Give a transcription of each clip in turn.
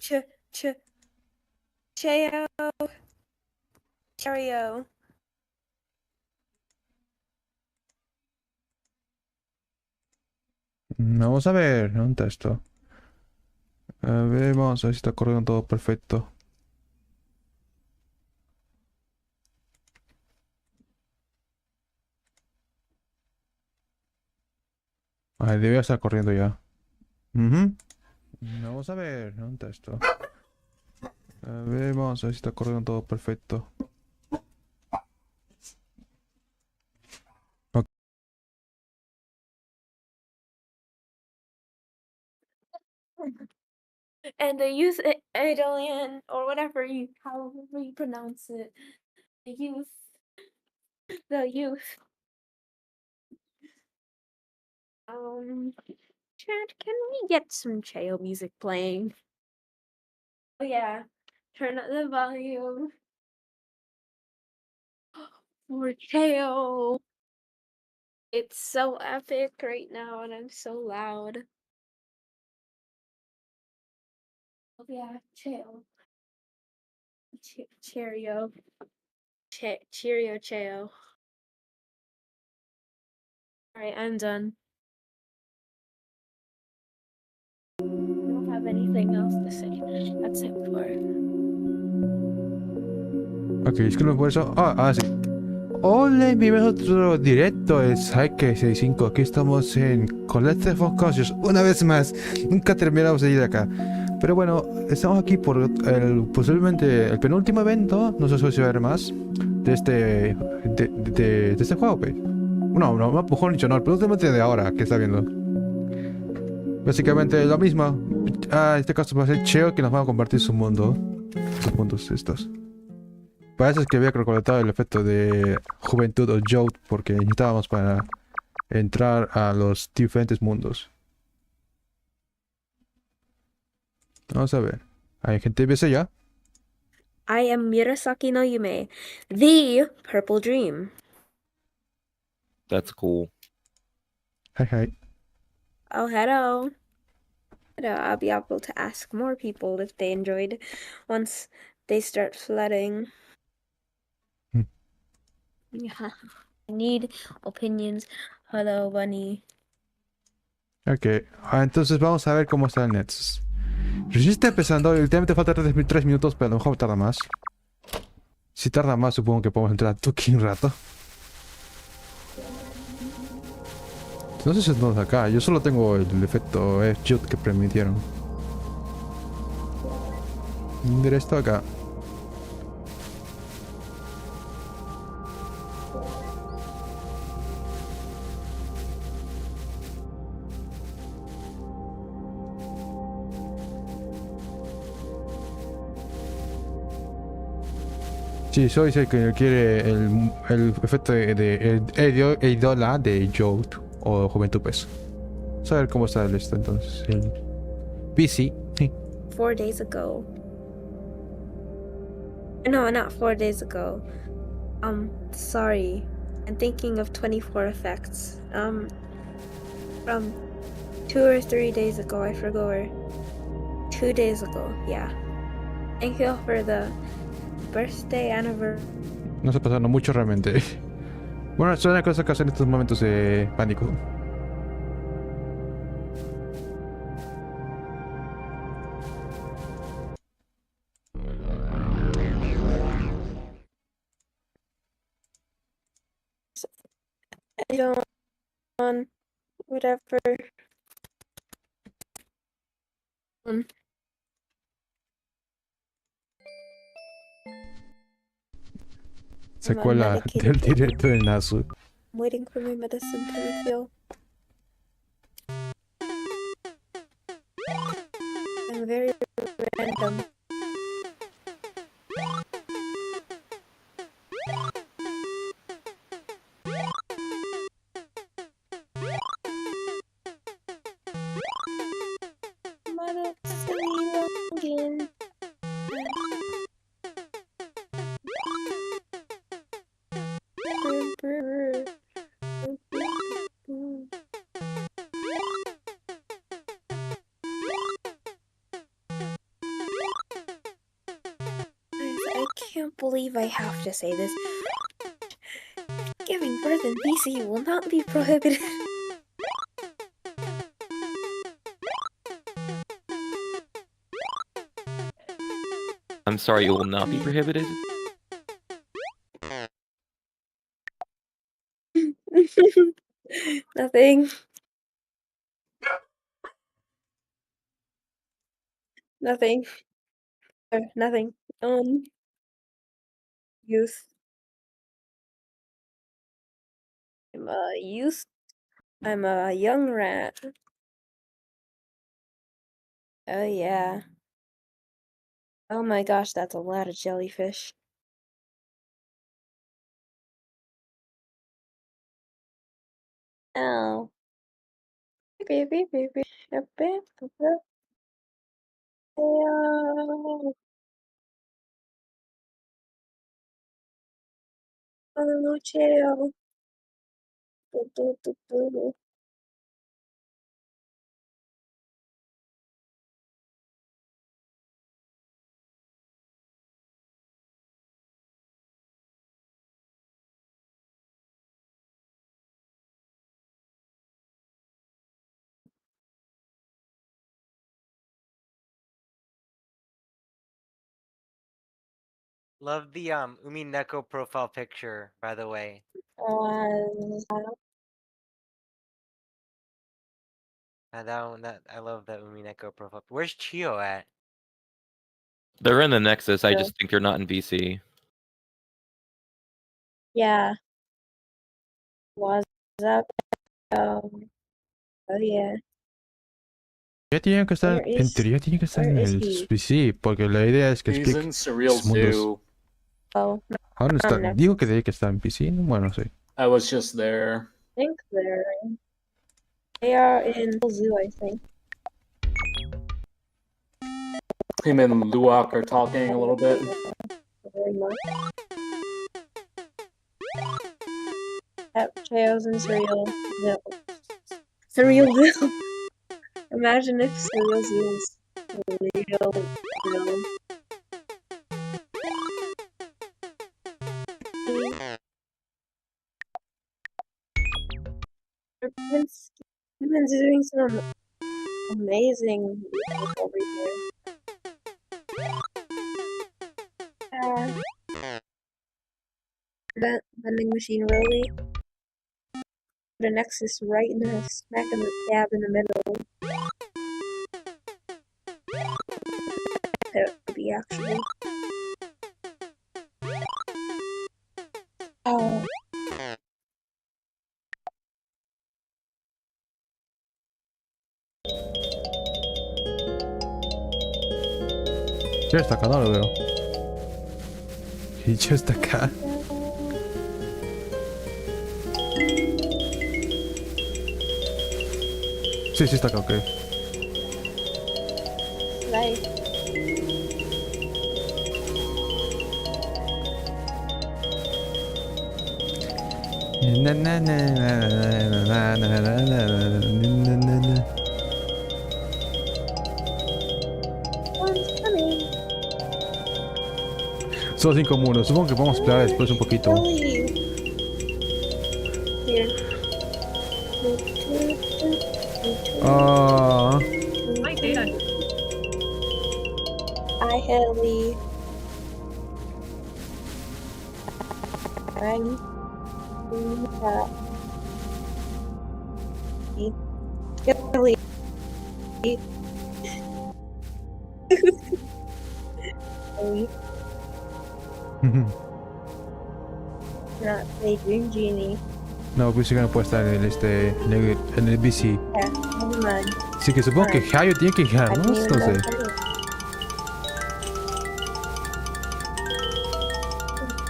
Ch ch Cheo Cheo. Vamos a ver, ¿dónde está esto? A ver, vamos a ver si está corriendo todo perfecto. Ay, debe estar corriendo ya. Vamos a ver, ¿dónde está esto? A ver, vamos a ver si está corriendo todo perfecto. Ok. And the youth alien or whatever however you pronounce it. The youth. Chat, can we get some Cheo music playing? Oh yeah, turn up the volume for Cheo. It's so epic right now, and I'm so loud. Oh yeah, Cheo. Cheerio. Cheerio, Cheo. Alright, I'm done. I don't have anything else to say. That's it for. Ok, es que no por eso. Sí. Hola, bienvenidos a otro directo. Es Hike 65. Aquí estamos en Collective Unconscious. Una vez más, nunca terminamos de ir de acá. Pero bueno, estamos aquí por posiblemente el penúltimo evento. No sé si va a haber más de este juego, pues. No, mejor dicho, no, el penúltimo de ahora que está viendo. Básicamente lo mismo. En este caso va a ser Cheo que nos va a compartir su mundo. Sus mundos estos. Parece que había recolectado el efecto de juventud o youth porque necesitábamos para entrar a los diferentes mundos. Vamos a ver. ¿Hay gente empieza ya? I am Murasaki no Yume, the Purple Dream. That's cool. Hi, hi. Oh, hello. Hello, I'll be able to ask more people if they enjoyed once they start flooding. Yeah. I need opinions. Hello, bunny. Ok. Entonces vamos a ver cómo está el net. Recién está empezando. Literalmente falta 3 minutos, pero a lo mejor tarda más. Si tarda más, supongo que podemos entrar aquí un rato. No sé si estamos acá. Yo solo tengo el efecto youth que permitieron. Directo acá. Sí, soy el que quiere el efecto de Eidola de Youth o Juventud, pues. Vamos a ver cómo está el esto entonces. El PC. 4 days ago. No, not 4 days ago. Sorry. I'm thinking of 24 effects. From 2 or 3 days ago, I forgot where. 2 days ago, yeah. Thank you for the birthday anniversary. No está pasando mucho realmente. Bueno, son las cosas que hacen en estos momentos de pánico. I don't whatever. Secuela del directo de Nasu. I'm waiting for my medicine to refill. I'm very random. Medicine. believe I have to say this. Giving birth in BC will not be prohibited. I'm sorry, it will not be prohibited. Nothing. Nothing. Nothing. Youth. I'm a youth. I'm a young rat. Oh yeah. Oh my gosh, that's a lot of jellyfish. Ow. Beep, beep, beep, beep, beep, beep, beep, beep. Ow. Oh, Cheo. Do, do, do, do. Love the Umi Neko profile picture, by the way. That one, I love that Umi Neko profile. Where's Cheo at? They're in the Nexus. I Yeah. just think they're not in VC. Yeah. What's up? Oh yeah. Ya tienen que estar, Where en is- teoría tienen que estar where en is el he? sí, porque la idea es que He's explique in Surreal los mundos. Zoo. Oh, Aún está, no. digo que tiene que estar en PC, bueno, no sé. I was just there. I think they are in the zoo, I think. Him and Luwak are talking a little bit. Very much. Yep, Cheo's in Surrealville. Surrealville. Imagine if Surrealville was real. Humans doing some amazing work over here. That vending machine really. The Nexus right in the smack in the dab in the middle. That would be actually. Oh. Ya está acá, no lo veo. Y ya está acá. Sí, sí está acá, ok. Nice. Na, na, na, na, na, na, na, na, na, na. One's coming. Solo 5 mundos, supongo que podemos esperar después un poquito. Really? Here. Ah, Hi, Haley. I'm Haley. Haley. Not a Dream Genie. no, pues sí que no puede estar en en el BC. Yeah, never mind. Así que supongo que Hayo tiene que I llegar, didn't ¿no? even No know sé.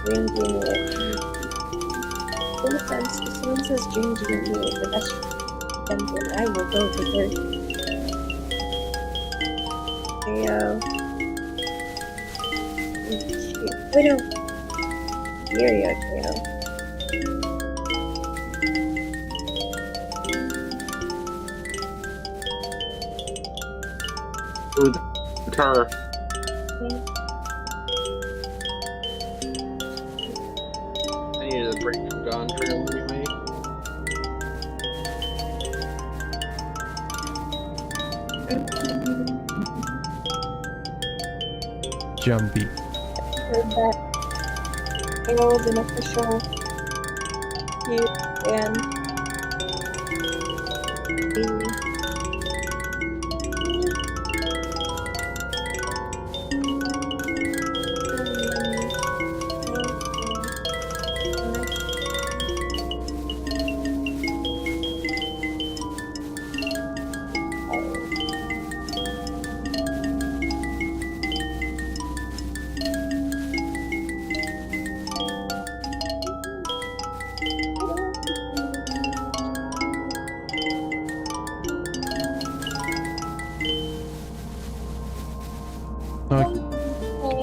Dream Genie. No offense, if someone says Dream Genie is the best friend, then I will go to her. Cheo. Wait, no. Here you are, Cheo. Turner. Gone Trail remake. Jumpy. Heard that it was an official and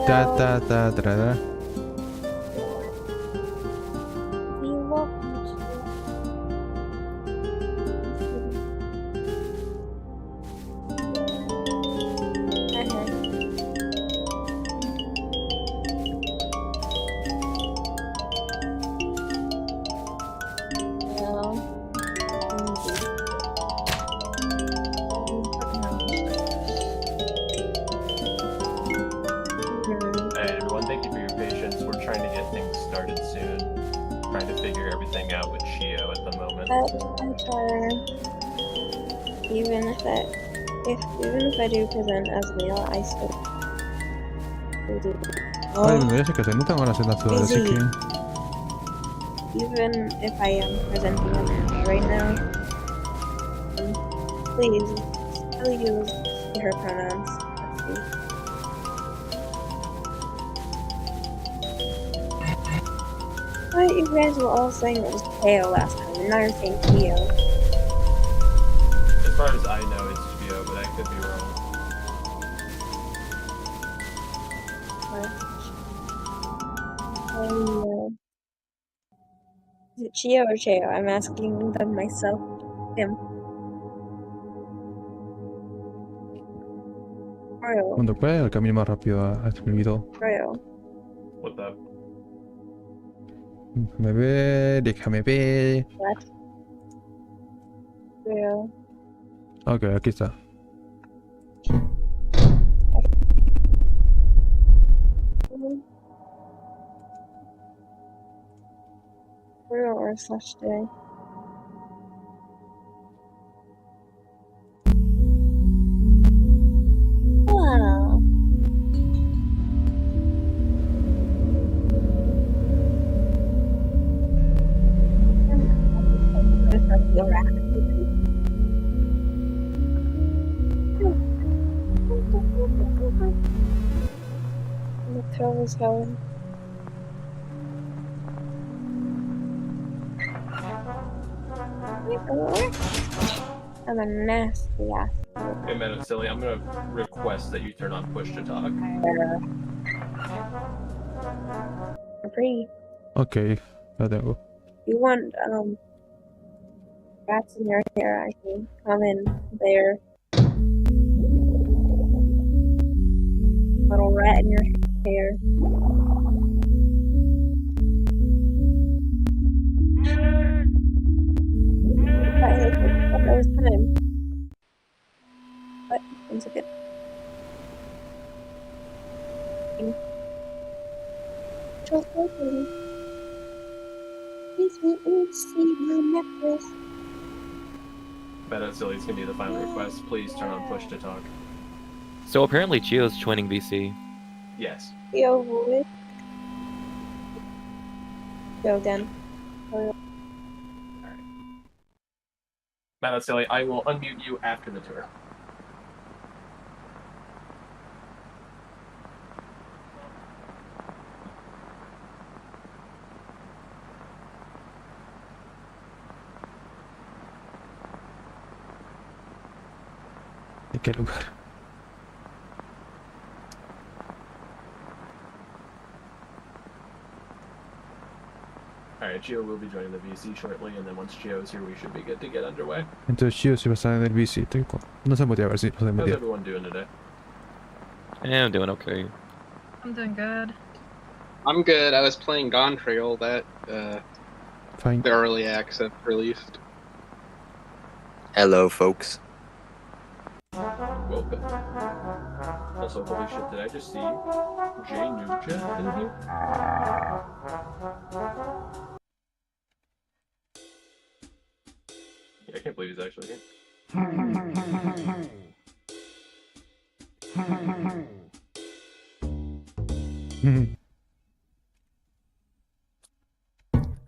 Da da da da da. Hey everyone, thank you for your patience. We're trying to get things started soon. Trying to figure everything out with Cheo at the moment. Even if I do present as male, I still do. Ay, me voy a que no tengo ganas de natural, así que... Even if I am presenting as male right now, please still use her pronouns. Let's see. But you guys were all saying it was Cheo last time, and now you're saying Cheo. As far as I know, it's Cheo, but I could be wrong. Is it Cheo or Cheo? I'm asking them myself. Him. Cheo. Cuando pueda, el camino más rápido a el video. Cheo. What's up? Déjame ver. What? Cheo. Ok, aquí está. Cheo or slash day. Wow. The throw is going. I'm a nasty ass. Hey man, silly, I'm gonna request that you turn on push to talk. Free. Ok, lo tengo. You want rats in your hair? I can come in there. Little rat in your hair. That was time. But it's a good. Please let me see my necklace. Man, silly's gonna be the final request. Please turn on push to talk. So apparently Cheo's joining VC. Yes. Go with. Go again. Man, silly, I will unmute you after the tour. ¿De qué lugar? Alright, Cheo will be joining the VC shortly, and then once Cheo's here, we should be good to get underway. Entonces Cheo se va a estar en el bici. No se motiva a ver si no se How's motiva. everyone doing today? Yeah, I'm doing okay. I'm doing good. I'm good. I was playing Gone Trail. That Fine. The early access released. Hello, folks. Welcome. Also, holy shit, did I just see Jay Nuja in here? Yeah, I can't believe he's actually here.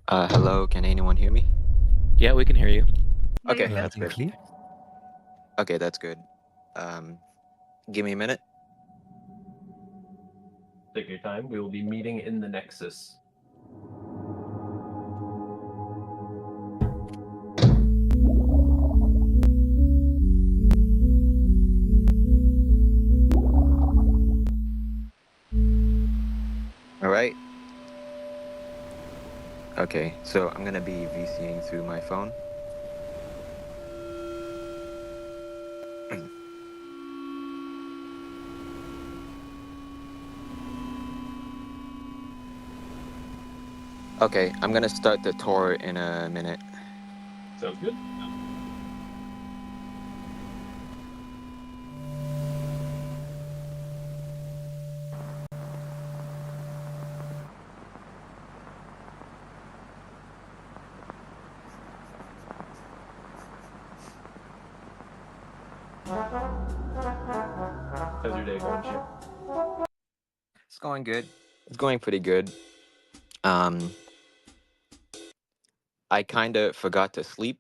Hello, can anyone hear me? Yeah, we can hear you. Okay, Yeah. that's good. Okay, that's good. Give me a minute. Take your time. We will be meeting in the Nexus. All right. Okay, so I'm gonna be VCing through my phone. Okay, I'm gonna start the tour in a minute. Sounds good. How's your day going, Cheo? It's going good. It's going pretty good. I kind of forgot to sleep.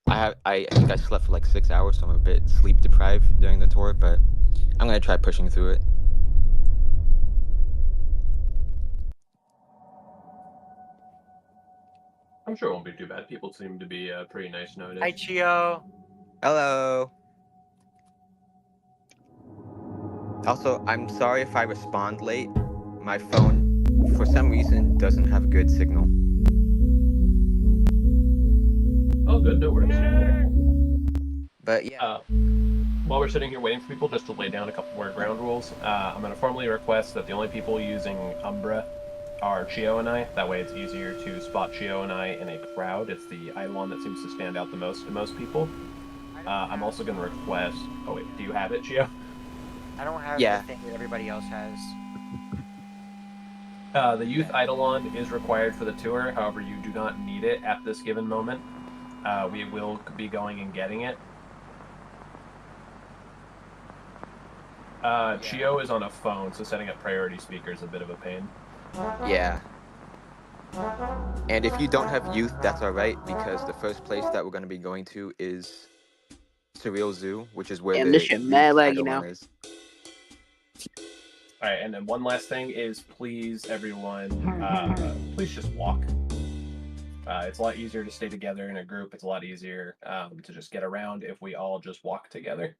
I think I slept for like 6 hours, so I'm a bit sleep deprived during the tour, but I'm gonna try pushing through it. I'm sure it won't be too bad. People seem to be pretty nice nowadays. Hi, Cheo. Hello. Also, I'm sorry if I respond late. My phone, for some reason, doesn't have a good signal. Oh, good. No worries. But yeah. While we're sitting here waiting for people, just to lay down a couple more ground rules, I'm going to formally request that the only people using Umbra are Cheo and I. That way it's easier to spot Cheo and I in a crowd. It's the Eidolon that seems to stand out the most to most people. I'm also going to request... Oh, wait. Do you have it, Cheo? I don't have Yeah. the thing that everybody else has. The Youth Eidolon is required for the tour. However, you do not need it at this given moment. We will be going and getting it. Cheo is on a phone, so setting up priority speaker is a bit of a pain. Yeah. And if you don't have youth, that's alright, because the first place that we're going to be going to is Surreal Zoo, which is where Damn, the this shit youth mad laggy Eidolon now. is. Alright, and then one last thing is, please, everyone, please just walk. It's a lot easier to stay together in a group. It's a lot easier to just get around if we all just walk together.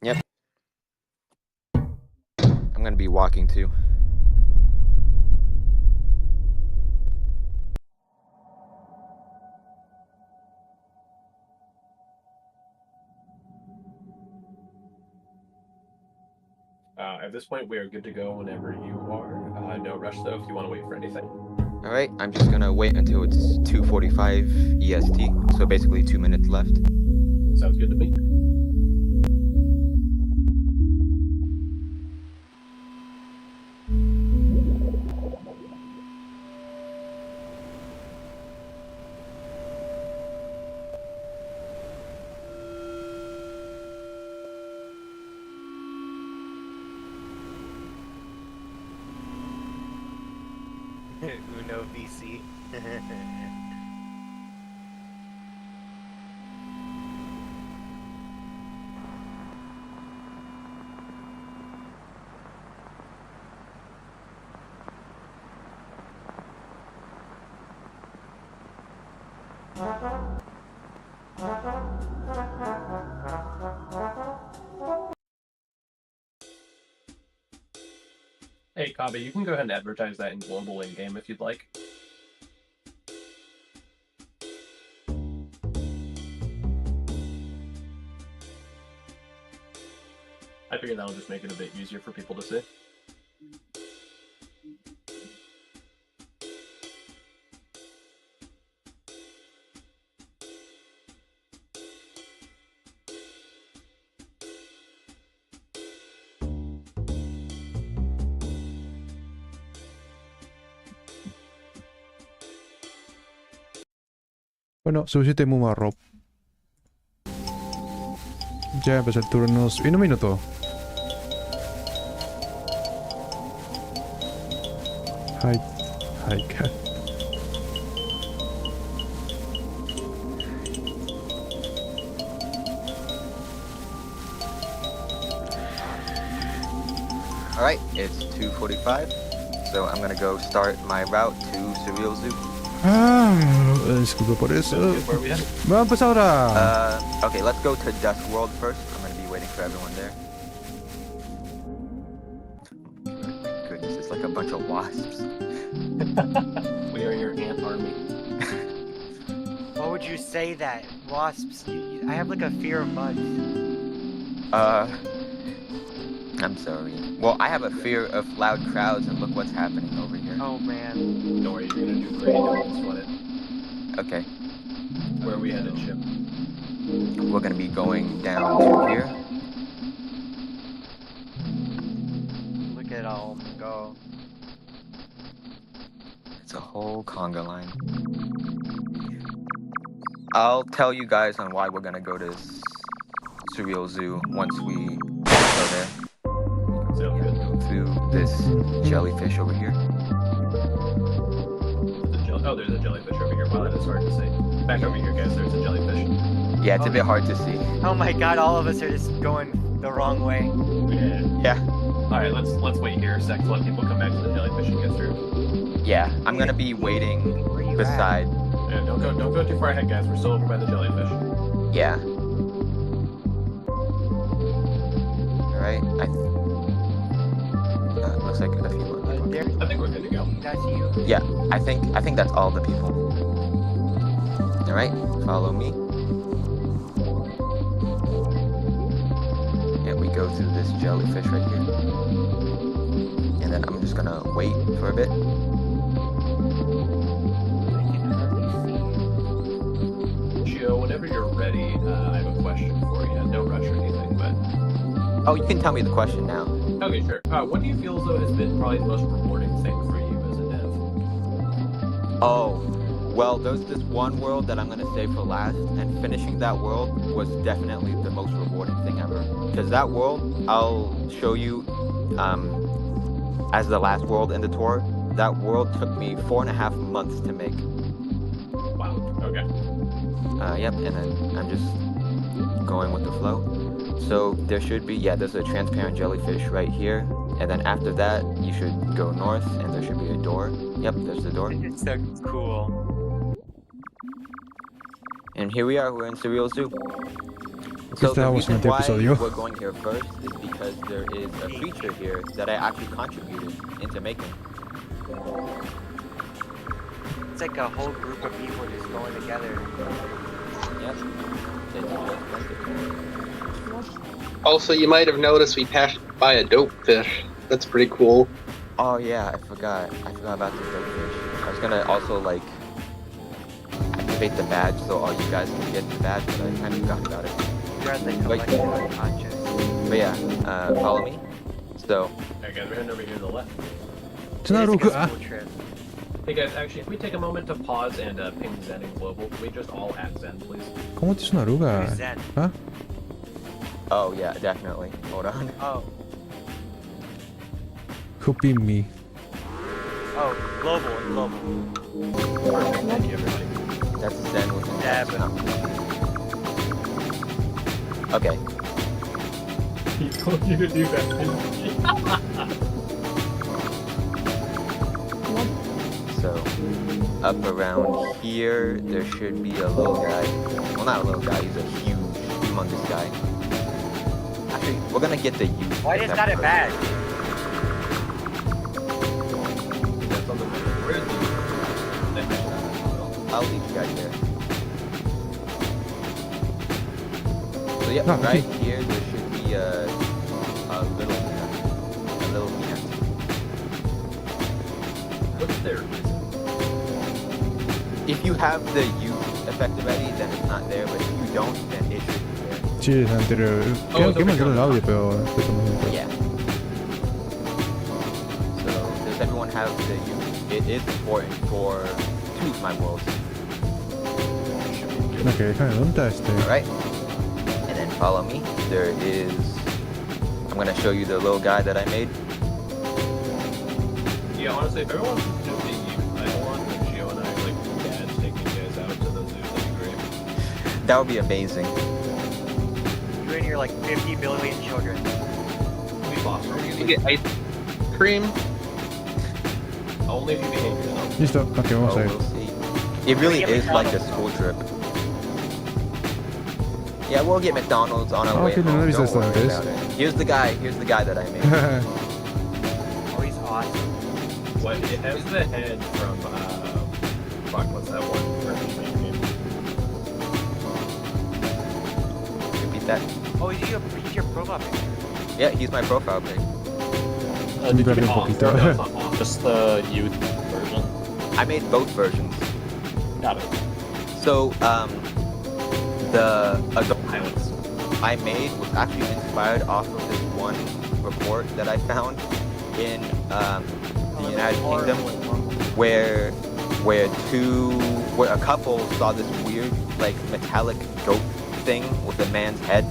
Yep. I'm going to be walking too. At this point, we are good to go whenever you are. No rush, though, if you want to wait for anything. Alright, I'm just going to wait until it's 2:45 EST, so basically 2 minutes left. Sounds good to me. Uno VC. Hey, Kabe, you can go ahead and advertise that in global in-game if you'd like. I figure that'll just make it a bit easier for people to see. Bueno, suficiente mumarro. Ya empezó el turno en un minuto. Hi. Hi, cat. Alright, it's 2:45, so I'm gonna go start my route to Surreal Zoo. Disculpe por eso. Where are we headed? Vamos ahora. Okay, let's go to Dust World first. I'm gonna be waiting for everyone there. Goodness, it's like a bunch of wasps. We are your ant army. Why would you say that? Wasps. I have like a fear of bugs. I'm sorry. Well, I have a fear of loud crowds, and look what's happening over here. Oh man. Don't worry, you're gonna do great. Don't even sweat it. Okay, Where are we headed, Chip? we're gonna be going down through here. Look at all of them go. It's a whole conga line. I'll tell you guys on why we're gonna go to Surreal Zoo once we go there. Sound good. Go through this jellyfish over here. Oh, there's a jellyfish over here. Wow, that is hard to see. Back over here, guys. There's a jellyfish. Yeah, it's a bit hard to see. Oh my god, all of us are just going the wrong way. Yeah. Yeah, All right, let's wait here a sec to let people come back to the jellyfish and get through. yeah. I'm gonna be waiting Where you beside. Yeah, don't go too far ahead, guys. We're still over by the jellyfish. Yeah. All right. Looks like a few more at? people. There, I think we're good to go. that's you. Yeah, I think that's all the people. All right, follow me. Yeah, we go through this jellyfish right here, and then I'm just gonna wait for a bit. I can hardly see you. Cheo, whenever you're ready, I have a question for you. No rush or anything, but Oh, you can tell me the question now. okay, sure. What do you feel as though has been probably the most rewarding thing for you as a dev? Oh, well, there's this one world that I'm gonna save for last, and finishing that world was definitely the most rewarding thing ever. Because that world, I'll show you, as the last world in the tour. That world took me 4.5 months to make. Wow. Okay. Yep, and then I'm just going with the flow. So there should be, yeah, there's a transparent jellyfish right here, and then after that, you should go north, and there should be a door. Yep, there's the door. It's so cool. And here we are, we're in Surreal Zoo. Aquí So the estábamos en reason este why episodio. we're going here first is because there is a creature here that I actually contributed into making. It's like a whole group of people just going together. Yep. It's just plenty. Also, you might have noticed we passed by a dope fish. That's pretty cool. Oh yeah, I forgot about the fish. I was gonna also like activate the badge so all you guys can get the badge, but I kind of forgot about it. You're at the collective unconscious. But yeah, follow me. So, Alright, guys, we're heading over here to the left. It's not It's like a Ruka. school trip. Hey guys, actually, if we take a moment to pause and ping Zen in global, can we just all add Zen, please? ¿Cómo te es una oruga? Who's Zen? ¿Ah? oh yeah, definitely. Hold on. Oh, Who beat me? oh, global. Perfect, thank you, everybody. That's Zen with an Yeah, S, but- not me. Okay. He told you to do that, didn't he? So, up around here, there should be a little guy. Well, not a little guy, he's a huge, humongous guy. Actually, we're gonna get the youth. Why is that a badge? That's on the where's the... I'll leave you guys there. So yeah, Ah, right okay. here, there should be a little ant. What's there? If you have the youth effect already, then it's not there, but if you don't, then it should be there. Sí, es anterior. Creo que me quedó el audio, pero después no me acuerdo. Yeah. So, does everyone have the youth? It is important for two of my worlds. Ok, déjame preguntar Alright. And then follow me. There is... I'm gonna show you the little guy that I made. Yeah, honestly, if everyone could just be youth, I don't want Cheo and I, like, dads taking you guys out to the zoo. That'd be great. That would be amazing. You and your like 50 billion children. We foster You you. get ice cream. Only if you behave yourself. Listo, ok, vamos Oh, a ir. we'll see. It really get is like a McDonald's. school trip. Yeah, we'll get McDonald's on our Oh, way okay, no home. lo he visto Don't worry antes. about it. Here's the guy that I made. Oh, he's awesome. What? It has the head from, fuck, what's that one? Repeat that. Oh, he's your profile picture. Yeah, he's my profile pic. Did you Verde un off poquito. or not off? Just the youth version? I made both versions. Got it. So, the adult Pilots. I made was actually inspired off of this one report that I found in the United Kingdom, where a couple saw this weird like metallic goat thing with a man's head,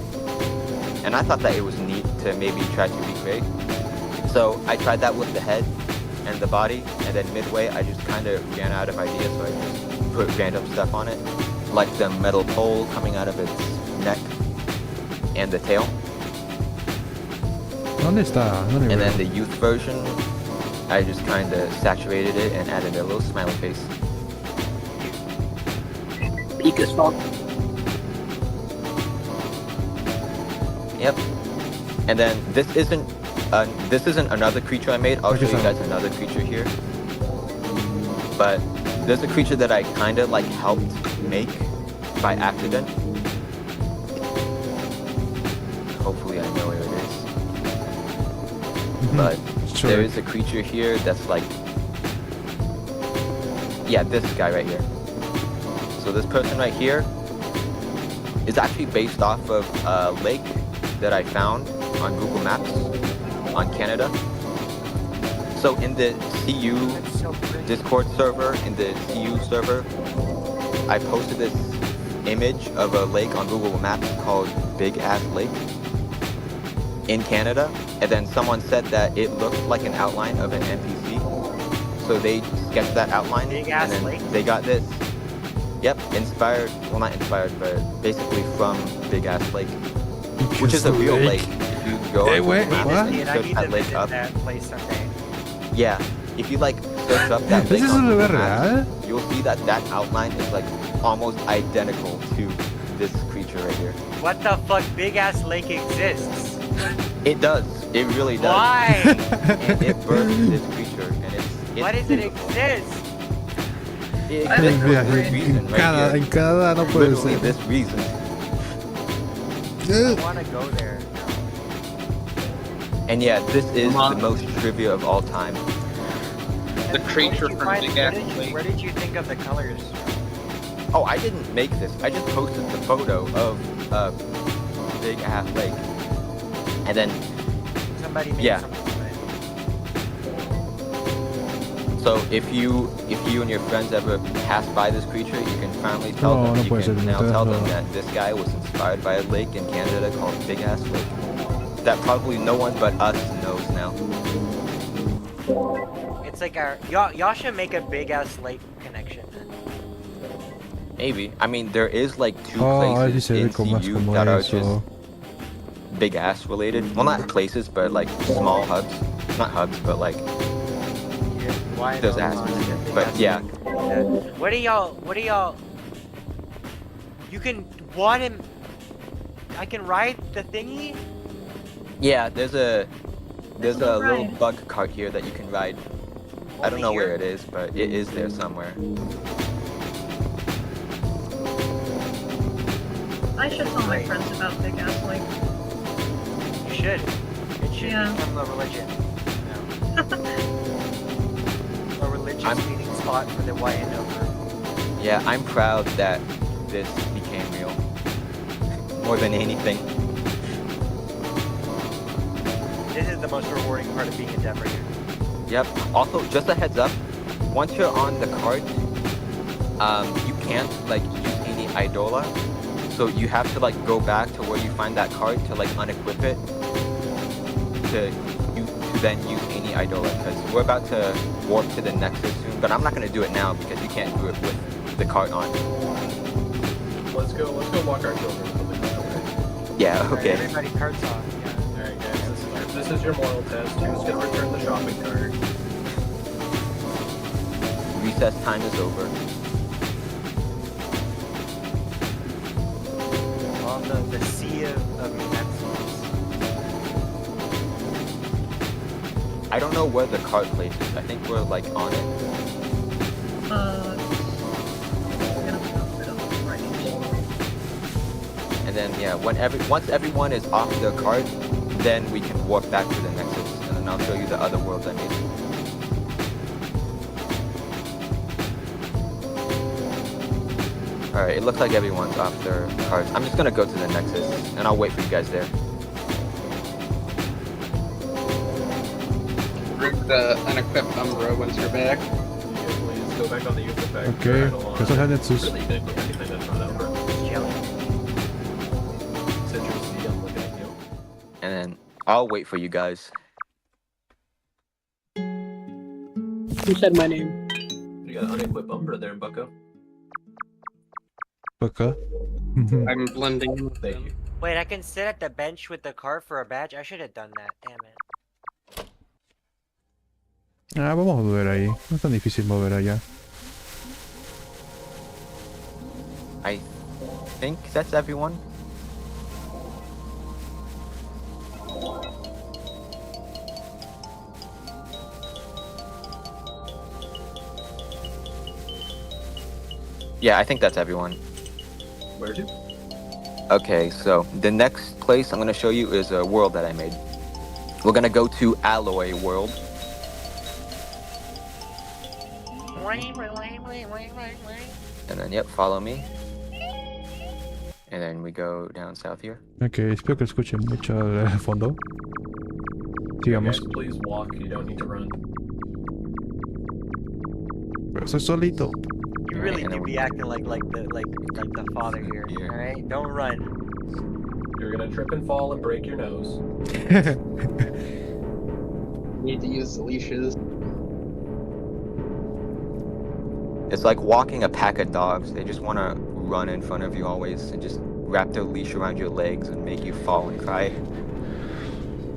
and I thought that it was neat to maybe try to recreate. So I tried that with the head and the body, and then midway I just kind of ran out of ideas, so I just put random stuff on it, like the metal pole coming out of its neck and the tail. ¿Dónde está? No le And veo. then the youth version, I just kind of saturated it and added a little smiley face. Peak as fuck. Yep. And then this isn't another creature I made. I'll show you guys another creature here. But there's a creature that I kind of like helped make by accident. Hopefully I know where it is. But Sure. there is a creature here that's like, yeah, this guy right here. So this person right here is actually based off of a lake that I found on Google Maps on Canada. So in the CU That's so pretty. Discord server, in the CU server, I posted this image of a lake on Google Maps called Big Ass Lake in Canada, and then someone said that it looked like an outline of an NPC. So they sketched that outline, Big Ass and then Lake? they got this. Yep, inspired, well not inspired, but basically from Big Ass Lake, which is a real lake. If you go Hey, on wait, Google Maps what? and you Dude, I search need that to lake visit up, that place someday. yeah, if you like search up that lake ¿Ese es on un Google lugar Maps, real? you'll see that that outline is like almost identical to this creature right here. What the fuck? Big ass lake exists. It does. It really does. Why? And it birthed this creature, and it's Why does it exist? it En exists for viaje, this reason en right cada, here. en cada no puede Literally ser. this reason. I want to go there. And yeah, this is Come on. the most trivia of all time. The creature from Big Ass Lake. Where did you think of the colors? Oh, I didn't make this. I just posted the photo of Big Ass Lake. And then, Somebody made Yeah. something of so if you and your friends ever pass by this creature, you can finally tell No, them. no You puede ser, can no now te- tell no. them that this guy was inspired by a lake in Canada called Big Ass Lake. That probably no one but us knows now. it. It's like our y'all should make a big ass lake connection. Maybe. I mean, there is like two Oh, ahora sí places se ve in como más CU como that are eso. just big ass related. Well, not places, but like small hubs. Not hubs, but like Why There's no, ass big in there, ass but lake. yeah. What do y'all? You can want him. I can ride the thingy. Yeah, there's a little ride. bug cart here that you can ride. I don't Only know where here? it is, but it is there somewhere. I should tell my Right. friends about Big Ass Lake. You should. It should Yeah. become a religion. A religious I'm- meeting spot for the YNO group. Yeah, I'm proud that this became real. More than anything. This is the most rewarding part of being a dev right here. Yep. Also, just a heads up, once you're on the cart, you can't like use any idola. So you have to like go back to where you find that card to like unequip it to then use any idola, because we're about to warp to the nexus soon, but I'm not going to do it now because you can't do it with the card on. Let's go walk our children. Yeah, Alright, okay. everybody cards off. Yeah. Alright guys, this is your moral test. Who's gonna return the shopping cart? Recess time is over. On the sea of nexus. I don't know where the card place is. I think we're like on it. And then yeah, once everyone is off the card, then we can warp back to the nexus, and then I'll show you the other worlds I made. Alright, it looks like everyone's off their cards. I'm just gonna go to the nexus, and I'll wait for you guys there. Unequip Umbra once you're back. You guys please go back on the youth effect. Okay, eso es el Nexus. Really big with anything that's not Umbra. Jelly. Citrus C, I'm looking at you. And then I'll wait for you guys. Who said my name? You got unequip Umbra there, bucko. Okay. I'm blending in with Thank them. you. Wait, I can sit at the bench with the card for a badge? I should have done that, damn it. Vamos a mover ahí. No es tan difícil mover allá. I think that's everyone. Yeah, I think that's everyone. Where to? Okay, so the next place I'm going to show you is a world that I made. We're going to go to Alloy World. And then, yep, follow me. And then we go down south here. Ok, espero que escuchen mucho al fondo. Sigamos. Guys, please walk. You don't need to run. Pero soy solito. You really and do then be acting like the father here, Yeah. alright? Don't run. You're gonna trip and fall and break your nose. Need to use the leashes. It's like walking a pack of dogs. They just want to run in front of you always and just wrap their leash around your legs and make you fall and cry.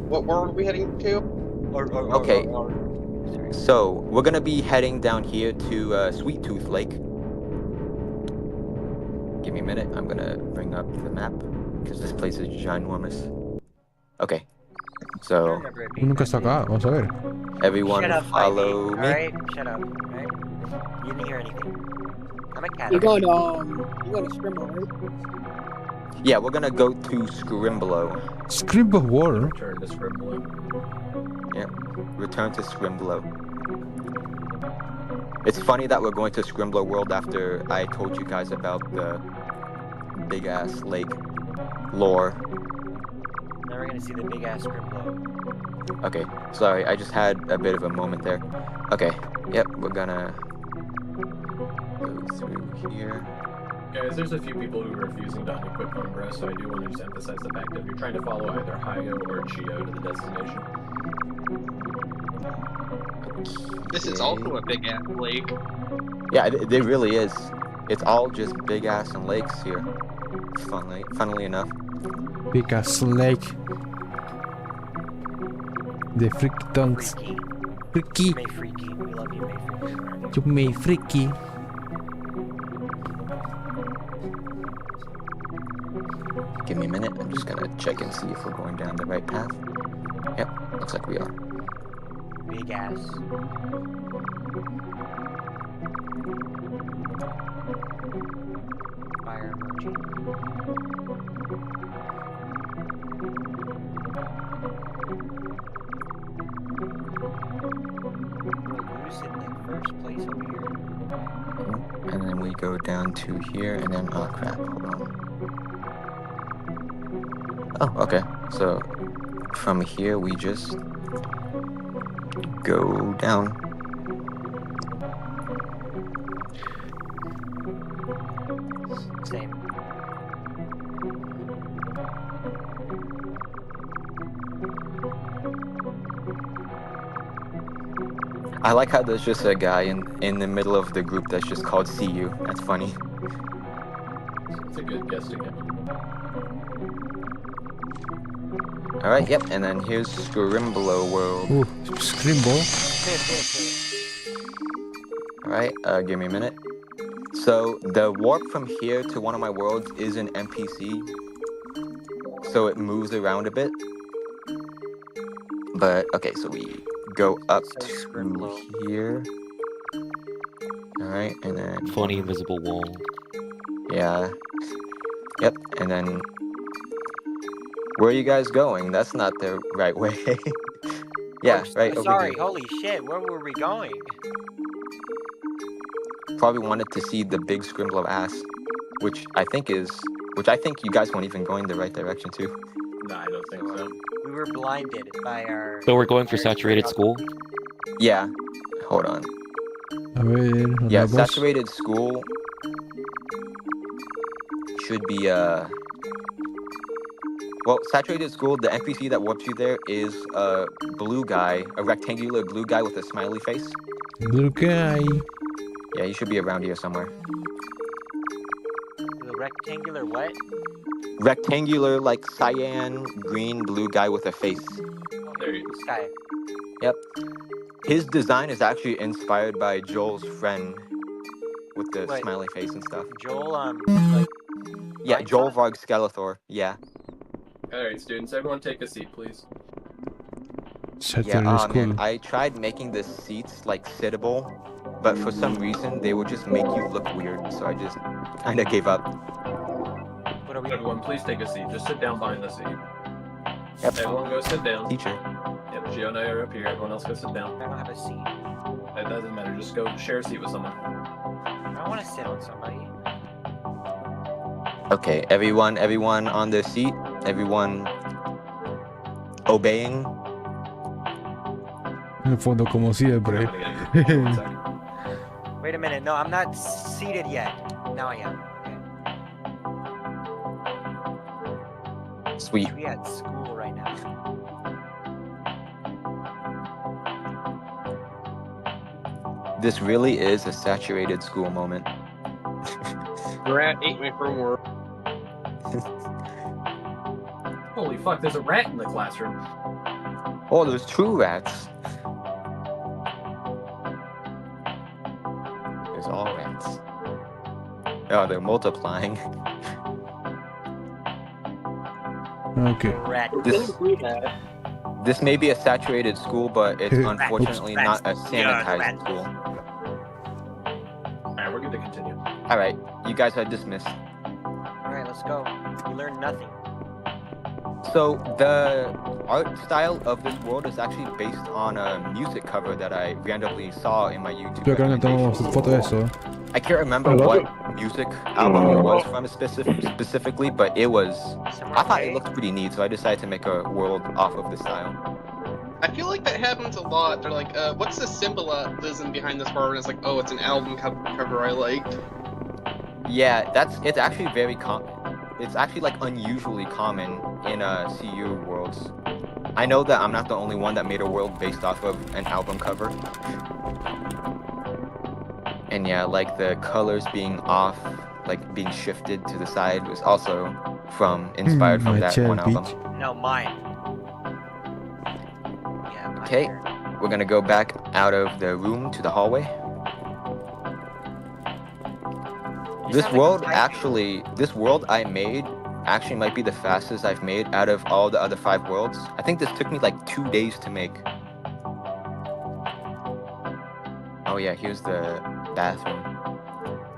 What world are we heading to? Okay. So, we're going to be heading down here to Sweet Tooth Lake. Give me a minute. I'm going to bring up the map because this place is ginormous. Okay. So, Nunca está acá. Vamos a ver. everyone Shut up, follow me. Alright? Shut up, alright? You didn't hear anything. I'm a cat. You're going to Scrimble, right? Yeah, we're going to go to Scrimblow. Scrimble War. Return to Scribbler. Return to Scrimblow. It's funny that we're going to Scrimblow World after I told you guys about the big ass lake lore. Now we're gonna see the big ass Scribbler. Okay, sorry, I just had a bit of a moment there. Okay, yep, we're gonna go through here. Guys, there's a few people who are refusing to unequip Umbra, so I do want to just emphasize the fact that if you're trying to follow either Cheo or Cheo to the destination. This is also a big ass lake. Yeah, it really is. It's all just big ass and lakes here. Funnily enough. Big ass lake. The freaky tongues. Freaky. Freaky. May Freaky. We love you, May Freaky. You may freaky. Give me a minute, I'm just gonna check and see if we're going down the right path. Yep, looks like we are. Big ass. Fire emoji. Who's in the first place over here? And then we go down to here, and then, oh crap, hold on. Oh, okay, so from here we just go down. Say I like how there's just a guy in the middle of the group that's just called See You. That's funny. It's a good guess again. Alright, yep, and then here's Scrimblow World. Ooh, Scrimble. Alright, give me a minute. So, the warp from here to one of my worlds is an NPC. So it moves around a bit. But, okay, so we go up to here. Alright, and then... Funny invisible wall. Yeah. Yep, and then... Where are you guys going? That's not the right way. Yeah, right over Sorry, here. holy shit, where were we going? Probably wanted to see the big Scrimblow ass, which I think you guys weren't even going the right direction to. No, I don't think so. We were blinded by our... So we're going for saturated school? Yeah. Hold on. A ver, Yeah, la voz. saturated school should be well, saturated school, the NPC that warps you there is a blue guy, a rectangular blue guy with a smiley face. Blue guy. Yeah, he should be around here somewhere. The rectangular what? Rectangular, like cyan, green, blue guy with a face. Oh, There he is. this guy. Yep. His design is actually inspired by Joel's friend with the Wait. smiley face and stuff. Joel, like... Yeah, Right Joel side? Varg Skeletor. Yeah. Alright, students, everyone take a seat, please. Saturday Yeah, school. man, I tried making the seats like sittable, but for some reason they would just make you look weird, so I just kind of gave up. What are we... Everyone, please take a seat. Just sit down behind the seat. Yep. Everyone go sit down. Teacher. Yep, Cheo and I are up here. Everyone else go sit down. I don't have a seat. It doesn't matter. Just go share a seat with someone. I don't want to sit on somebody. Okay, everyone on their seat. Everyone obeying. En el fondo, como siempre. I'm gonna get it. 1 second. Wait a minute, no, I'm not seated yet. Now I am. Okay. Sweet. We at school right now. This really is a saturated school moment. Rat ate me from work. Holy fuck, there's a rat in the classroom. Oh, there's 2 rats. There's all rats. Oh, they're multiplying. Okay. Rat. This may be a saturated school, but it's unfortunately not a sanitized school. Alright, we're good to continue. Alright, you guys are dismissed. Alright, let's go. We learned nothing. So, the art style of this world is actually based on a music cover that I randomly saw in my YouTube Yo creo que tomamos recommendations. foto de eso. I can't remember what music album it was from specifically, but it was... I thought it looked pretty neat, so I decided to make a world off of the style. I feel like that happens a lot. They're like, what's the symbolism behind this part? And it's like, oh, it's an album cover I liked. Yeah, it's actually very common. It's actually like unusually common in CU worlds. I know that I'm not the only one that made a world based off of an album cover. And yeah, like the colors being off, like being shifted to the side was also inspired from my that chair, one album. bitch. No, mine. Yeah, mine. Okay, we're gonna go back out of the room to the hallway. This world I made actually might be the fastest I've made out of all the other 5 worlds. I think this took me like 2 days to make. Oh yeah, here's the bathroom.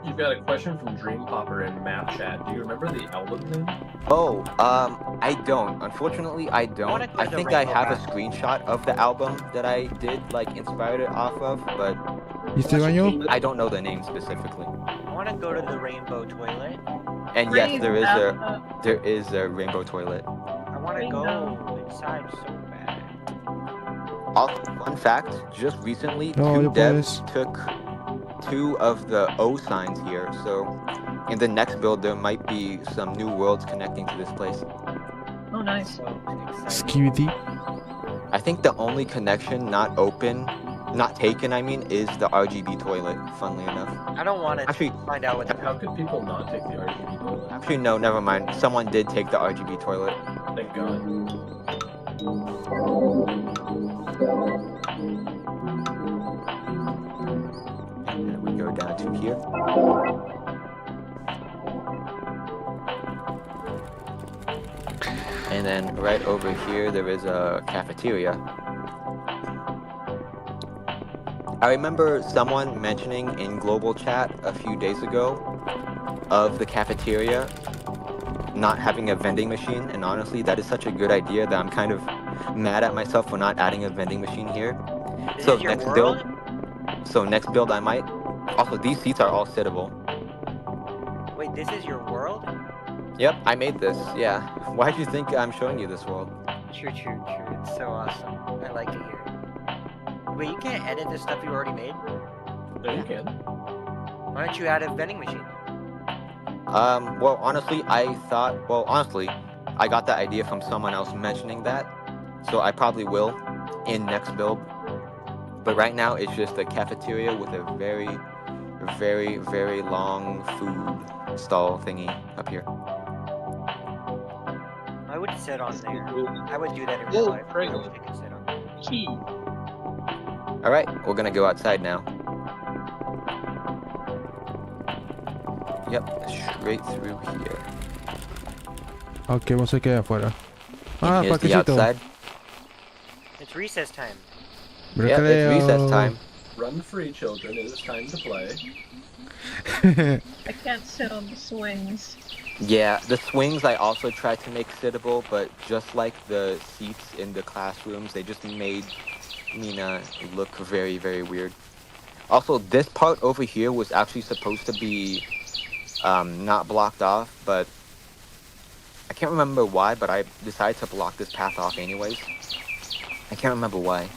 You've got a question from Dream Popper in Map Chat. Do you remember the album name? Oh, I don't. Unfortunately, I don't. I think I have a screenshot of the album that I did, like, inspired it off of, but ¿Y este baño? I don't know the name specifically. I want to go to the rainbow toilet. And yes, there is a rainbow toilet. I want to go inside so bad. Also, fun fact, just recently, No, 2 ya devs puedes. took 2 of the O signs here, so in the next build there might be some new worlds connecting to this place. Oh, nice. So excited. Skibidi. I think the only connection not open not taken, I mean, is the RGB toilet, funnily enough. I don't want to Actually, find out what the How could people not take the RGB toilet? actually, no, never mind. Someone did take the RGB toilet. Thank God. And then we go down to here. And then right over here, there is a cafeteria. I remember someone mentioning in global chat a few days ago of the cafeteria not having a vending machine, and honestly, that is such a good idea that I'm kind of mad at myself for not adding a vending machine here. This So is your next world? next build I might. Also, these seats are all sittable. Wait, this is your world? Yep, I made this. Yeah. Why do you think I'm showing you this world? True. It's so awesome. I like it here. Wait, you can't edit the stuff you already made? No, you can. Why don't you add a vending machine? Well, honestly, I got that idea from someone else mentioning that, so I probably will in next build. But right now, it's just a cafeteria with a very, very, very long food stall thingy up here. I would sit on there. I would do that in real Whoa, life. I crazy. wish I could sit on there. Key. All right, we're gonna go outside now. Yep, straight through here. Ok, vamos a quedar afuera. Ah, Here's the parquecito. outside. It's recess time. Yep, it's recess time. Run free, children. It is time to play. I can't sit on the swings. Yeah, the swings I also tried to make sittable, but just like the seats in the classrooms, they just made Mina look very, very weird. Also, this part over here was actually supposed to be not blocked off, but I can't remember why, but I decided to block this path off anyways. I can't remember why.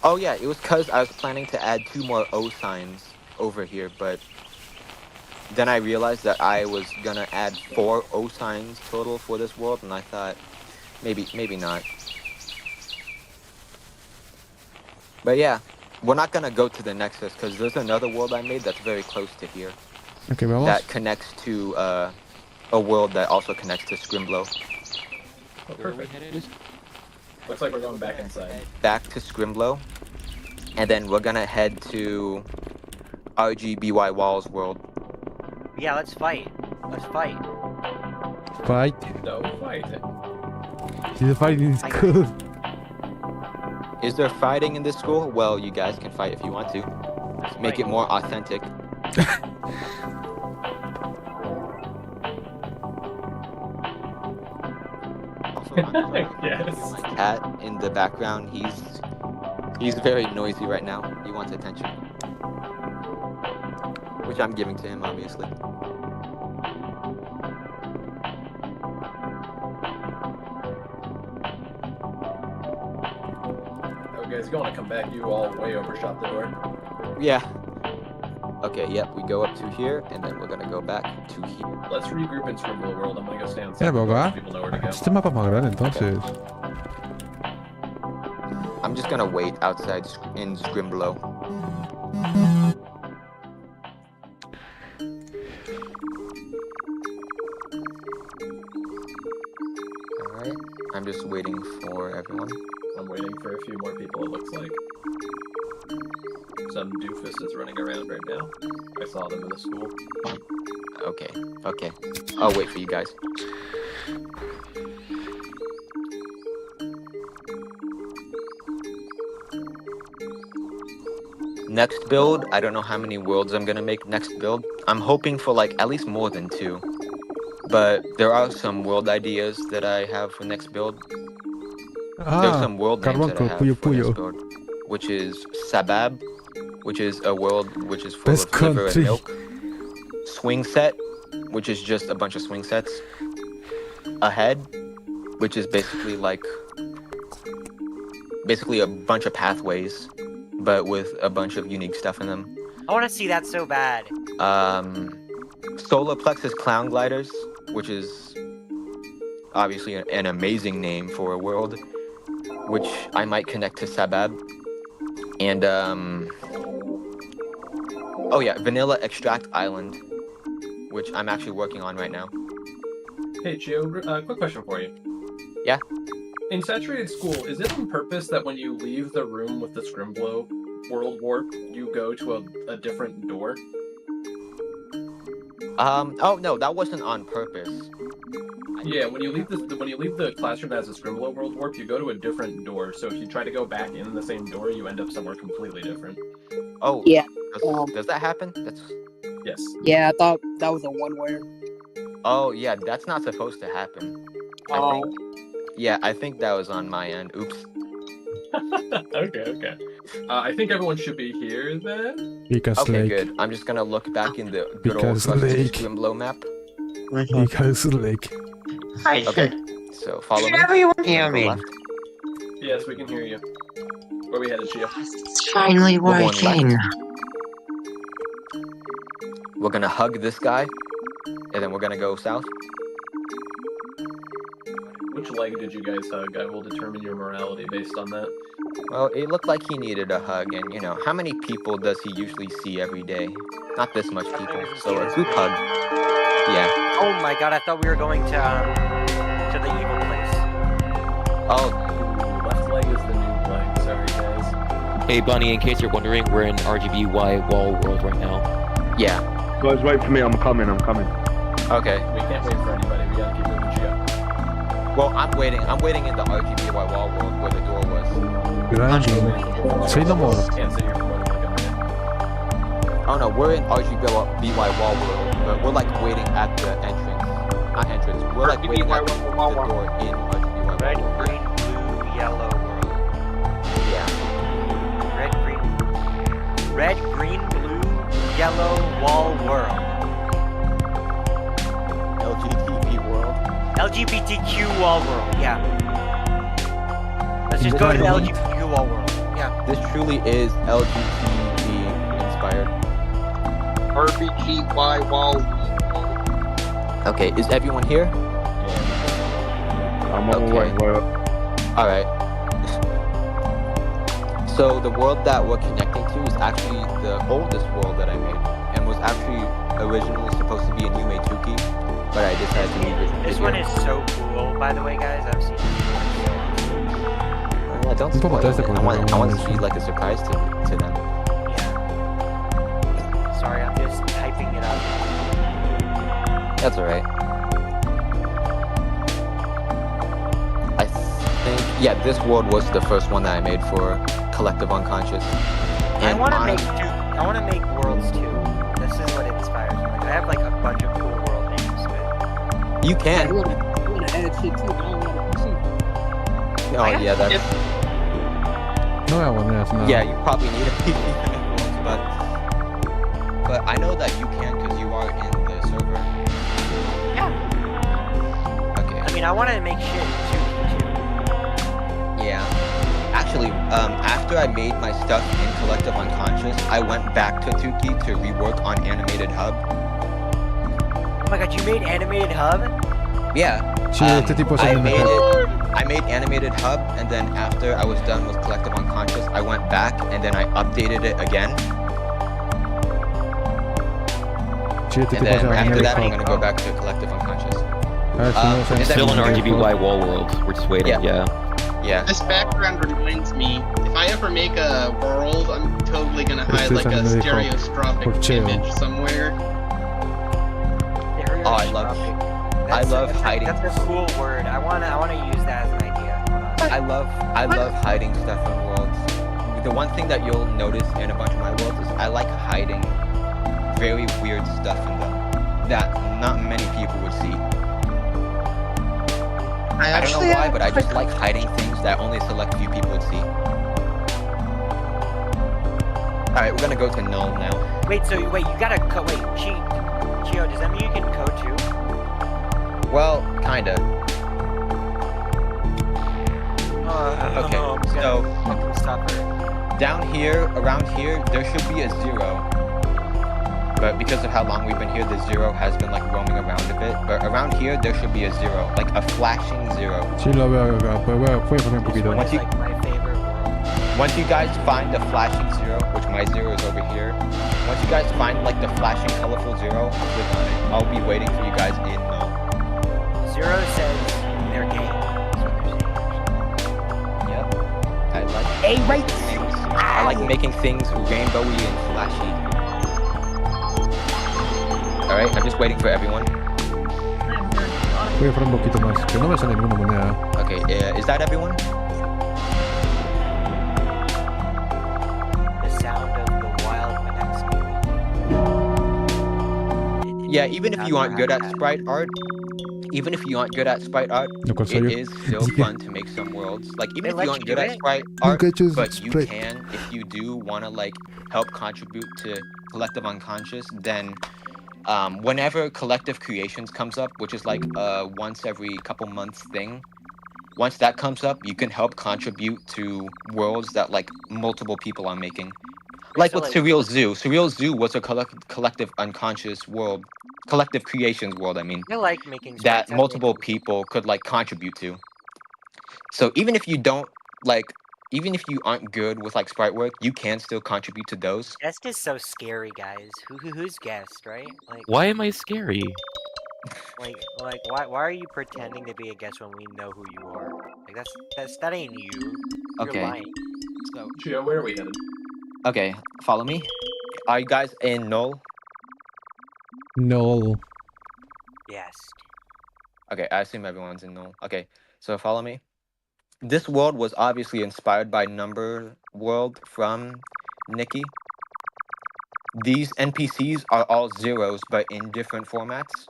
Oh yeah, it was because I was planning to add 2 more O signs over here, but then I realized that I was gonna add 4 O signs total for this world, and I thought maybe not. But yeah, we're not gonna go to the Nexus because there's another world I made that's very close to here Ok, vamos. that connects to a world that also connects to Scrimblow. Oh, perfect. Looks like we're going back inside. Back to Scrimblow, and then we're gonna head to RGBY Wall's world. Yeah, let's fight. Let's fight. Fight. No, fight. The fighting is cool. Is there fighting in this school? Well, you guys can fight if you want to. Let's Make fight. it more authentic. Also, Yes. my cat in the background, he's very noisy right now. He wants attention. Which I'm giving to him, obviously. Oh, guys, you want to come back? You all way overshot the door. Yeah. Okay, yep, we go up to here, and then we're gonna go back to here. Let's regroup in Scribble World. I'm gonna go stand outside. Mira, the pero door so acá. people know where to go. Este mapa es más grande entonces. I'm just gonna wait outside in Scrimblow. Alright, I'm just waiting for everyone. I'm waiting for a few more people, it looks like. Some doofus is running around right now. I saw them in the school. Okay, okay. I'll wait for you guys. Next build, I don't know how many worlds I'm gonna make next build. I'm hoping for like at least more than 2. But there are some world ideas that I have for next build. There's Ah, some world names that I Carbonco, have Puyo for this Puyo. build, which is Sabab, which is a world which is full Best of liver and country. milk. Swing set, which is just a bunch of swing sets. Ahead, which is basically a bunch of pathways, but with a bunch of unique stuff in them. I want to see that so bad. Solar Plexus Clown Gliders, which is obviously an amazing name for a world. which I might connect to Sabab. And, oh yeah, Vanilla Extract Island, which I'm actually working on right now. Hey, Cheo, quick question for you. Yeah? In Saturated School, is it on purpose that when you leave the room with the Scrimblow world warp, you go to a different door? Oh no, that wasn't on purpose. Yeah, when you leave the classroom as a Scrimblow world warp, you go to a different door. So if you try to go back in the same door, you end up somewhere completely different. Oh, Yeah. Does that happen? That's... Yes. Yeah, I thought that was a one-way. Oh yeah, that's not supposed to happen. I think that was on my end. Oops. Okay. I think everyone should be here then. Because Okay, Lake. good. I'm just gonna look back in the good old Because rusty Lake. Scrimblow map. Because Lake. Hi. Okay, so follow me. Should everyone I'm gonna hear go me? left. Yes, we can hear you. Where we headed, Cheo? It's finally We're going working. left. We're gonna hug this guy, and then we're gonna go south. Which leg did you guys hug? I will determine your morality based on that. Well, it looked like he needed a hug, and you know, how many people does he usually see every day? Not this much people, so a group hug. Yeah. Oh my god, I thought we were going to the evil place. Oh, Left leg is the new leg. Sorry, guys. Hey, Bunny, in case you're wondering, we're in RGBY wall world right now. yeah. Guys, wait for me. I'm coming. Okay. We can't wait for anybody. We gotta keep moving, Cheo. Well, I'm waiting in the RGBY wall world where the door was. Grande. Say no more. Can't sit here for more than like a minute. Oh no, we're in RGBY wall world, but we're like waiting at the entrance. Not entrance. We're like waiting at the door in RGBY Red, wall world. green, blue, yellow world. Yeah. Red, green, blue, yellow wall world. LGBT world. LGBTQ wall world. Yeah. Let's just go to the LGBTQ wall world. Yeah. This truly is LGBT inspired. RBGY wall. Okay, is everyone here? I'm on my way. Alright. So the world that we're connecting to is actually the oldest world that I made, and was actually originally supposed to be in Yume Tuki, but I decided to move it. This one is so cool, by the way, guys. I've seen it. Well, don't Un poco spoil triste it. porque I want no it to be es- like a surprise to them. Yeah. Sorry, I'm just typing it up. That's alright. I think, yeah, this world was the first one that I made for Collective Unconscious. I want to make worlds too. This is what inspires me. Like, I have like a bunch of cool world names. But You I can. want to add shit too, but I don't want to see. Oh yeah, that's... No voy a poner así nada. Yeah, you probably need a but I know that you can because you are in the server. yeah. Okay. I mean, I want to make shit too. Yeah. Actually, after I made my stuff in Collective Unconscious, I went back to Tuki to rework on Animated Hub. Oh my god, you made animated hub? Yeah. Sí, este tipo es I el made mejor. I made Animated Hub, and then after I was done with Collective Unconscious, I went back and then I updated it again. Sí, este And tipo es then el after that, I'm mejor. gonna go back to Collective Unconscious. A ver si no se is Still in everyone entiende. RGBY wall world. We're just waiting. Yeah. Yeah. This background reminds me, if I ever make a world, I'm totally gonna hide Este es like a el médico stereoscopic por Cheo. image somewhere. Oh, I love hiding. That's a cool word. I wanna use that as an idea. I love hiding stuff in worlds. The one thing that you'll notice in a bunch of my worlds is I like hiding very weird stuff in them that not many people would see. I don't know why, but I just like hiding things that only a select few people would see. Alright, we're gonna go to null now. Wait, so you gotta code. Wait, Cheo, does that mean you can code too? Well, kinda. Okay, so fucking suffer. down here, around here, there should be a 0. But because of how long we've been here, the 0 has been like roaming around a bit, but around here there should be a 0, like a flashing 0. Sí, lo veo acá, pero voy a poner un poquito. Once you, Like my favorite world. once you guys find the flashing 0, which my 0 is over here, once you guys find like the flashing colorful 0, click on it. I'll be waiting for you guys in null. 0 says they're gay. That's what they're saying. Yep. I like things. I like making things rainbowy and flashy. Alright, I'm just waiting for everyone. Voy a poner un poquito más, que no me sale ninguna moneda. Okay, is that everyone? The sound of the wild next. Yeah, even if you aren't good at sprite art, No, ¿cuál soy it yo? is still fun to make some worlds. Like, even They if you let aren't you good do at it? sprite art, Nunca he hecho but you sprite. can, if you do want to, like, help contribute to Collective Unconscious, then whenever Collective Creations comes up, which is like a once every couple months thing, once that comes up, you can help contribute to worlds that, like, multiple people are making. Like So, with like- Surreal Zoo. Surreal Zoo was a Collective Unconscious world. Collective Creations world, I mean. I like making That sprites. I've multiple made- people could, like, contribute to. So even if you don't, like, even if you aren't good with, like, sprite work, you can still contribute to those. Guest is so scary, guys. Who's guest, right? Like, Why am I scary? like, why are you pretending to be a guest when we know who you are? Like, that ain't you. You're Okay. lying. So, Cheo, where are we headed? okay, follow me. Are you guys in null? No. Yes. Okay, I assume everyone's in null. Okay, so follow me. This world was obviously inspired by Number World from Nikki. These NPCs are all zeros, but in different formats.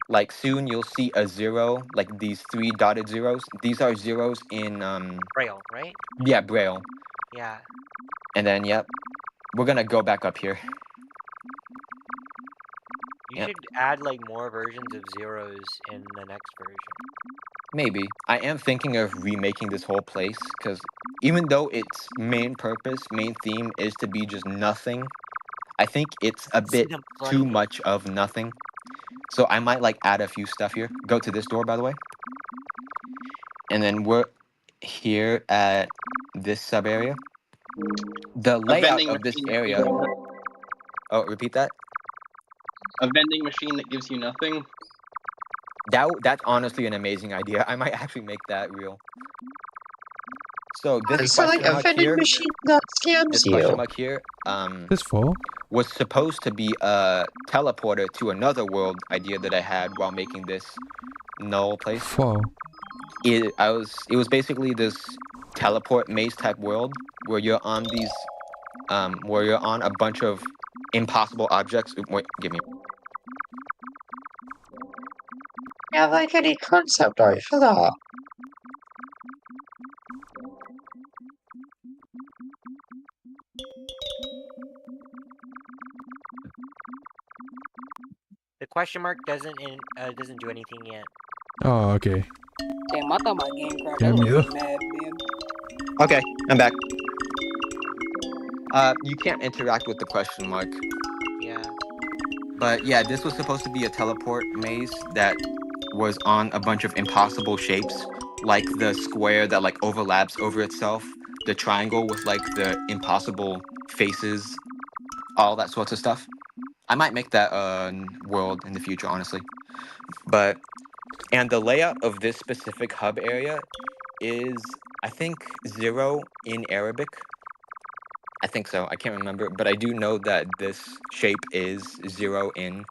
Like, soon you'll see a 0, like these 3 dotted zeros. These are zeros in, Braille, right? yeah, Braille. Yeah. And then, yep, we're gonna go back up here. You Yep. should add like more versions of zeros in the next version. Maybe. I am thinking of remaking this whole place, because even though its main purpose, main theme is to be just nothing, I think it's a bit too much of nothing. So I might, like, add a few stuff here. Go to this door, by the way. And then we're here at this sub area. The layout vending of this machine that area. gives you- Oh, repeat that. A vending machine that gives you nothing. That's honestly an amazing idea. I might actually make that real. So this So like question a mark vending here, machine that scams this you. question mark here, This fall? was supposed to be a teleporter to another world idea that I had while making this null place. Fall. It was basically this teleport maze type world where you're on these where you're on a bunch of impossible objects. Wait, give me. You have like any concept art for that? The question mark doesn't do anything yet. Oh, okay. Damn, I thought my game crashed. Qué I would've miedo. been mad, man. Okay, I'm back. You can't interact with the question mark. Yeah. But yeah, this was supposed to be a teleport maze that was on a bunch of impossible shapes, like the square that, like, overlaps over itself, the triangle with, like, the impossible faces, all that sorts of stuff. I might make that world in the future, honestly. And the layout of this specific hub area is, I think, 0 in Arabic. I think so. I can't remember, but I do know that this shape is 0 in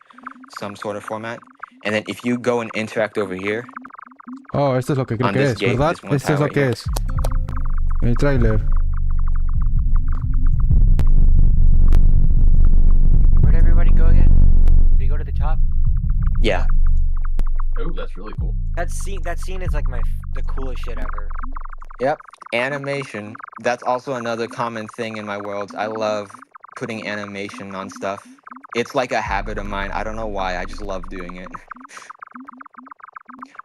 some sort of format. And then if you go and interact over here, Oh, esto es lo que creo On que this es, gate, ¿verdad? this one Esto es tile lo right que here. es. El tráiler. Where'd everybody go again? Did you go to the top? yeah. Oh, that's really cool. That scene is like the coolest shit ever. Yep, animation. That's also another common thing in my worlds. I love putting animation on stuff. It's like a habit of mine. I don't know why. I just love doing it.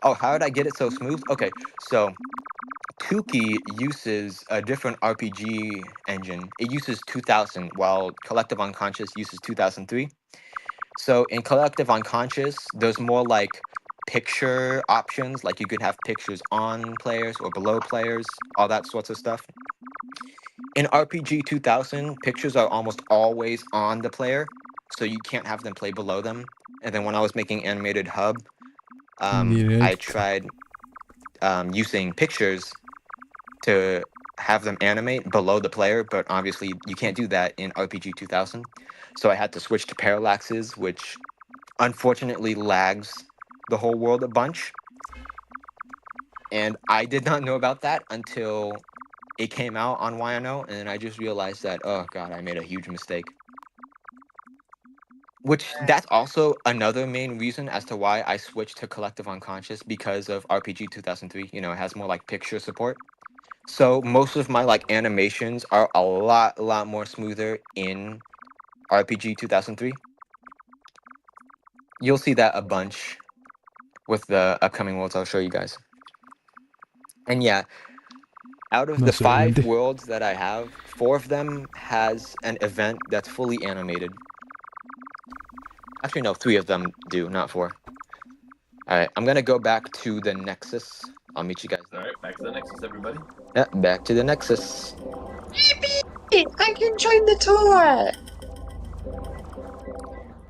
Oh, how did I get it so smooth? Okay, so Tuki uses a different RPG engine. It uses 2000, while Collective Unconscious uses 2003. So in Collective Unconscious, there's more like picture options. Like you could have pictures on players or below players, all that sorts of stuff. In RPG 2000, pictures are almost always on the player, so you can't have them play below them. And then when I was making Animated Hub, I tried using pictures to have them animate below the player, but obviously you can't do that in RPG 2000. So I had to switch to parallaxes, which unfortunately lags the whole world a bunch. And I did not know about that until it came out on YNO, and then I just realized that, oh god, I made a huge mistake. Which, that's also another main reason as to why I switched to Collective Unconscious, because of RPG 2003. You know, it has more like picture support. So most of my like animations are a lot more smoother in RPG 2003. You'll see that a bunch with the upcoming worlds I'll show you guys. And yeah, out of the 5 worlds that I have, 4 of them has an event that's fully animated. Actually, no, 3 of them do, not 4. Alright, I'm gonna go back to the Nexus. I'll meet you guys there. Alright, back to the Nexus, everybody. Yeah, back to the Nexus. I can join the tour!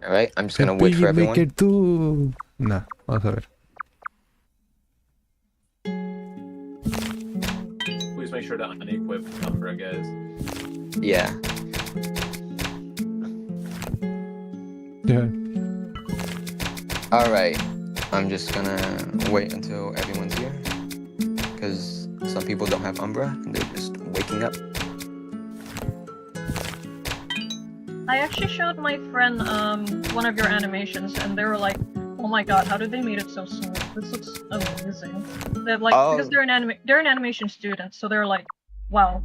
Alright, I'm just gonna wait for everyone. Maker 2. Nah, vamos a ver. Please make sure to unequip Umbra, guys. Yeah. Yeah. Alright, I'm just gonna wait until everyone's here, because some people don't have Umbra, and they're just waking up. I actually showed my friend one of your animations, and they were like, "Oh my god, how did they make it so smooth? This looks amazing." They're like, because they're an animation student, so they're like, "Wow,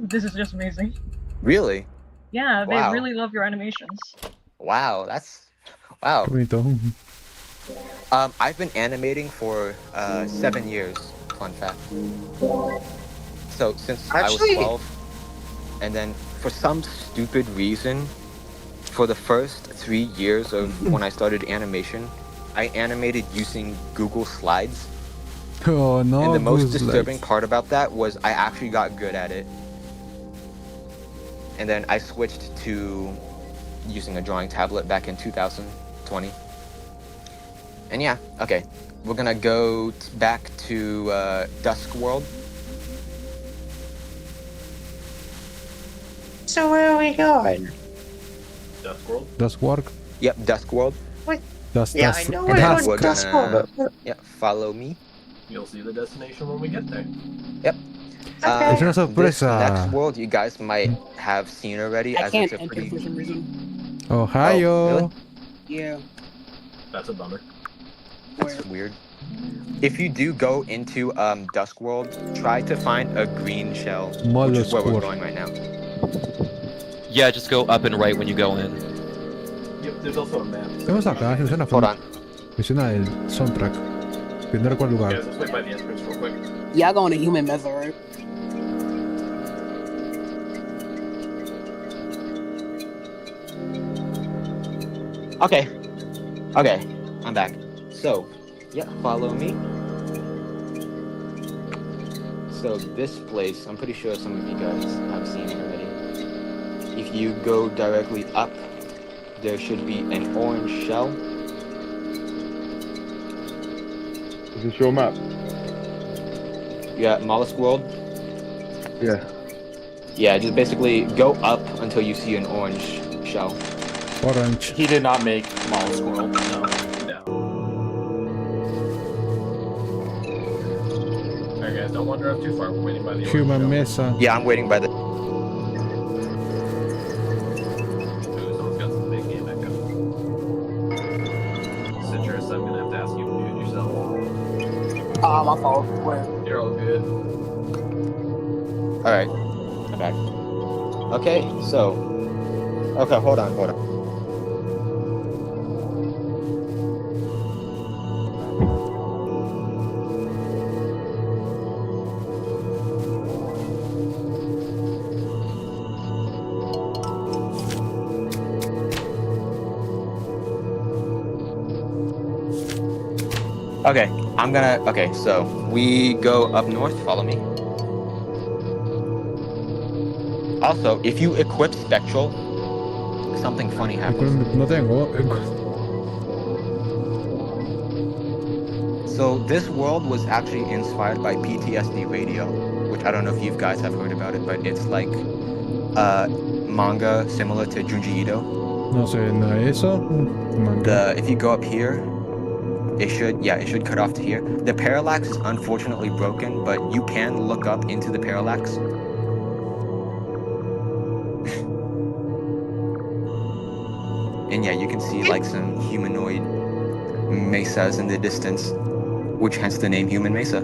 this is just amazing." Really? Yeah, they Wow. really love your animations. Wow, that's wow. Bonito. I've been animating for 7 years. Fun fact. So since Actually- I was 12, and then for some stupid reason, for the first 3 years of when I started animation, I animated using Google Slides. Oh no. And the most Google disturbing Slides. part about that was I actually got good at it. And then I switched to using a drawing tablet back in 2020. And yeah, okay. We're gonna go back to Dusk World. So where are we going? Dusk World? Dusk Work. Yep, Dusk World. Dusk. Yeah, Dusk. I know And then we're we're going Dusk gonna World. follow me. You'll see the destination when we get there. Yep. Es una This sorpresa. next world you guys might have seen already, I as can't it's a enter pretty. for some reason. Ohio. Oh, really? Yeah. That's a bummer. That's weird. If you do go into Dusk World, try to find a green shell, which is where we're Molluscore. going right now. Yeah, just go up and right when you go in. Yep, there's also a map. Vamos acá, me suena Hold on. me suena el soundtrack. Que no recuerdo el lugar. Guys, let's wait by the entrance real quick. Y'all going to human method, right? Okay. Okay, I'm back. So, yeah, follow me. So this place, I'm pretty sure some of you guys have seen it already. If you go directly up, there should be an orange shell. Is this your map? Yeah, Mollusk World. Yeah. Yeah, just basically go up until you see an orange shell. Orange. He did not make Mollusk World. No. Alright guys, don't wander up too far. We're waiting by the Human orange Mesa. Yeah, I'm waiting by the. Ooh, someone's got some big game echo. Citrus, I'm gonna have to ask you to mute yourself. My fault. Where? You're all good. Alright, I'm back. Okay, so. Okay, hold on. Okay, okay, so we go up north, follow me. Also, if you equip Spectral, something funny happens. No tengo. So this world was actually inspired by PTSD Radio, which I don't know if you guys have heard about it, but it's like manga similar to Junji Ito. No sé, nada de eso. Manga. If you go up here, it should cut off to here. The parallax is unfortunately broken, but you can look up into the parallax. And yeah, you can see like some humanoid mesas in the distance, which hence the name Human Mesa.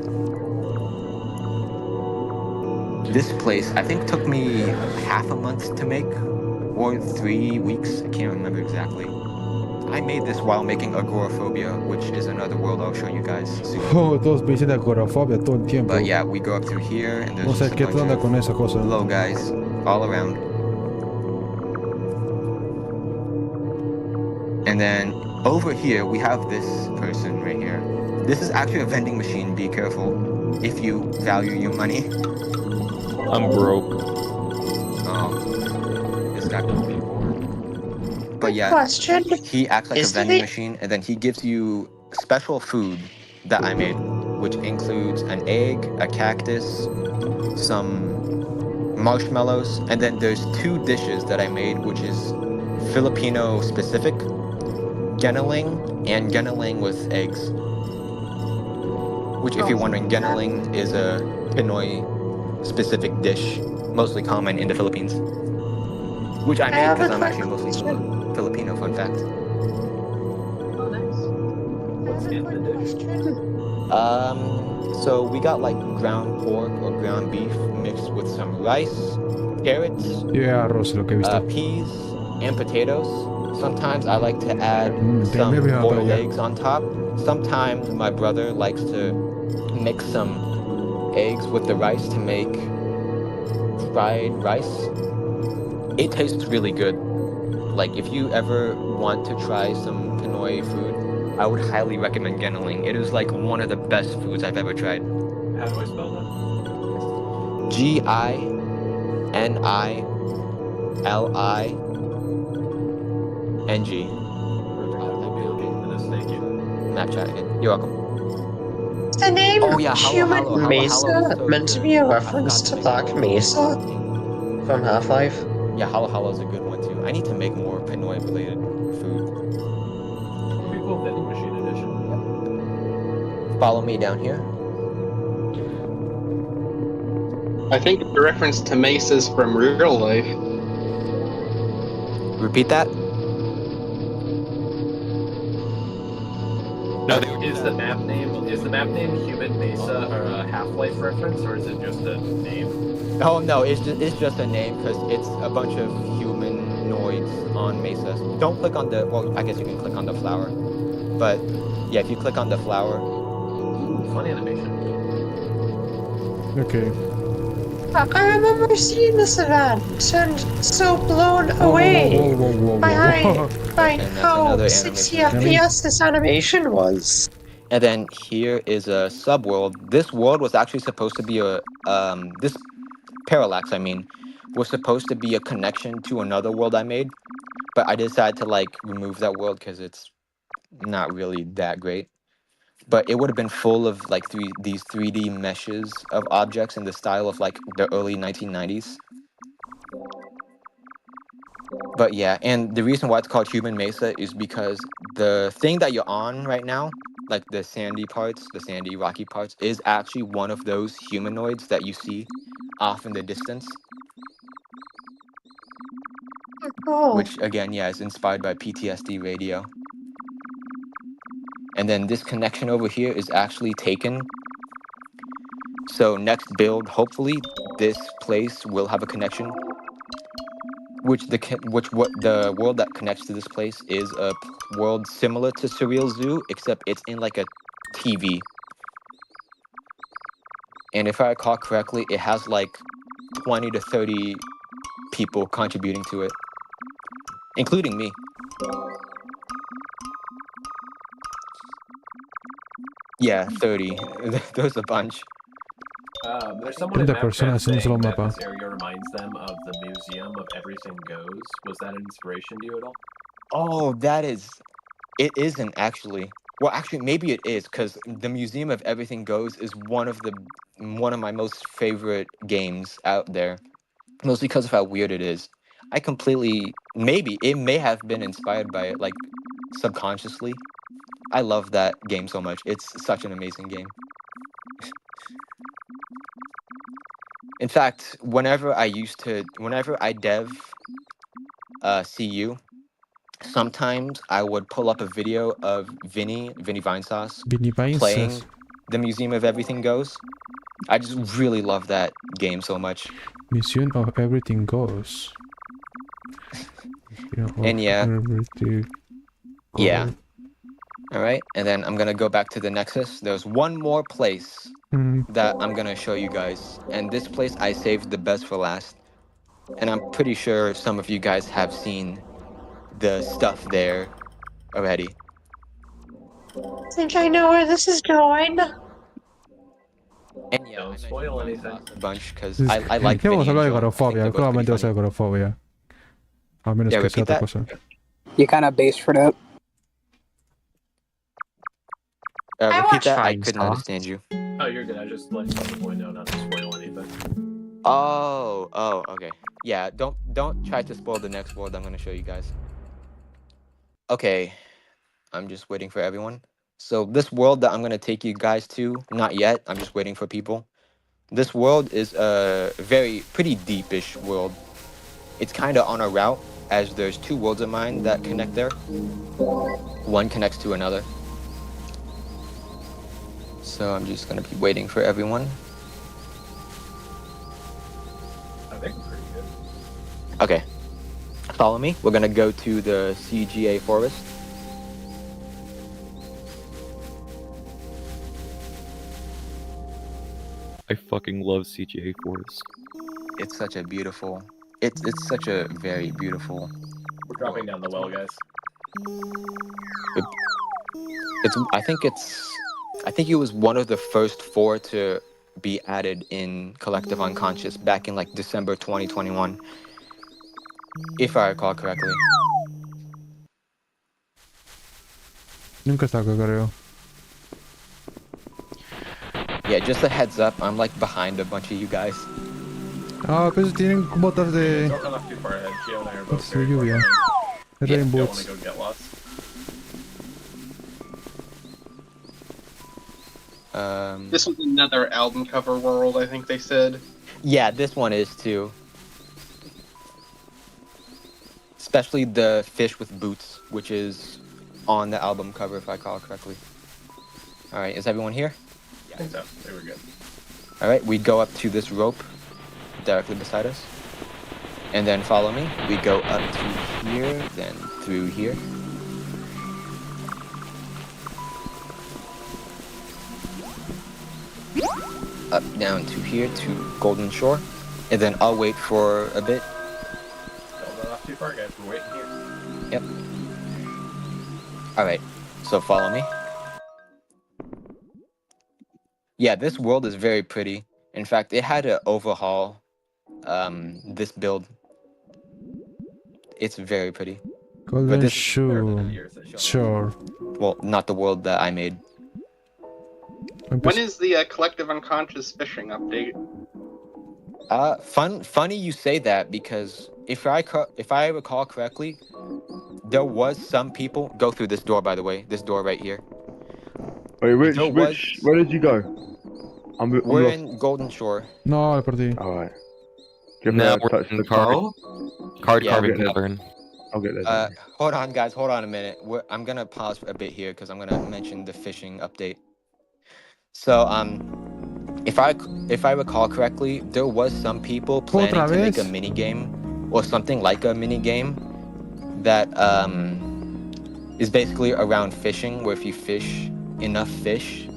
This place, I think, took me half a month to make, or 3 weeks, I can't remember exactly. I made this while making Agoraphobia, which is another world I'll show you guys soon. Oh, todos me dicen agorafobia todo el tiempo. But yeah, we go up through here, and there's No sé just a qué bunch onda of con esa cosa. low guys all around. And then over here, we have this person right here. This is actually a vending machine. Be careful if you value your money. I'm broke. Oh, this guy could be poor. But yeah, Question. he acts like Is a vending the- machine, and then he gives you special food that I made, which includes an egg, a cactus, some marshmallows, and then there's 2 dishes that I made, which is Filipino specific, geneling and geneling with eggs. Which, if you're wondering, geneling is a Pinoy specific dish, mostly common in the Philippines. Which I made because I'm actually mostly Filipino, fun fact. Oh, nice. What's in the dish? So we got like ground pork or ground beef mixed with some rice, carrots, Yeah, arroz, lo que he visto. peas, and potatoes. Sometimes I like to add some Déjame ver boiled para allá. eggs on top. Sometimes my brother likes to mix some eggs with the rice to make fried rice. It tastes really good. Like, if you ever want to try some Pinoy food, I would highly recommend geneling. It is like one of the best foods I've ever tried. How do I spell that? G-I-N-I-L-I-N-G. Thank you. Map chat again. You're welcome. Is the name Oh yeah, Human Hollow Mesa is so meant to good. be a I reference forgot to make Black more Mesa thing. from Half-Life? Yeah, Hollow is a good one too. I need to make more Pinoy related food. Pretty cool vending machine edition. Follow me down here. I think the reference to mesas from real life. Repeat that. No, Is the map name Human Mesa or a Half-Life reference, or is it just a name? Oh no, it's just a name because it's a bunch of humanoids on mesas. Don't click on the, well, I guess you can click on the flower, but yeah, if you click on the flower. Ooh, fun animation. Okay. I remember seeing this event and so blown away by And that's how another 60 animation. FPS this animation was. And then here is a subworld. This world was actually supposed to be a this parallax, I mean, was supposed to be a connection to another world I made, but I decided to like remove that world because it's not really that great. But it would have been full of like these 3D meshes of objects in the style of like the early 1990s. But yeah, and the reason why it's called Human Mesa is because the thing that you're on right now, like the sandy parts, the sandy rocky parts, is actually one of those humanoids that you see off in the distance. Oh. Which again, yeah, is inspired by PTSD Radio. And then this connection over here is actually taken. So next build, hopefully, this place will have a connection. What the world that connects to this place is a world similar to Surreal Zoo, except it's in like a TV. And if I recall correctly, it has like 20 to 30 people contributing to it, including me. Yeah, 30. There's a bunch. There's someone in 30 map personas chat en un solo saying that mapa. this area reminds them of the museum of everything goes. Was that an inspiration to you at all? Oh, it isn't actually. Well, actually, maybe it is, because the Museum of Everything Goes is one of my most favorite games out there. Mostly because of how weird it is. Maybe it may have been inspired by it, like, subconsciously. I love that game so much. It's such an amazing game. In fact, whenever I dev CU, sometimes I would pull up a video of Vinny Vinesauce Vinny playing Vinesauce. the Museum of Everything Goes. I just really love that game so much. Museum of Everything Goes. And yeah. Everything Yeah. goes. Alright, and then I'm gonna go back to the Nexus. There's one more place that I'm gonna show you guys. And this place I saved the best for last. And I'm pretty sure some of you guys have seen the stuff there already. I think I know where this is going. And yeah, Don't spoil anything. a bunch, because I like Ya vamos a Vinny hablar de and Joel. I think gorofobia. they're both Claramente va a pretty ser gorofobia. A menos Yeah, que sea repeat otra that. cosa. You kind of based for that. Repeat that. I couldn't understand you. Oh, you're good. I just let the boy know not to spoil anything. Oh, okay. Yeah, don't try to spoil the next world I'm gonna show you guys. Okay, I'm just waiting for everyone. So this world that I'm gonna take you guys to, not yet. I'm just waiting for people. This world is a pretty deepish world. It's kind of on a route, as there's two worlds of mine that connect there. One connects to another. So I'm just gonna be waiting for everyone. I think I'm pretty good. Okay. Follow me. We're gonna go to the CGA forest. I fucking love CGA Forest. It's such a beautiful. It's such a very beautiful. We're dropping down the well, guys. I think it was one of the first 4 to be added in Collective Unconscious back in like December 2021, if I recall correctly. Nunca está acá, creo. Yeah, just a heads up, I'm like behind a bunch of you guys. Ah, pues tienen botas de... Don't run off too far ahead. Cheo and I are both botas de very far lluvia. behind. De Don't rain want boots. to go get lost. This was another album cover world, I think they said. Yeah, this one is too. Especially the fish with boots, which is on the album cover, if I recall correctly. Alright, is everyone here? I think so. They were good. Alright, we go up to this rope directly beside us. And then follow me. We go up to here, then through here. Up, down to here, to Golden Shore. And then I'll wait for a bit. Don't run off too far, guys. We're waiting here. Yep. Alright, so follow me. Yeah, this world is very pretty. In fact, it had to overhaul this build. It's very pretty. Golden Shore. Well, not the world that I made. When is the Collective Unconscious fishing update? Funny you say that, because if I recall correctly, there was some people go through this door, by the way, this door right here. Wait, where did you go? We're in Golden Shore. No, por ti. Alright. Now we're in Card Carving Tavern. I'll get there. Hold on, guys. Hold on a minute. I'm gonna pause for a bit here because I'm gonna mention the fishing update. So, if I recall correctly, there was some people planning to make a mini game or something like a mini game that is basically around fishing, where if you fish enough fish,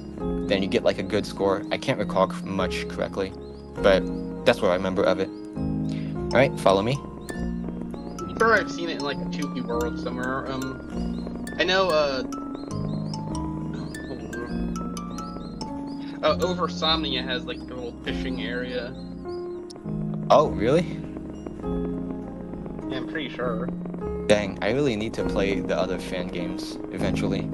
then you get like a good score. I can't recall much correctly, but that's what I remember of it. All right, follow me. I'm sure I've seen it in like a 2D world somewhere. I know. Over Somnia has like a little fishing area. Oh, really? Yeah, I'm pretty sure. Dang, I really need to play the other fan games eventually.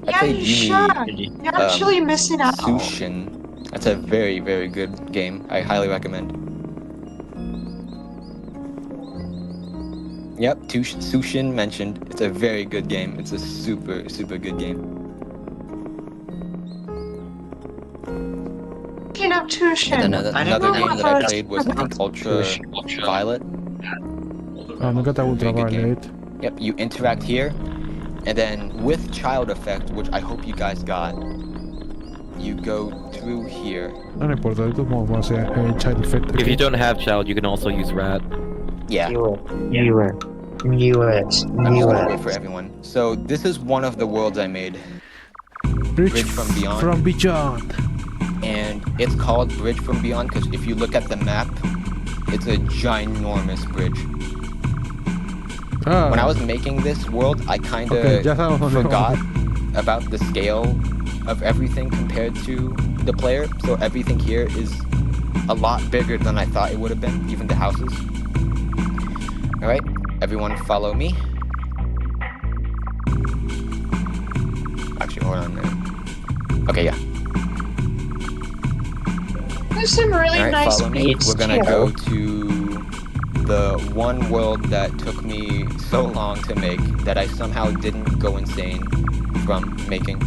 I Yeah, played you Yumi, should. You're actually missing out. Sushin. That's a very, very good game. I highly recommend. Yep, Sushin mentioned. It's a very good game. It's a super, super good game. Speaking of Tushin, And another game that I played was, I think, Ultra Violet. nunca te Ultraviolet. Yep, you interact here, and then with Child Effect, which I hope you guys got, you go through here. No importa, esto como va a ser Child Effect. If you don't have child, you can also use rat. Yeah. Knew it. For everyone. So this is one of the worlds I made. Bridge from Beyond. From Beyond. And it's called Bridge from Beyond because if you look at the map, it's a ginormous bridge. When I was making this world, I kind of forgot about the scale of everything compared to the player. So everything here is a lot bigger than I thought it would have been, even the houses. All right, everyone follow me. Actually, hold on a minute. Okay, yeah. There's some really All right, nice follow me. beats We're gonna too. go to the one world that took me so long to make that I somehow didn't go insane from making.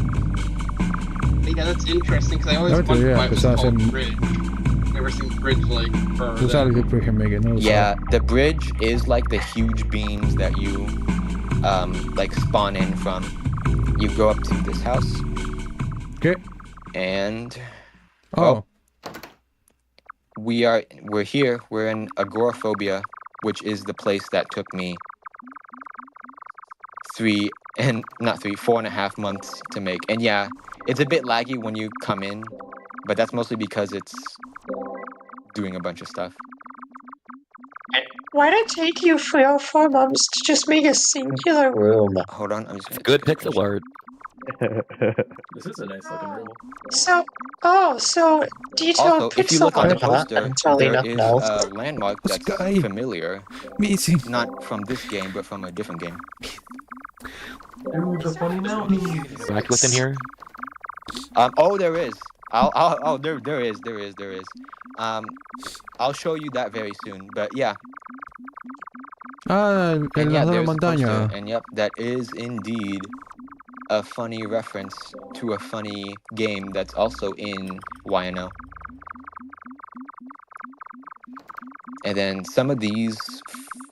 Yeah, that's interesting because I always wondered why it was called bridge. Never seen bridge like for. Yeah, the bridge is like the huge beams that you like spawn in from. You go up to this house. Okay. And oh. We're here. We're in Agoraphobia, which is the place that took me 4.5 months to make. And yeah, it's a bit laggy when you come in, but that's mostly because it's doing a bunch of stuff. Why did it take you 3 or 4 months to just make a singular room? Hold on, I'm just good pixel art. This is a nice looking room. So detailed Also, if you look on the poster, totally there is enough. a landmark that's familiar. Not from this game, but from a different game. Ooh, the funny mountains. Interact with in here? Oh, there is. There is. I'll show you that very soon. But yeah. El And yeah, lado de la there's a montaña. poster, and yep, that is indeed a funny reference to a funny game that's also in YNO. And then some of these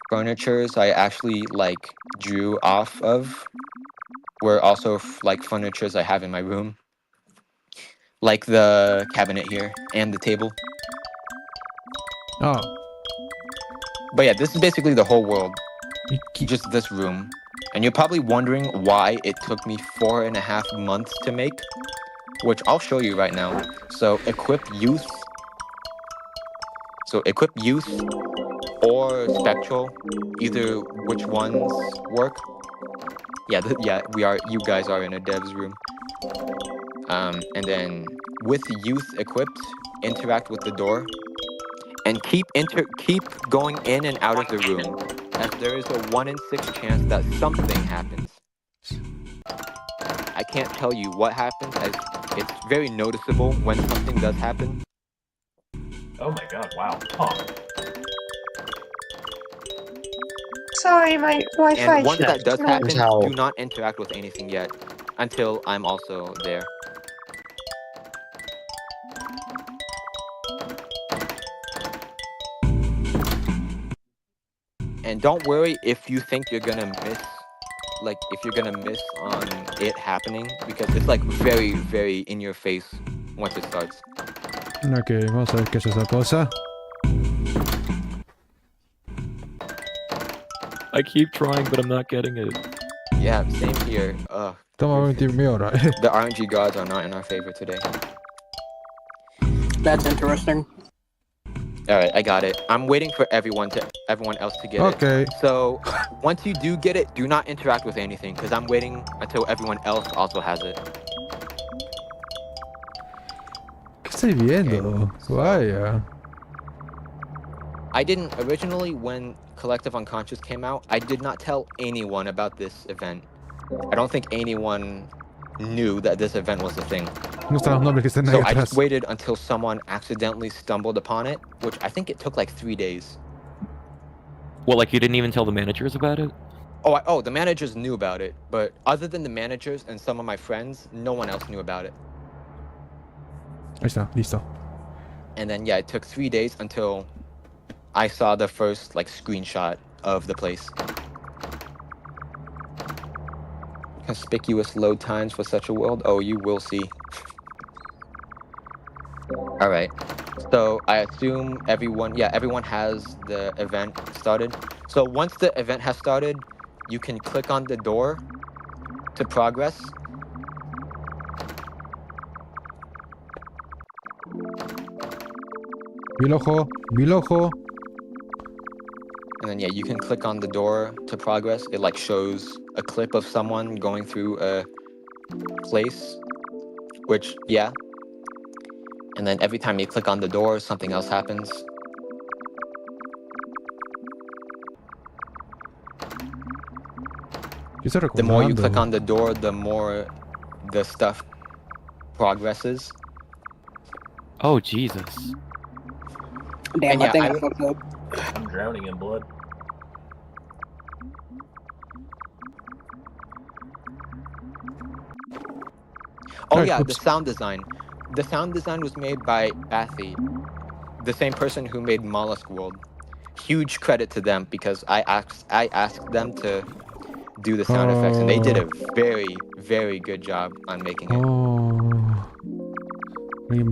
furnitures I actually like drew off of were also like furnitures I have in my room. Like the cabinet here and the table. Oh. But yeah, this is basically the whole world. Just this room. And you're probably wondering why it took me 4.5 months to make, which I'll show you right now. So equip youth. Or spectral, either which ones work. Yeah, you guys are in a dev's room. And then with youth equipped, interact with the door. And keep going in and out of the room, as there is a 1 in 6 chance that something happens. I can't tell you what happens, as it's very noticeable when something does happen. Oh my god, wow. Huh. Sorry, my Wi-Fi. And once that does happen, do not interact with anything yet, until I'm also there. And don't worry if you think you're gonna miss, on it happening, because it's like very, very in your face once it starts. Ok, vamos a ver qué es esa cosa. I keep trying, but I'm not getting it. Yeah, same here. Toma 20 horas. The RNG gods are not in our favor today. That's interesting. Alright, I got it. I'm waiting for everyone else to get it. Okay. So, once you do get it, do not interact with anything, because I'm waiting until everyone else also has it. estoy viendo. Vaya. I didn't originally, when Collective Unconscious came out, I did not tell anyone about this event. I don't think anyone knew that this event was a thing. Muestra los nombres que están ahí So I just atrás. waited until someone accidentally stumbled upon it, which I think it took like 3 days. Well, like you didn't even tell the managers about it? Oh, the managers knew about it, but other than the managers and some of my friends, no one else knew about it. Ahí está, listo. And then yeah, it took 3 days until I saw the first like screenshot of the place. Conspicuous load times for such a world. Oh, you will see. All right. So I assume everyone has the event started. So once the event has started, you can click on the door to progress. Bilojo. And then yeah, you can click on the door to progress. It like shows a clip of someone going through a place, which yeah. And then every time you click on the door, something else happens. The more you click on the door, the more the stuff progresses. Oh, Jesus. Damn, And yeah, I think I fucked up. I'm drowning in blood. Oh yeah, the sound design. The sound design was made by Bathy, the same person who made Mollusk World. Huge credit to them because I asked them to do the sound effects, and they did a very, very good job on making it.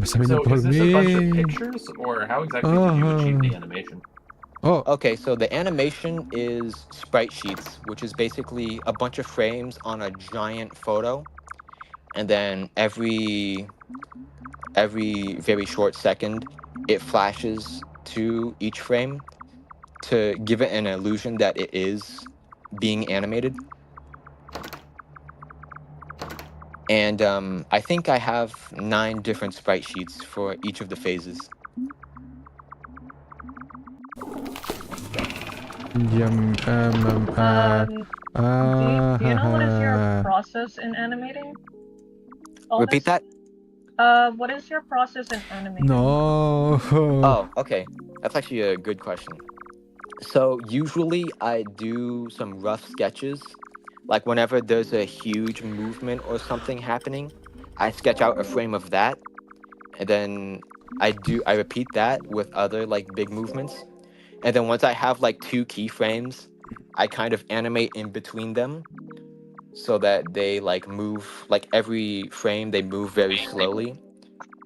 So is this a bunch of pictures, or how exactly did you achieve the animation? Okay, so the animation is sprite sheets, which is basically a bunch of frames on a giant photo, and then every very short second, it flashes to each frame to give it an illusion that it is being animated. And I think I have 9 different sprite sheets for each of the phases. Do you know what is your process in animating? Repeat that? What is your process in animating? No. Oh, okay. That's actually a good question. So usually I do some rough sketches. Like whenever there's a huge movement or something happening, I sketch out a frame of that. And then I repeat that with other like big movements. And then once I have like 2 keyframes, I kind of animate in between them so that they like move, like every frame they move very slowly.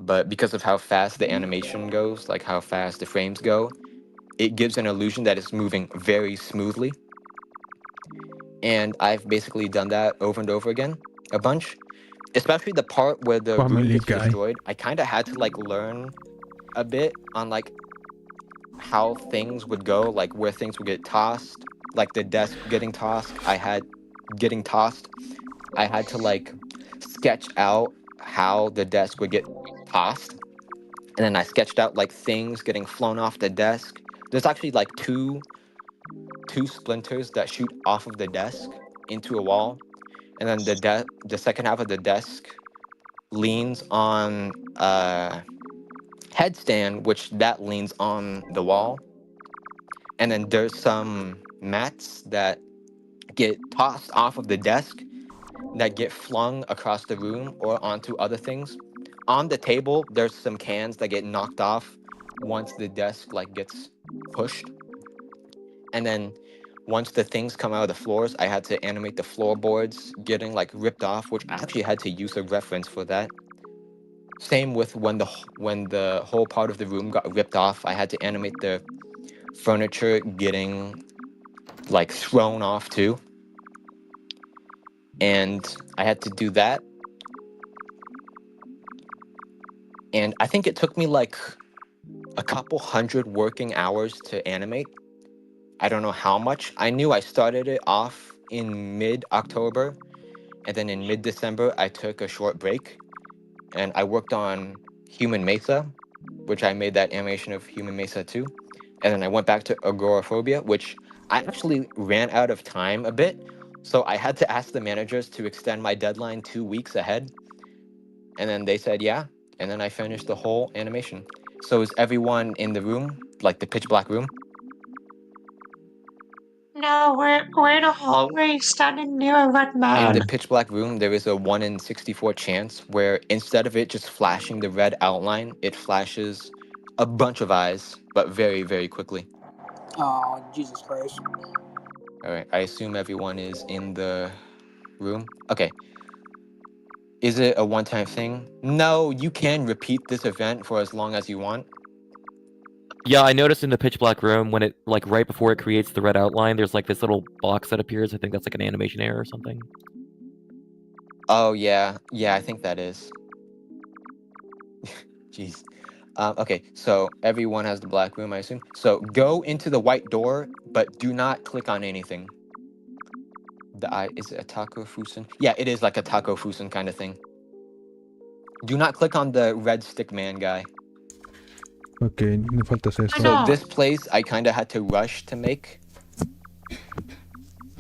But because of how fast the animation goes, like how fast the frames go, it gives an illusion that it's moving very smoothly. And I've basically done that over and over again, a bunch. Especially the part where the room gets destroyed. I kind of had to like learn a bit on like how things would go, like where things would get tossed, like the desk getting tossed. I had to like sketch out how the desk would get tossed. And then I sketched out like things getting flown off the desk. There's actually like two splinters that shoot off of the desk into a wall. And then the second half of the desk leans on a headstand, which that leans on the wall. And then there's some mats that get tossed off of the desk that get flung across the room or onto other things. On the table, there's some cans that get knocked off once the desk like gets pushed. And then once the things come out of the floors, I had to animate the floorboards getting like ripped off, which I actually had to use a reference for that. Same with when the whole part of the room got ripped off, I had to animate the furniture getting like thrown off too. And I had to do that. And I think it took me like a couple hundred working hours to animate. I don't know how much. I knew I started it off in mid-October, and then in mid-December, I took a short break, and I worked on Human Mesa, which I made that animation of Human Mesa too. And then I went back to agoraphobia, which I actually ran out of time a bit. So I had to ask the managers to extend my deadline 2 weeks ahead. And then they said, yeah. And then I finished the whole animation. So is everyone in the room, like the pitch black room? No, we're in a hallway standing near a red man. In the pitch black room, there is a 1 in 64 chance where instead of it just flashing the red outline, it flashes a bunch of eyes, but very, very quickly. Oh, Jesus Christ. Alright, I assume everyone is in the room. Okay. Is it a one-time thing? No, you can repeat this event for as long as you want. Yeah, I noticed in the pitch black room when it, like, right before it creates the red outline, there's like this little box that appears. I think that's like an animation error or something. Oh, yeah. Yeah, I think that is. Jeez. Okay, so everyone has the black room, I assume. So go into the white door, but do not click on anything. The eye, is it a taco fusen? Yeah, it is like a taco fusen kind of thing. Do not click on the red stick man guy. Ok, me faltas esto. So this place I kind of had to rush to make.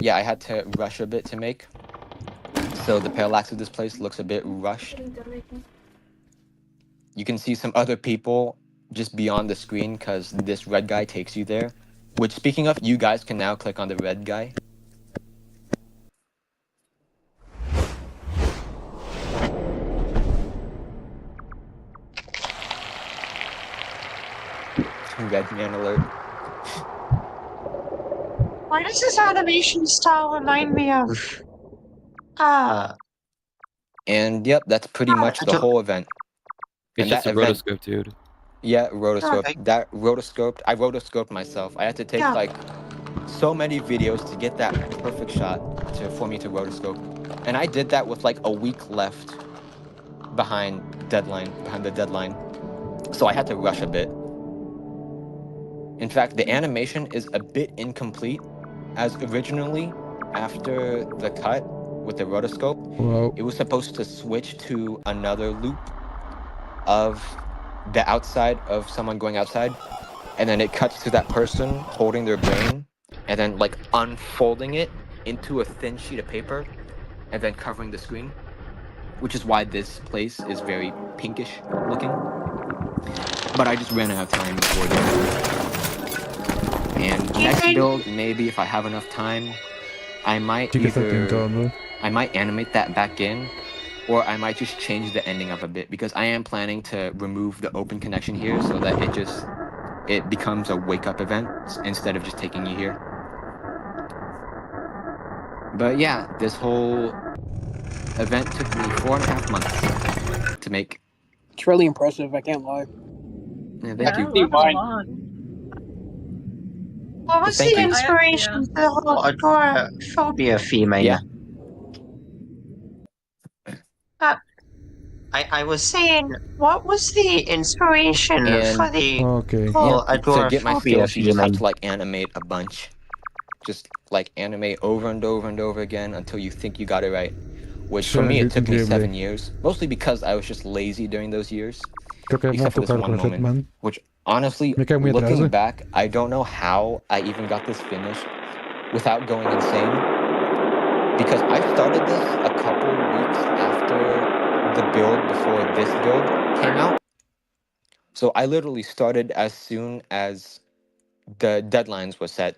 Yeah, I had to rush a bit to make. So the parallax of this place looks a bit rushed. You can see some other people just beyond the screen because this red guy takes you there. Which, speaking of, you guys can now click on the red guy. Red man alert. Why does this animation style remind me of? And yep, that's pretty much the whole event. It's And just that a event, rotoscope, dude. yeah, rotoscope. Okay. That rotoscoped, I rotoscoped myself. I had to take like so many videos to get that perfect shot for me to rotoscope. And I did that with like a week left behind the deadline. So I had to rush a bit. In fact, the animation is a bit incomplete, as originally, after the cut with the rotoscope, it was supposed to switch to another loop of the outside of someone going outside, and then it cuts to that person holding their brain, and then like unfolding it into a thin sheet of paper, and then covering the screen, which is why this place is very pinkish looking. But I just ran out of time before this. And next build, maybe if I have enough time, I might animate that back in, or I might just change the ending up a bit, because I am planning to remove the open connection here so that it becomes a wake up event instead of just taking you here. But yeah, this whole event took me 4.5 months to make. It's really impressive, I can't lie. Yeah, thank you. What was the inspiration for the whole agoraphobia theme? Yeah. I was saying, what was the inspiration for the whole agoraphobia to get my skills, you just have theme? to like animate a bunch. Just like animate over and over and over again until you think you got it right. Which for me, it took me 7 years. Mostly because I was just lazy during those years. Except for this one moment. Which honestly, looking back, I don't know how I even got this finished without going insane. Because I started this a couple weeks after the build before this build came out. So I literally started as soon as the deadlines were set.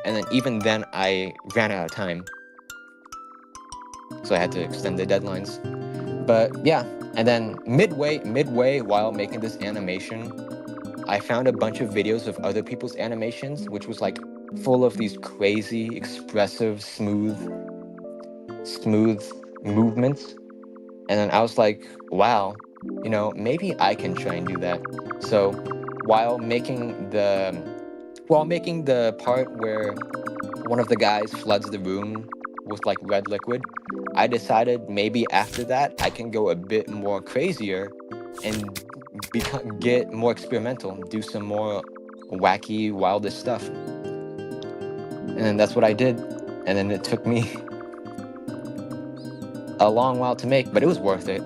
And then even then, I ran out of time. So I had to extend the deadlines. But yeah, and then midway while making this animation, I found a bunch of videos of other people's animations, which was like full of these crazy, expressive, smooth movements. And then I was like, wow, you know, maybe I can try and do that. So while making the part where one of the guys floods the room with like red liquid, I decided maybe after that I can go a bit more crazier and get more experimental, do some more wacky, wildest stuff. And then that's what I did. And then it took me a long while to make, but it was worth it.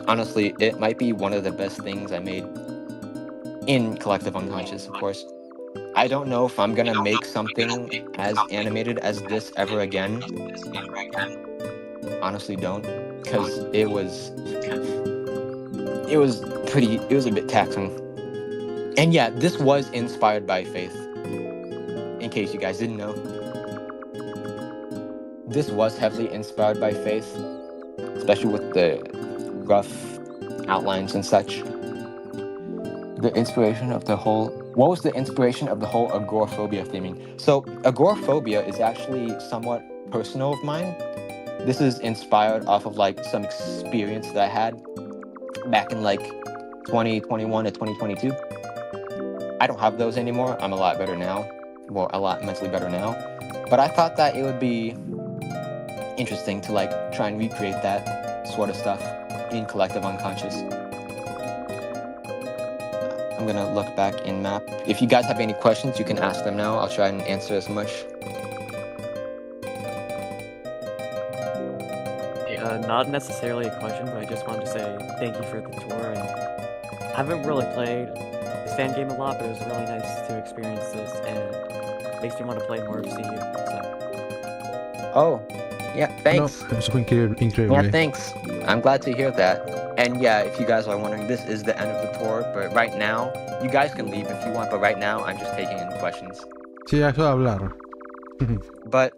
honestly, it might be one of the best things I made in Collective Unconscious, of course. I don't know if I'm gonna make something as animated as this ever again. Honestly, don't, because it was a bit taxing. And yeah, this was inspired by Faith. In case you guys didn't know, this was heavily inspired by Faith, especially with the rough outlines and such. What was the inspiration of the whole agoraphobia theming? So agoraphobia is actually somewhat personal of mine. This is inspired off of like some experience that I had back in like 2021 to 2022. I don't have those anymore. I'm a lot better now. Well, a lot mentally better now. But I thought that it would be interesting to like try and recreate that sort of stuff in Collective Unconscious. I'm gonna look back in map. If you guys have any questions, you can ask them now. I'll try and answer as much. Not necessarily a question, but I just wanted to say thank you for the tour. And I haven't really played this fan game a lot, but it was really nice to experience this, and it makes me want to play more of CU. So. Oh, yeah, thanks. No, eso fue increíble. Yeah, thanks. I'm glad to hear that. And yeah, if you guys are wondering, this is the end of the tour, but right now, you guys can leave if you want, but right now, I'm just taking in questions. Sí, eso de hablar. But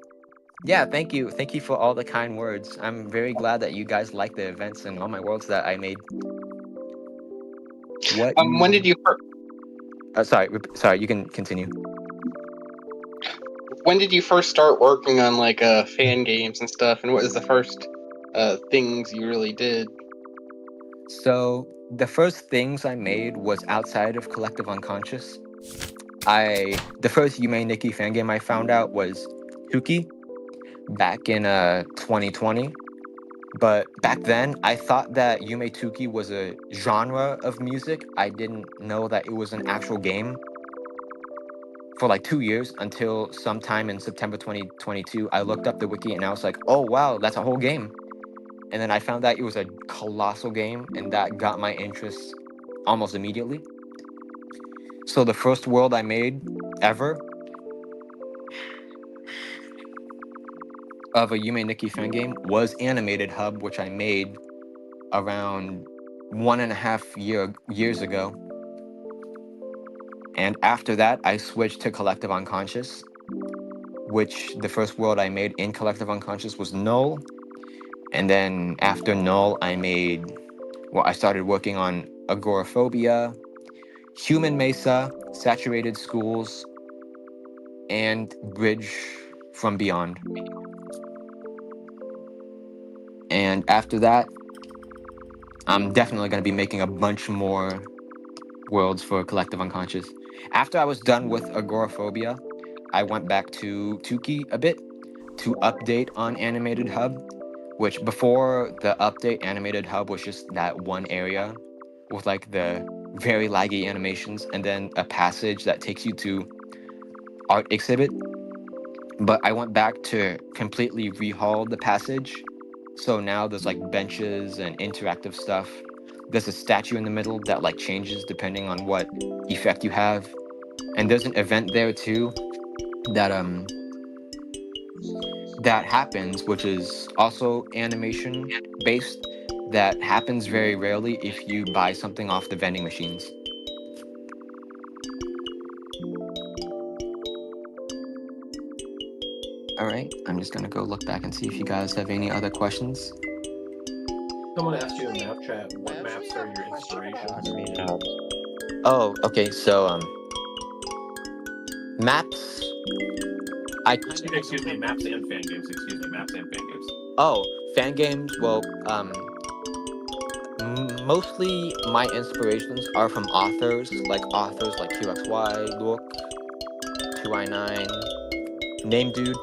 yeah, thank you. Thank you for all the kind words. I'm very glad that you guys like the events and all my worlds that I made. What? When did you sorry, you can continue. When did you first start working on like fan games and stuff, and what was the first things you really did? So the first things I made was outside of Collective Unconscious. The first Yume Nikki fan game I found out was Tuki back in 2020. But back then, I thought that Yume Tuki was a genre of music. I didn't know that it was an actual game. For like 2 years, until sometime in September 2022, I looked up the wiki and I was like, oh wow, that's a whole game. And then I found out it was a colossal game, and that got my interest almost immediately. So the first world I made ever of a Yume Nikki fan game was Animated Hub, which I made around 1.5 years ago. And after that, I switched to Collective Unconscious, which the first world I made in Collective Unconscious was Null. And then after Null, I started working on Agoraphobia, Human Mesa, Saturated Schools, and Bridge from Beyond. And after that, I'm definitely going to be making a bunch more worlds for Collective Unconscious. After I was done with Agoraphobia, I went back to Tuki a bit to update on Animated Hub, which before the update, Animated Hub was just that one area with like the very laggy animations and then a passage that takes you to art exhibit. But I went back to completely rehaul the passage. So now there's like benches and interactive stuff. There's a statue in the middle that like changes depending on what effect you have. And there's an event there too that happens, which is also animation based, that happens very rarely if you buy something off the vending machines. Alright, I'm just gonna go look back and see if you guys have any other questions. Someone asked you in map chat, what maps are your inspirations? Oh, okay, so maps. Excuse me, maps and fan games. Maps and fan games. Oh, fan games. Well, mostly my inspirations are from authors like QXY, Look, 2i9, Name Dude.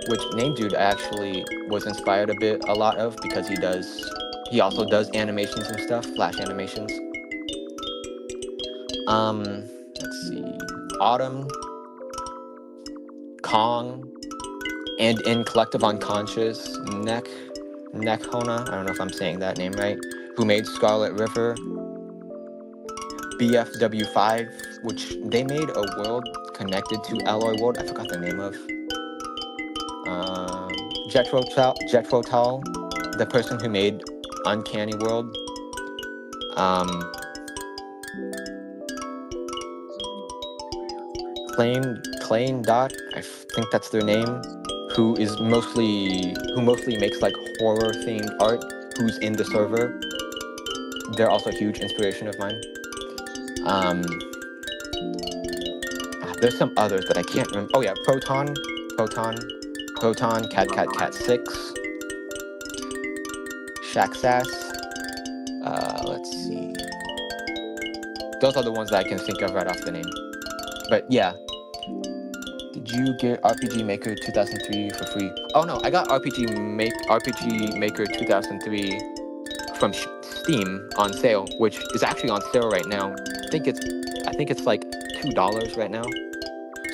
Which Name Dude actually was inspired a lot of, because he also does animations and stuff, flash animations. Let's see, Autumn, Kong, and in Collective Unconscious, Nekhona, I don't know if I'm saying that name right, who made Scarlet River, BFW5, which they made a world connected to Alloy World. I forgot the name of. Jethro Tull, the person who made Uncanny World. Claim Dot, I think that's their name, who mostly makes like horror themed art, who's in the server. They're also a huge inspiration of mine. There's some others that I can't remember. Oh yeah, Proton, Cat 6, Shack Sass. Let's see. Those are the ones that I can think of right off the name. But yeah. Did you get RPG Maker 2003 for free? Oh no, I got RPG Maker 2003 from Steam on sale, which is actually on sale right now. I think it's like $2 right now.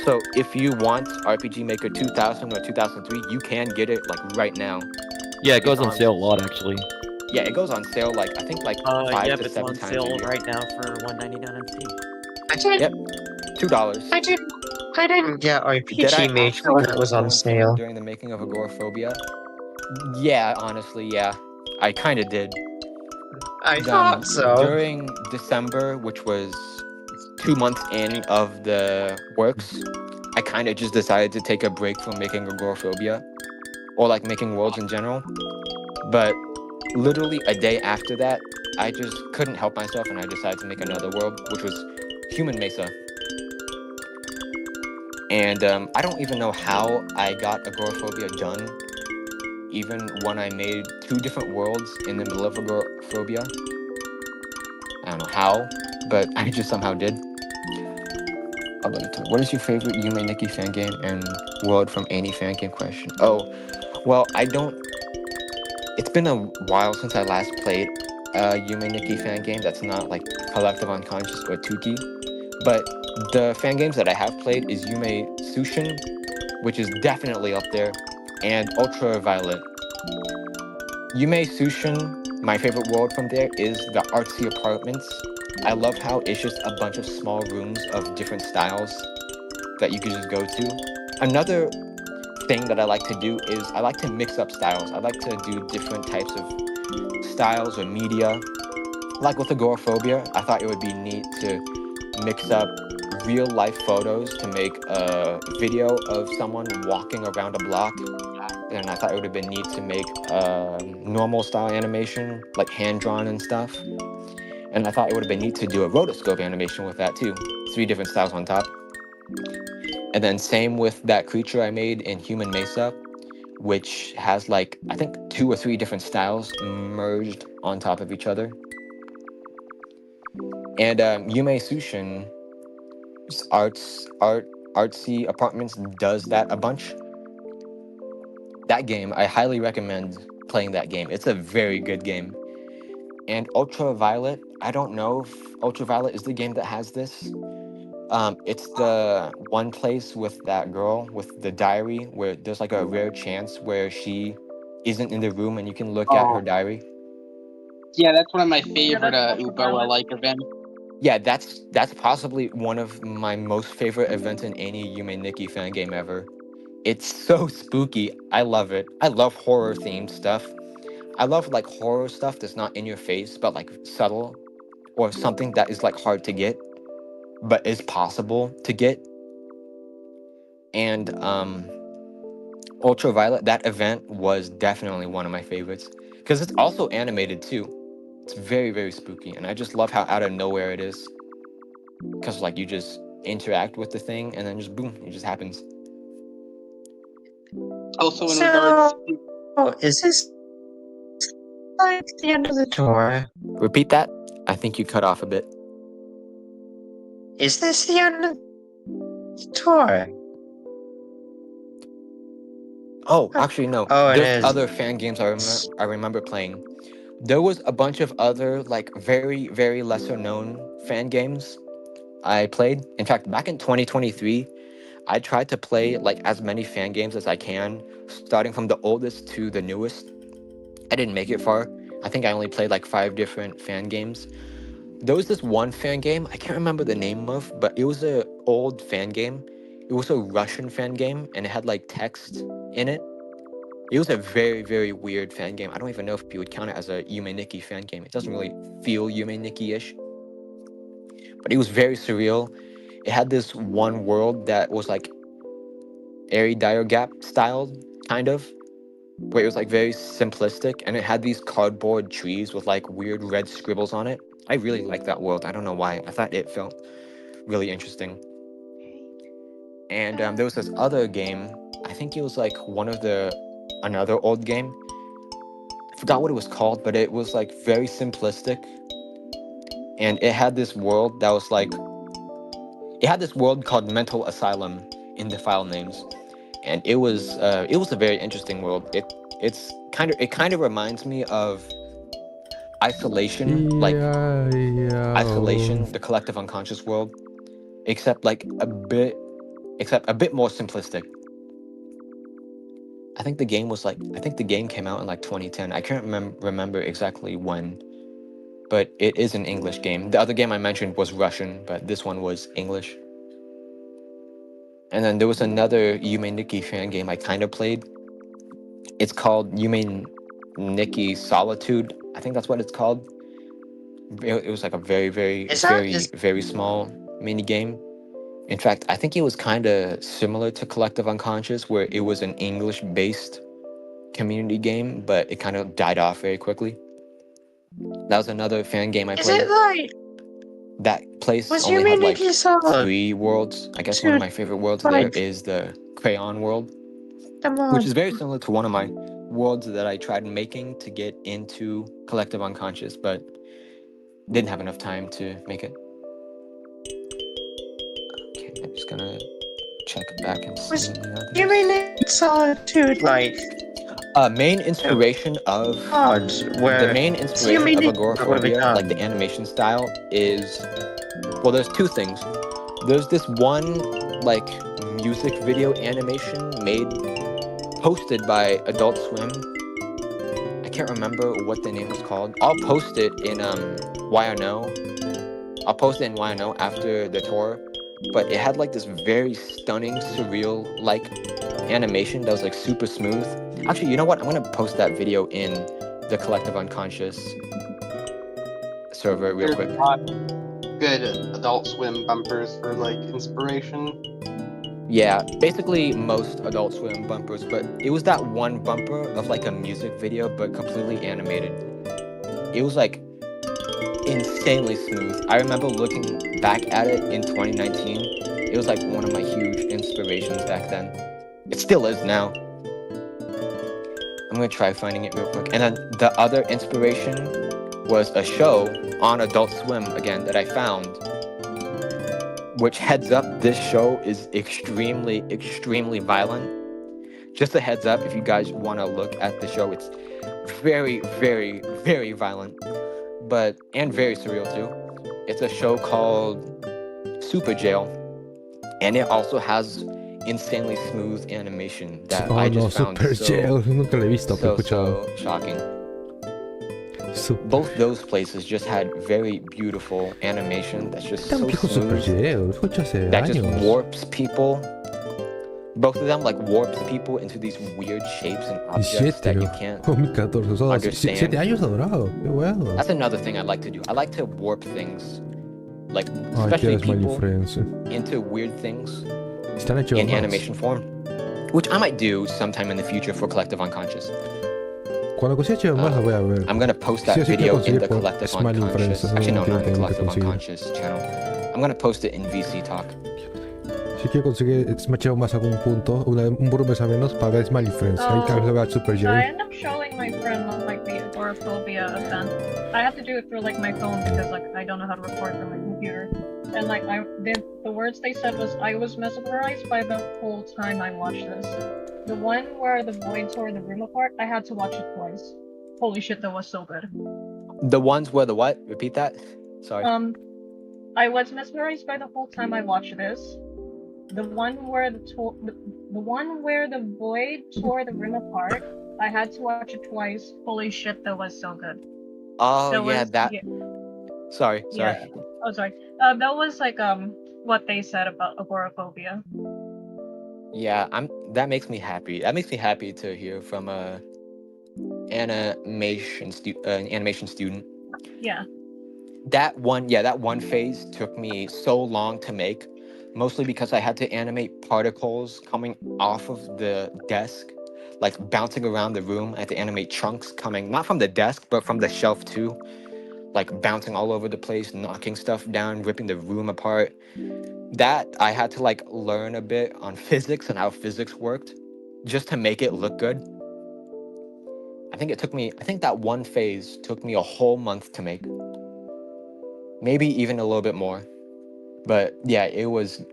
So if you want RPG Maker 2000 or 2003, you can get it like right now. Yeah, it goes on sale a lot actually. Yeah, it goes on sale like I think like 5 to 7 times a year. It's on sale right now for $1.99 on Steam. I did. Yep, $2. I didn't get RPG Maker when it was on sale. During the making of Agoraphobia? Yeah, honestly, yeah. I kind of did. I thought so. During December, which was 2 months in of the works, I kind of just decided to take a break from making Agoraphobia, or like making worlds in general. But literally a day after that, I just couldn't help myself and I decided to make another world, which was Human Mesa. And I don't even know how I got Agoraphobia done, even when I made 2 different worlds in the middle of Agoraphobia. I don't know how, but I just somehow did. What is your favorite Yume Nikki fan game and world from any fan game question? Oh, well, it's been a while since I last played a Yume Nikki fan game that's not like Collective Unconscious or Tuki, but the fan games that I have played is Yume Sushin, which is definitely up there, and Ultraviolet. Yume Sushin, my favorite world from there is the artsy apartments. I love how it's just a bunch of small rooms of different styles that you can just go to. Another thing that I like to do is I like to mix up styles. I like to do different types of styles or media. Like with Agoraphobia, I thought it would be neat to mix up real life photos to make a video of someone walking around a block. And I thought it would have been neat to make normal style animation, like hand-drawn and stuff. And I thought it would have been neat to do a rotoscope animation with that too. 3 different styles on top. And then same with that creature I made in Human Mesa, which has like, I think 2 or 3 different styles merged on top of each other. And Yume Sushin artsy apartments does that a bunch. That game, I highly recommend playing that game. It's a very good game. And Ultraviolet, I don't know if Ultraviolet is the game that has this. It's the one place with that girl with the diary where there's like a rare chance where she isn't in the room and you can look at her diary. Yeah, that's one of my favorite Uboa-like events. Yeah, that's possibly one of my most favorite events in any Yume Nikki fan game ever. It's so spooky. I love it. I love horror themed stuff. I love like horror stuff that's not in your face, but like subtle, or something that is like hard to get, but is possible to get. And Ultraviolet, that event was definitely one of my favorites because it's also animated too. It's very, very spooky, and I just love how out of nowhere it is. Because like you just interact with the thing, and then just boom, it just happens. Also, in regards to... is this like the end of the tour? Repeat that. I think you cut off a bit. Is this the end of the tour? Oh, actually no. Oh, there's other fan games I remember playing. There was a bunch of other like very, very lesser known fan games I played. In fact, back in 2023, I tried to play like as many fan games as I can, starting from the oldest to the newest. I didn't make it far. I think I only played like 5 different fan games. There was this one fan game I can't remember the name of, but it was an old fan game. It was a Russian fan game, and it had like text in it. It was a very, very weird fan game. I don't even know if you would count it as a Yume Nikki fan game. It doesn't really feel Yume Nikki-ish. But it was very surreal. It had this one world that was like Airy Dire Gap styled, kind of, where it was like very simplistic, and it had these cardboard trees with like weird red scribbles on it. I really liked that world. I don't know why. I thought it felt really interesting. And there was this other game. I think it was like another old game. I forgot what it was called, but it was like very simplistic. And it had this world that was like, it had this world called Mental Asylum in the file names. And it was a very interesting world. It kind of reminds me of Isolation, Isolation, the collective unconscious world, except a bit more simplistic. I think the game came out in like 2010. I can't remember exactly when, but it is an English game. The other game I mentioned was Russian, but this one was English. And then there was another Yume Nikki fan game I kind of played. It's called Yume Nikki Solitude. I think that's what it's called. It was like a very, very, very small mini game. In fact, I think it was kind of similar to Collective Unconscious, where it was an English-based community game, but it kind of died off very quickly. That was another fan game I played. Is it like... That place only had like 3 worlds. I guess one of my favorite worlds there is the Crayon world, which is very similar to one of my worlds that I tried making to get into Collective Unconscious, but didn't have enough time to make it. Okay, I'm just gonna check back and see. You mean it's Solitude, like... main inspiration of the main inspiration of Agoraphobia, like the animation style, is, well, there's 2 things. There's this one like music video animation posted by Adult Swim. I can't remember what the name was called. I'll post it in YNO. I'll post it in YNO after the tour. But it had like this very stunning, surreal like animation that was like super smooth. Actually, you know what? I'm gonna post that video in the Collective Unconscious server real quick. Good Adult Swim bumpers for like inspiration. Yeah, basically most Adult Swim bumpers, but it was that one bumper of like a music video, but completely animated. It was like insanely smooth. I remember looking back at it in 2019. It was like one of my huge inspirations back then. It still is now. I'm gonna try finding it real quick. And then the other inspiration was a show on Adult Swim again that I found. Which, heads up, this show is extremely, extremely violent. Just a heads up, if you guys want to look at the show, it's very, very, very violent. And very surreal too. It's a show called Super Jail. And it also has insanely smooth animation that I just found Super Cheo, nunca lo he visto, pero so shocking. Both those places just had very beautiful animation that's just so smooth, that just warps people. Both of them like warps people into these weird shapes and objects that you can't understand. That's another thing I like to do. I like to warp things, like especially people into weird things in animation form, which I might do sometime in the future for Collective Unconscious. Cuando consiga más la voy a ver. I'm gonna post that video in the Collective Unconscious. Actually, no, not in the Collective Unconscious channel. I'm gonna post it in VC Talk. Si quiero conseguir Smasheo más a algún punto, un volumen a menos para ver Smiley Friends. Ahí tal vez vea Super J. I end up showing my friend on like the Agoraphobia event. I have to do it through like my phone because like I don't know how to record from my computer. And like the words they said was, I was mesmerized by the whole time I watched this. The one where the boy tore the room apart, I had to watch it twice. Holy shit, that was so good. The ones where the what? Repeat that? Sorry. I was mesmerized by the whole time I watched this. The one where the boy tore the room apart, I had to watch it twice. Holy shit, that was so good. Oh That yeah, was that. yeah, Sorry. yeah. Oh, sorry. That was like what they said about agoraphobia. Yeah, that makes me happy. That makes me happy to hear from an animation student. Yeah. That one phase took me so long to make, mostly because I had to animate particles coming off of the desk, like bouncing around the room. I had to animate chunks coming not from the desk but from the shelf too, like bouncing all over the place, knocking stuff down, ripping the room apart. That I had to like learn a bit on physics and how physics worked just to make it look good. I think that one phase took me a whole month to make. Maybe even a little bit more. But yeah, it was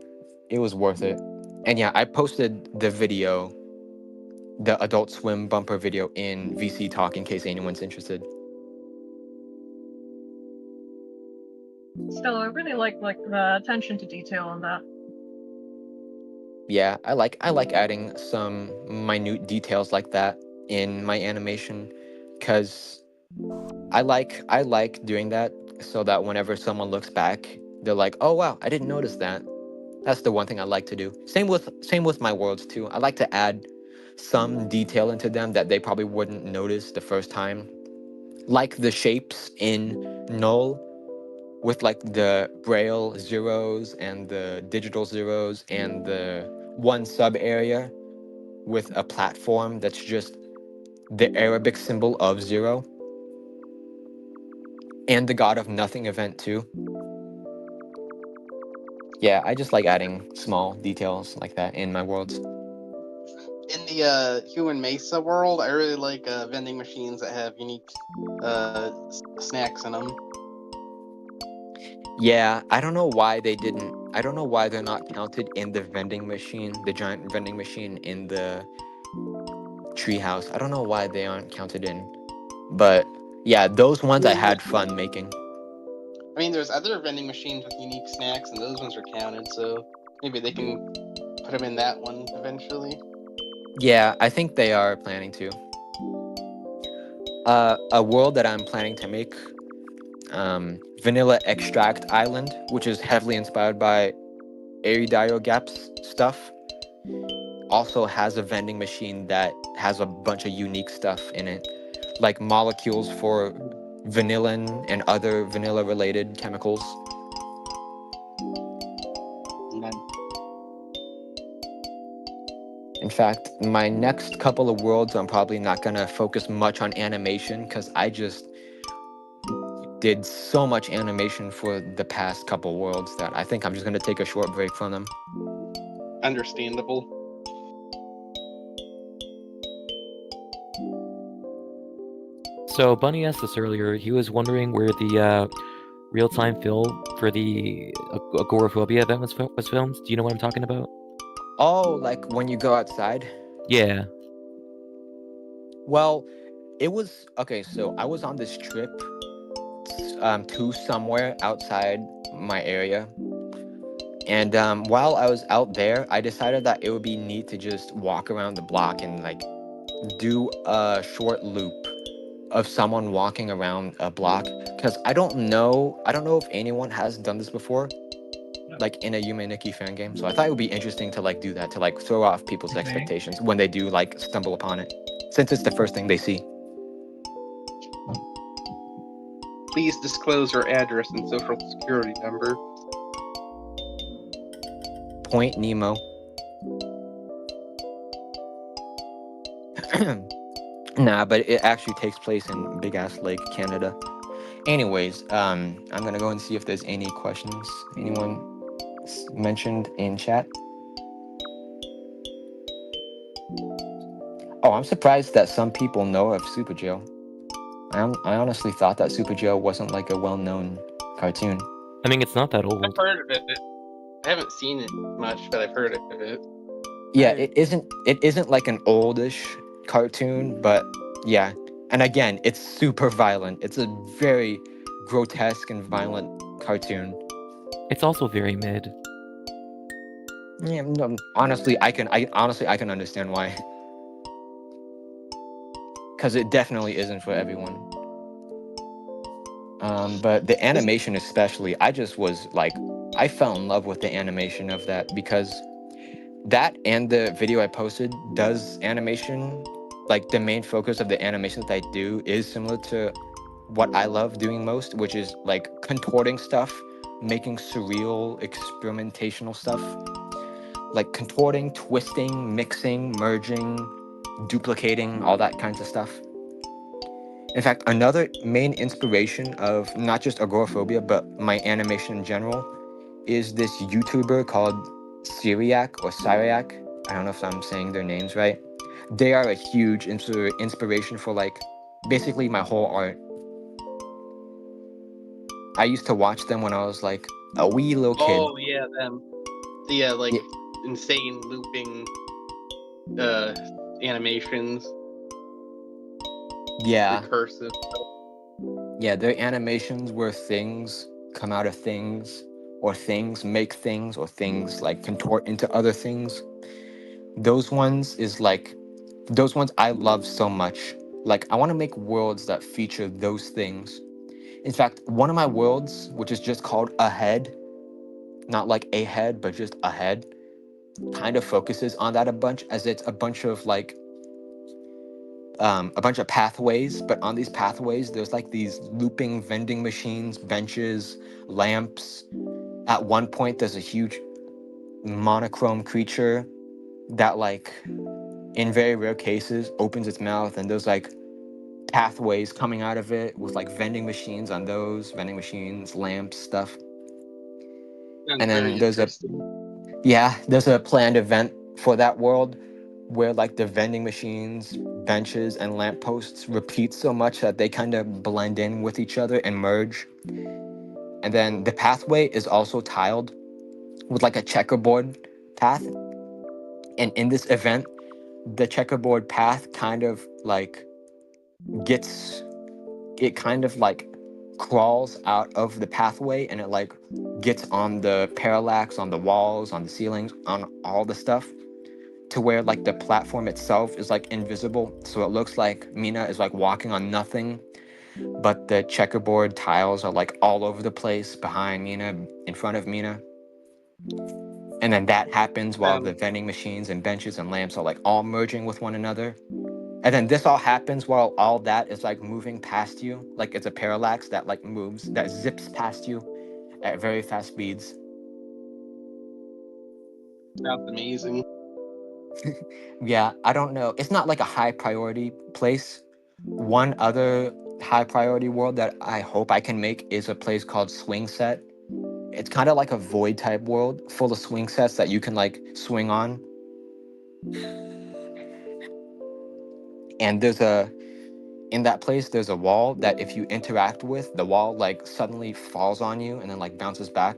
worth it. And yeah, I posted the video, the Adult Swim bumper video in VC Talk in case anyone's interested. Still, I really like the attention to detail on that. Yeah, I like adding some minute details like that in my animation cuz I like doing that so that whenever someone looks back, they're like, "Oh wow, I didn't notice that." That's the one thing I like to do. Same with my worlds too. I like to add some detail into them that they probably wouldn't notice the first time. Like the shapes in Null with like the braille zeros and the digital zeros and the one sub area with a platform that's just the Arabic symbol of 0 and the God of Nothing event too. Yeah, I just like adding small details like that in my worlds. In the Human Mesa world, I really like vending machines that have unique snacks in them. Yeah, I don't know why they're not counted in the vending machine, the giant vending machine in the treehouse. I don't know why they aren't counted in. But yeah, those ones I had fun making. I mean, there's other vending machines with unique snacks, and those ones are counted, so maybe they can put them in that one eventually. Yeah, I think they are planning to. A world that I'm planning to make, Vanilla Extract Island, which is heavily inspired by Aridio Gap's stuff, also has a vending machine that has a bunch of unique stuff in it, like molecules for vanillin and other vanilla-related chemicals. In fact, my next couple of worlds, I'm probably not going to focus much on animation because I just did so much animation for the past couple worlds that I think I'm just going to take a short break from them. Understandable. So Bunny asked us earlier, he was wondering where the real-time fill for the agoraphobia event was filmed. Do you know what I'm talking about? Oh, like when you go outside? Yeah. Well, it was okay. So I was on this trip to somewhere outside my area, and while I was out there, I decided that it would be neat to just walk around the block and like do a short loop of someone walking around a block. Because I don't know if anyone has done this before, like in a Yume Nikki fan game. So I thought it would be interesting to like do that, to like throw off people's expectations when they do like stumble upon it, since it's the first thing they see. Please disclose your address and social security number. Point Nemo. Nah, but it actually takes place in Big Ass Lake, Canada. Anyways, I'm gonna go and see if there's any questions anyone mentioned in chat. Oh, I'm surprised that some people know of Super Cheo. I honestly thought that Super Cheo wasn't like a well-known cartoon. I mean, it's not that old. I've heard of it. I haven't seen it much, but I've heard of it. Yeah, it isn't like an oldish cartoon, but yeah. And again, it's super violent. It's a very grotesque and violent cartoon. It's also very mid. Yeah, no, honestly, I can understand why. Because it definitely isn't for everyone. But the animation especially, I just was like, I fell in love with the animation of that because that and the video I posted does animation. Like the main focus of the animation that I do is similar to what I love doing most, which is like contorting stuff, making surreal experimentational stuff, like contorting, twisting, mixing, merging, duplicating, all that kinds of stuff. In fact, another main inspiration of not just agoraphobia, but my animation in general, is this YouTuber called Syriac or Syriac. I don't know if I'm saying their names right. They are a huge inspiration for like basically my whole art. I used to watch them when I was like a wee little kid. Oh yeah, them. The like insane looping animations. Yeah. Recursive. Yeah, their animations where things come out of things, or things make things, or things like contort into other things. Those ones I love so much. Like, I want to make worlds that feature those things. In fact, one of my worlds, which is just called Ahead, not like a head, but just Ahead, kind of focuses on that a bunch, as it's a bunch of like a bunch of pathways, but on these pathways there's like these looping vending machines, benches, lamps. At one point there's a huge monochrome creature that, like, in very rare cases opens its mouth, and there's like pathways coming out of it with like vending machines on those vending machines, lamps, stuff. And then there's a planned event for that world where like the vending machines, benches, and lampposts repeat so much that they kind of blend in with each other and merge. And then the pathway is also tiled with like a checkerboard path. And in this event, the checkerboard path kind of like crawls out of the pathway, and it like gets on the parallax, on the walls, on the ceilings, on all the stuff, to where like the platform itself is like invisible. So it looks like Mina is like walking on nothing, but the checkerboard tiles are like all over the place, behind Mina, in front of Mina. And then that happens while the vending machines and benches and lamps are like all merging with one another. And then this all happens while all that is like moving past you. Like it's a parallax that like moves, that zips past you at very fast speeds. That's amazing. Yeah, I don't know. It's not like a high priority place. One other high priority world that I hope I can make is a place called Swing Set. It's kind of like a void type world full of swing sets that you can like swing on. And in that place, there's a wall that if you interact with, the wall like suddenly falls on you and then like bounces back.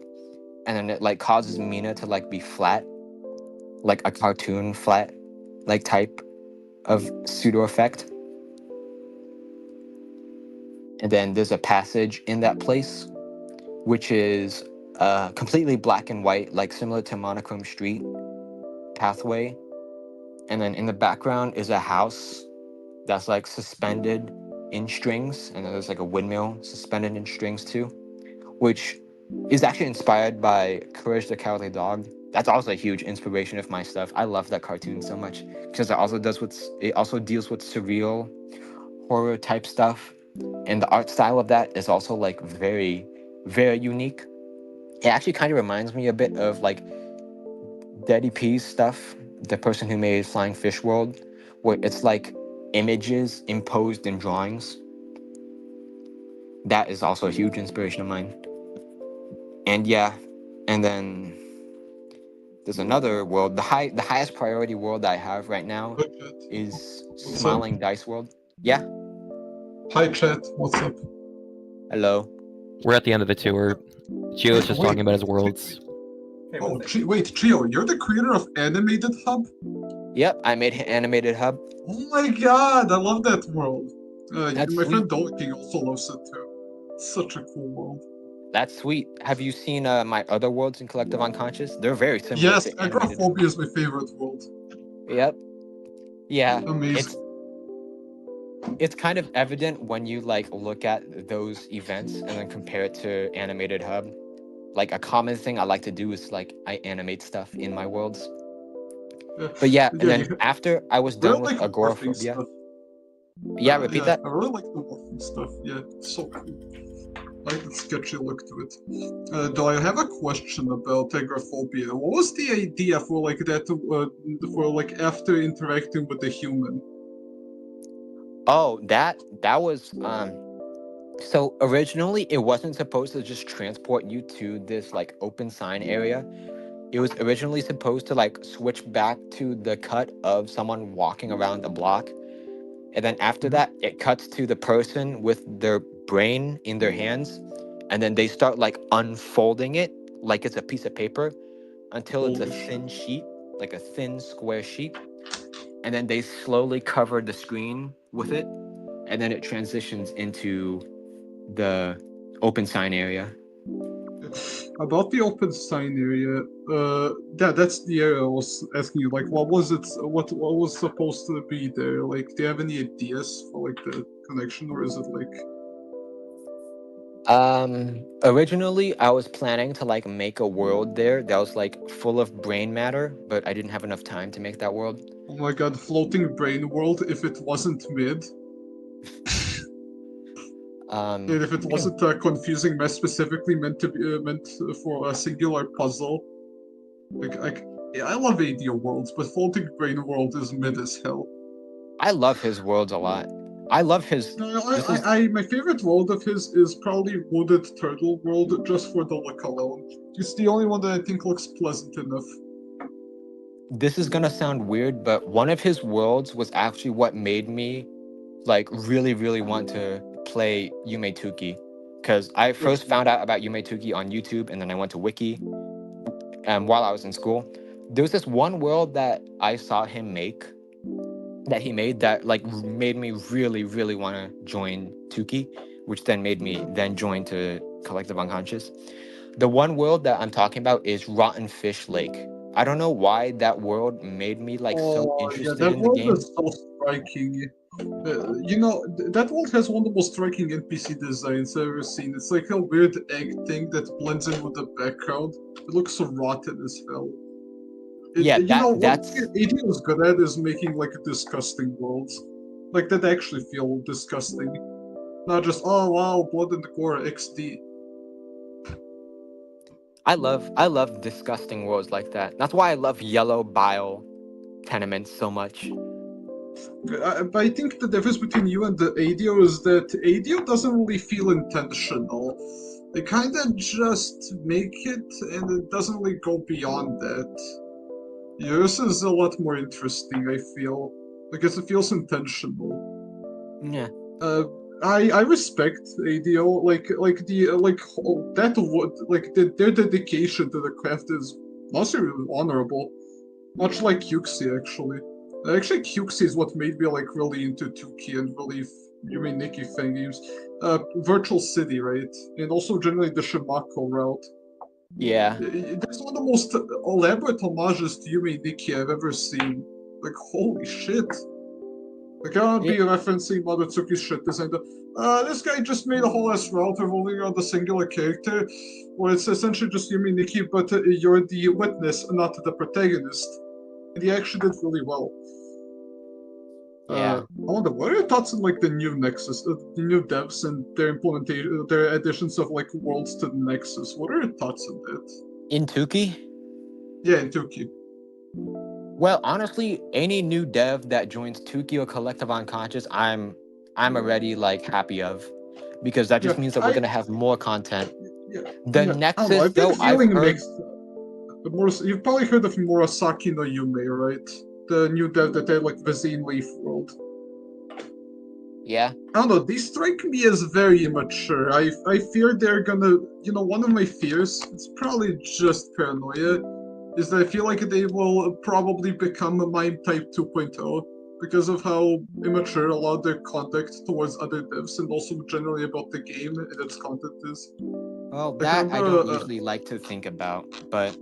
And then it like causes Mina to like be flat, like a cartoon flat, like type of pseudo effect. And then there's a passage in that place, which is completely black and white, like similar to Monochrome Street pathway. And then in the background is a house that's like suspended in strings, and then there's like a windmill suspended in strings too, which is actually inspired by Courage the Cowardly Dog. That's also a huge inspiration of my stuff. I love that cartoon so much because it also deals with surreal horror type stuff, and the art style of that is also like very, very unique. It actually kind of reminds me a bit of like Daddy P's stuff, the person who made Flying Fish World, where it's like images imposed in drawings. That is also a huge inspiration of mine. And yeah, and then there's another world. The highest priority world that I have right now is Smiling Dice World. Yeah. Hi chat, what's up? Hello. We're at the end of the tour. Cheo is just talking about his worlds. Oh, wait, Cheo, you're the creator of Animated Hub? Yep, I made Animated Hub. Oh my god, I love that world. My sweet. friend Dolly King also loves it too. It's such a cool world. That's sweet. Have you seen my other worlds in Collective Unconscious? They're very similar. Yes, to Animated Hub. Agoraphobia is my favorite world. Yep. Yeah. Amazing. it's kind of evident when you like look at those events and then compare it to animated hub. Like a common thing I like to do is like I animate stuff in my worlds. But yeah, and then after I was done with agoraphobia. Yeah, repeat that. I really like the morphing stuff. Yeah, it's so cool. I like the sketchy look to it. Though I have a question about agoraphobia. What was the idea for like that? For like after interacting with the human? Oh, that was so originally it wasn't supposed to just transport you to this like open sign area. It was originally supposed to like switch back to the cut of someone walking around the block. And then after that, it cuts to the person with their brain in their hands. And then they start like unfolding it like it's a piece of paper until it's a thin sheet, like a thin square sheet. And then they slowly cover the screen with it. And then it transitions into the open sign area. About the open sign area, that's the area I was asking you. Like, what was it? What was supposed to be there? Like, do you have any ideas for like the connection, or is it like? Originally I was planning to like make a world there that was like full of brain matter, but I didn't have enough time to make that world. Oh my god, floating brain world if it wasn't mid. And if it wasn't a confusing mess specifically meant for a singular puzzle. I love ADO worlds, but floating brain world is mid as hell. I love his worlds a lot. I love his. My favorite world of his is probably Wooded Turtle World, just for the look alone. It's the only one that I think looks pleasant enough. This is gonna sound weird, but one of his worlds was actually what made me, like, really want to play Yume Tuki, because I first found out about Yume Tuki on YouTube, and then I went to Wiki. While I was in school, there was this one world that I saw him make. That he made that like made me really want to join Tuki, which then made me then join to Collective Unconscious. The one world that I'm talking about is Rotten Fish Lake. I don't know why that world made me like so interested in the game. That world is so striking. You know, that world has one of the most striking NPC designs I've ever seen. It's like a weird egg thing that blends in with the background. It looks so rotten as hell. That's what ADO is good at is making like disgusting worlds, like that actually feel disgusting, not just oh wow blood and gore XD. I love disgusting worlds like that. That's why I love Yellow Bile Tenements so much. But I think the difference between you and the ADO is that ADO doesn't really feel intentional. They kind of just make it, and it doesn't really go beyond that. Yours is a lot more interesting, I feel, because it feels intentional. Yeah. I respect ADO, their dedication to the craft is mostly honorable, much like Kyuxi actually. Actually, Kyuxi is what made me like really into Tuki and really Nikki fan games. Virtual City, right? And also generally the Shimako route. Yeah. That's one of the most elaborate homages to Yume Nikki I've ever seen. Like, holy shit. Like, I don't be referencing Madatsuki's shit design. This guy just made a whole ass route revolving around a singular character, where it's essentially just Yume Nikki, but you're the witness, not the protagonist. And he actually did really well. Yeah. I wonder, what are your thoughts on like the new Nexus, the new devs and their implementation, their additions of like worlds to the Nexus? What are your thoughts on that? In Tuki? Yeah, in Tuki. Well, honestly, any new dev that joins Tuki or Collective Unconscious, I'm already like happy of, because that just means that we're gonna have more content. The Nexus, though, I've heard. You've probably heard of Murasaki no Yume, right? The new dev that had like the Zine Leaf world. Yeah. I don't know, these strike me as very immature. I fear they're gonna, one of my fears, it's probably just paranoia, is that I feel like they will probably become a Mime Type 2.0 because of how immature a lot of their conduct towards other devs and also generally about the game and its content is. Well, that I don't usually like to think about, but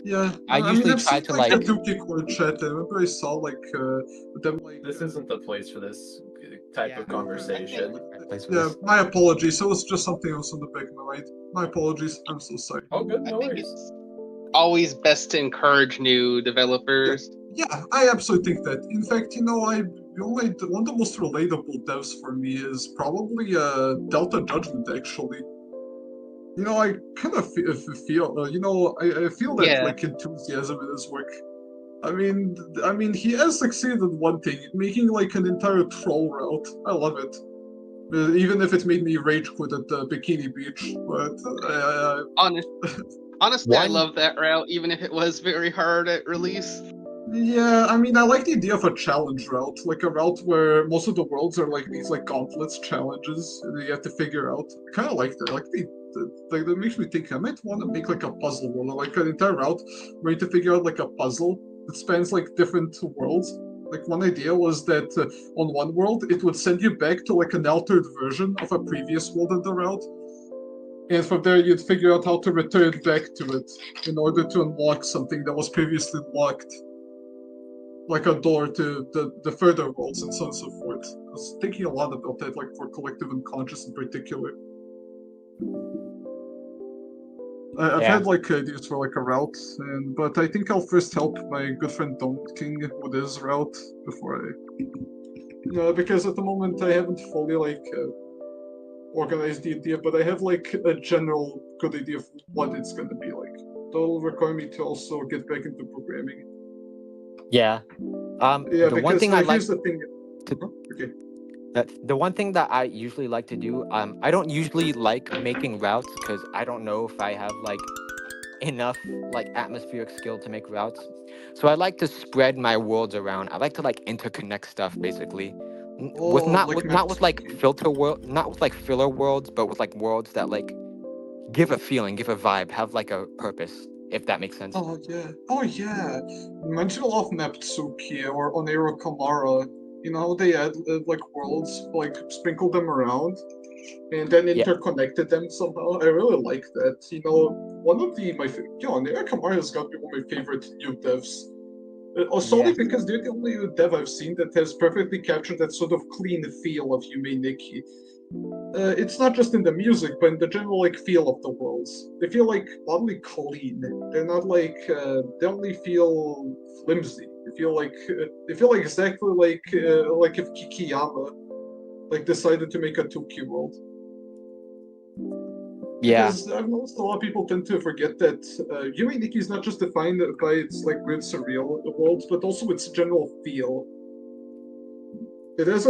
yeah, I usually try to like. The Tuki core chat. I remember I saw like them like. This isn't the place for this. type of conversation. Yeah, my apologies. It was just something else on the back of my mind. My apologies. I'm so sorry. Oh, good. No worries. It's always best to encourage new developers. Yeah, I absolutely think that. In fact, one of the most relatable devs for me is probably Delta Judgment, actually. I kind of feel, I feel that like enthusiasm in his work. I mean, he has succeeded in one thing, making like an entire troll route. I love it. Even if it made me rage quit at the Bikini Beach, but honestly, I love that route, even if it was very hard at release. Yeah, I mean, I like the idea of a challenge route, like a route where most of the worlds are like these like gauntlets challenges that you have to figure out. I kind of like that. Like that makes me think I might want to make like a puzzle world, like an entire route where you have to figure out like a puzzle that spans like different worlds. Like one idea was that on one world it would send you back to like an altered version of a previous world in the route, and from there you'd figure out how to return back to it in order to unlock something that was previously locked. Like a door to the further worlds and so on and so forth. I was thinking a lot about that, like for Collective Unconscious in particular. I've had like ideas for like a route, but I think I'll first help my good friend Don King with his route before because at the moment I haven't fully like organized the idea, but I have like a general good idea of what it's gonna be like. That'll require me to also get back into programming. Yeah. The one thing I like. Okay. The one thing that I usually like to do, I don't usually like making routes because I don't know if I have like enough like atmospheric skill to make routes. So I like to spread my worlds around. I like to like interconnect stuff basically, not with like filler worlds, but with like worlds that like give a feeling, give a vibe, have like a purpose. If that makes sense. Oh yeah. Mention off Neptsuki or Onero Kamara. They had like worlds, like sprinkled them around, and then interconnected them somehow. I really like that. One of Onero Kamara has got to be one of my favorite new devs. Solely because they're the only dev I've seen that has perfectly captured that sort of clean feel of Yume Nikki. It's not just in the music, but in the general like feel of the worlds. They feel like oddly clean. They're not like they only feel flimsy. They feel like exactly like if Kikiyama like decided to make a Tuki world. Yeah. Because I've noticed a lot of people tend to forget that Yume Nikki is not just defined by its like weird surreal worlds, but also its general feel. It has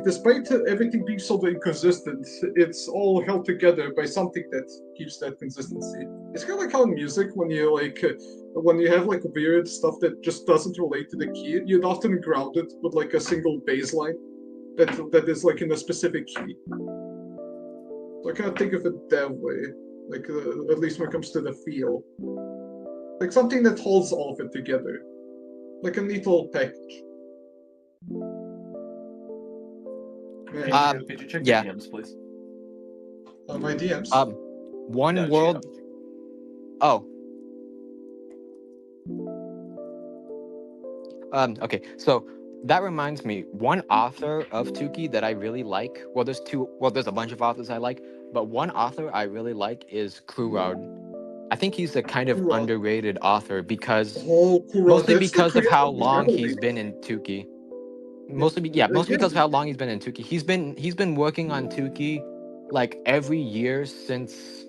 despite everything being so inconsistent, it's all held together by something that keeps that consistency. It's kind of like how in music, when you have like weird stuff that just doesn't relate to the key, you'd often ground it with like a single bass line that is like in a specific key. So I kind of think of it that way, like at least when it comes to the feel, like something that holds all of it together, like a neat little package. Could you check your DMs, please? My DMs? One world... Cheo. Oh. Okay, so that reminds me, one author of Tuki that I really like, there's a bunch of authors I like, but one author I really like is Kurard. I think he's a kind of underrated author because... mostly because of how long he's been in Tuki. Mostly because of how long he's been in Tuki. He's been working on Tuki like every year since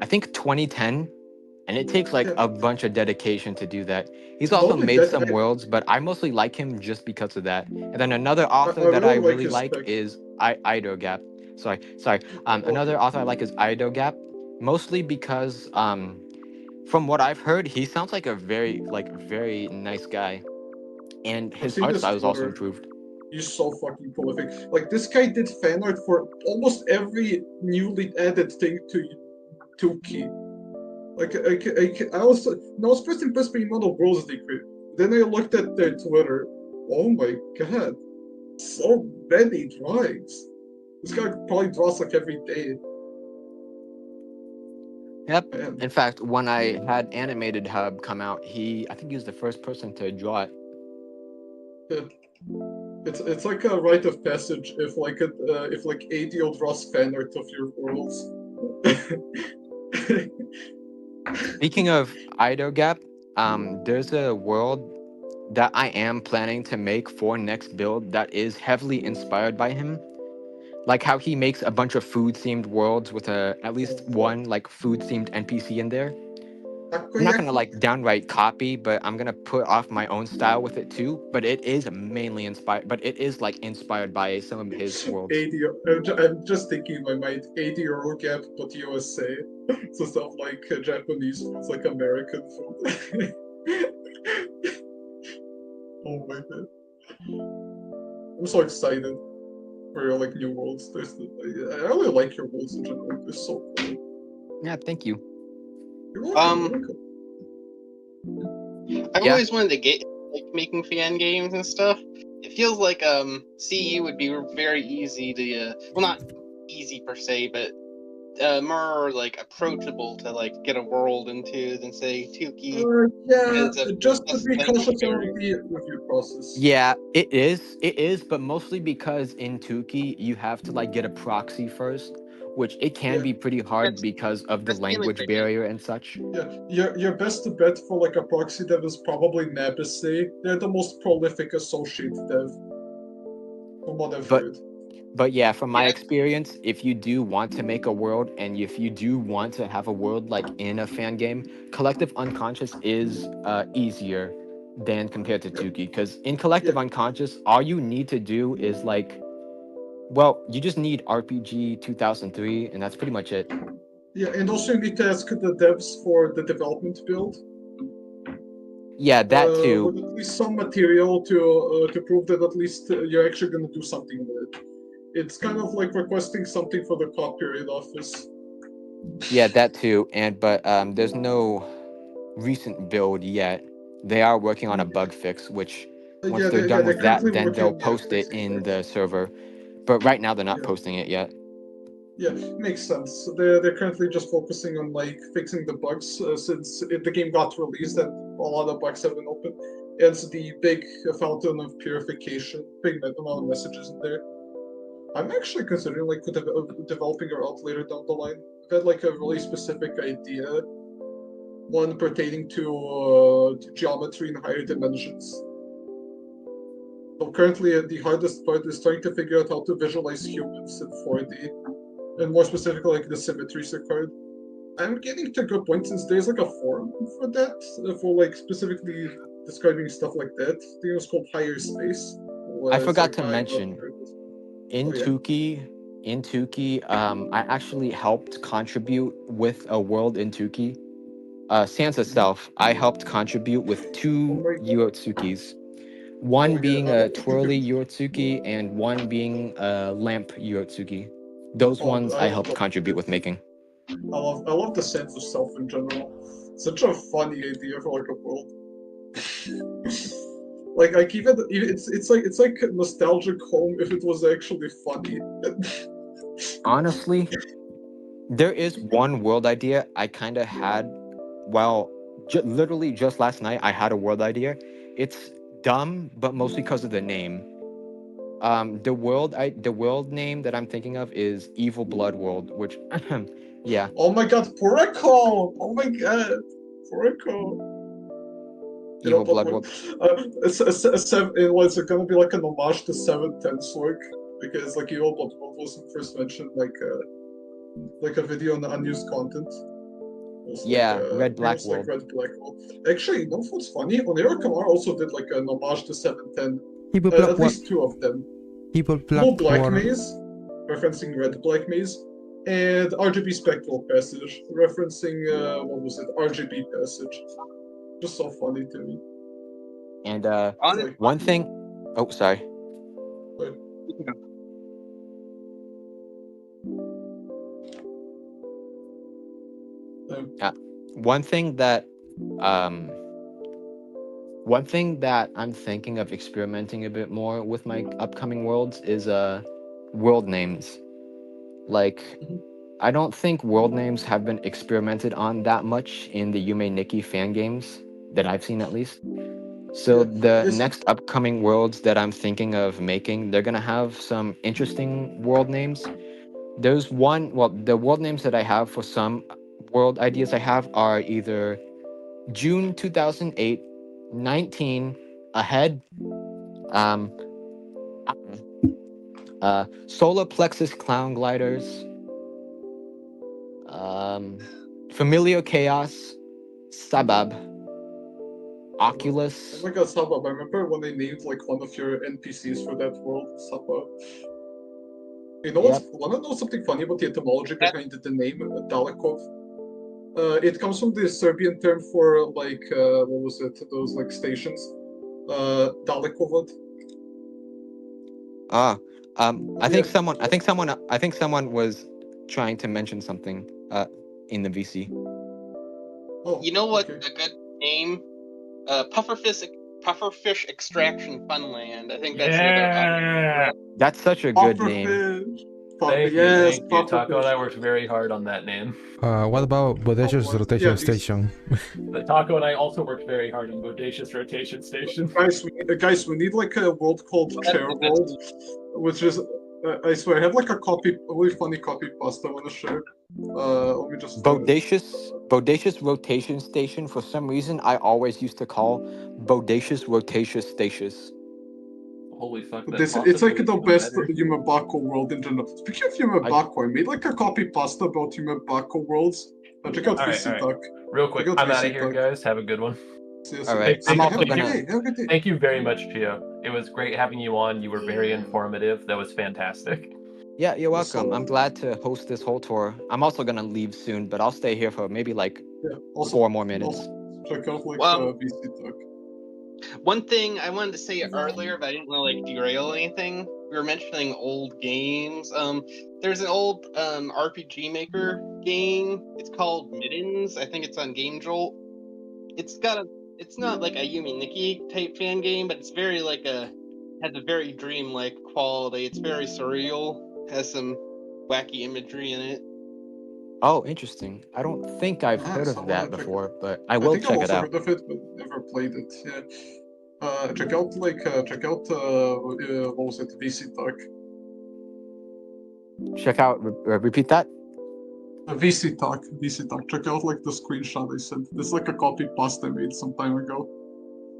I think 2010, and it takes like a bunch of dedication to do that. He's also made some worlds, but I mostly like him just because of that. And then another author that I really like is Ido Gap. Sorry. Another author I like is Ido Gap, mostly because from what I've heard, he sounds like a very nice guy, and his art style is also improved. He's so fucking prolific. Like, this guy did fan art for almost every newly added thing to Tuki. I was first impressed by the amount of worlds they created. Then I looked at their Twitter. Oh my god. So many drawings. This guy probably draws like every day. Yep. Man. In fact, when I had Animated Hub come out, I think he was the first person to draw it. Yeah. It's like a rite of passage if like ADO draws fan art of your worlds. Speaking of Ido Gap, there's a world that I am planning to make for next build that is heavily inspired by him. Like how he makes a bunch of food-themed worlds with at least one like food-themed NPC in there. I'm not gonna like downright copy, but I'm gonna put off my own style with it too. But it is mainly inspired. But it is like inspired by some of his worlds. I'm just thinking in my mind, ADO Gap, but USA. So stuff like Japanese foods, like American food. Oh my god! I'm so excited for your like new worlds. I really like your worlds in general. They're so cool. Yeah, thank you. I've always wanted to get like making fan games and stuff. It feels like CE would be very easy to well, not easy per se, but more like approachable to like get a world into than say Tuki. Just to be cautious of the review process. Yeah, it is, but mostly because in Tuki you have to like get a proxy first, which it can be pretty hard because of the language barrier and such. Yeah, your best bet for like a proxy dev is probably Nabise. They're the most prolific associate dev, from what I've heard. But yeah, from my experience, if you do want to make a world and if you do want to have a world like in a fan game, Collective Unconscious is easier than compared to Tuki. Because in Collective Unconscious, all you need to do is like, well, you just need RPG 2003 and that's pretty much it. Yeah, and also you need to ask the devs for the development build. Yeah, that too. With at least some material to prove that at least you're actually going to do something with it. It's kind of like requesting something for the copyright office. Yeah, that too. But there's no recent build yet. They are working on a bug fix, which once they're done with that, then they'll post it in the server. But right now they're not posting it yet. Yeah, makes sense. They're currently just focusing on like fixing the bugs since the game got released and a lot of bugs have been open. It's the big fountain of purification, big amount of messages in there. I'm actually considering like developing a route later down the line. I've had like a really specific idea, one pertaining to geometry in higher dimensions. So currently the hardest part is trying to figure out how to visualize humans in 4D, and more specifically like the symmetries required. I'm getting to a good point since there's like a forum for that, for like specifically describing stuff like that. I think it was called Higher Space. I forgot to mention. In Tuki, I actually helped contribute with a world in Tuki. Sans itself, I helped contribute with 2 Yotsukis. One being a twirly Yotsuki and one being a lamp Yotsuki. Those ones I helped contribute with making. I love the sense of self in general. Such a funny idea for like a world. Like even it's like nostalgic home if it was actually funny. Honestly, there is one world idea I kind of had. Well, literally just last night I had a world idea. It's dumb, but mostly because of the name. The world name that I'm thinking of is Evil Blood World, which yeah. Oh my god, Purako! Oh my god, Purako! Evil Blood World. It's gonna be like an homage to 710's work, because like Evil Blood World was first mentioned like a video on unused content. Yeah, Red Black World. Like Red Black World. Actually, you know what's funny? Onero Kamara also did like an homage to 710. At least 2 of them. Blue Black Maze, referencing Red Black Maze, and RGB Spectral Passage, referencing what was it? RGB Passage. Just so funny to me. And one thing. Oh, sorry. One thing that I'm thinking of experimenting a bit more with my upcoming worlds is world names. Like, I don't think world names have been experimented on that much in the Yume Nikki fan games that I've seen, at least. So the next upcoming worlds that I'm thinking of making, they're gonna have some interesting world names. There's one, well, the world names that I have for some world ideas I have are either June 2008, 19, Ahead, um, Solar Plexus Clown Gliders, Familiar Chaos, Sabab, Oculus. Oh my god, Sabab, I remember when they named like one of your NPCs for that world, Sabab. You know what? Wanna know something funny about the etymology behind the name Dalekov? It comes from the Serbian term for like what was it? Those like stations. Dalekovod. I think someone was trying to mention something in the VC. Oh, you know what? A good name? Pufferfish Extraction Funland. I think that's another. That's such a good name. Thank you. Taco and I worked very hard on that name. What about Bodacious Rotation Station? The Taco and I also worked very hard on Bodacious Rotation Station. Guys, we need like a world called Chair World, which is, I swear, I have like a really funny copy pasta I want to share. Let me just. Bodacious Rotation Station. For some reason, I always used to call Bodacious Rotacious Statious. Holy fuck! It's like the best Yumabako world in general. Speaking of Yumabako, I made like a copy pasta about Yumabako worlds. Check out VC Talk. Real quick, I'm out of here, guys. Have a good one. All right. Thank you very much, Cheo. It was great having you on. You were very informative. That was fantastic. Yeah, you're welcome. I'm glad to host this whole tour. I'm also gonna leave soon, but I'll stay here for maybe like 4 more minutes. Check out like VC Talk. One thing I wanted to say earlier, but I didn't want to like derail anything. We were mentioning old games. There's an old RPG Maker game. It's called Middens. I think it's on Game Jolt. It's not like a Yumi Nikki type fan game, but it's very like has a very dream-like quality. It's very surreal. Has some wacky imagery in it. Oh, interesting. I don't think I've heard of that before, but I will check it out. I think I've also heard of it, but never played it. Yeah. Check out what was it? VC Talk. Check out. Repeat that. VC Talk. Check out like the screenshot I sent. This is like a copy pasta I made some time ago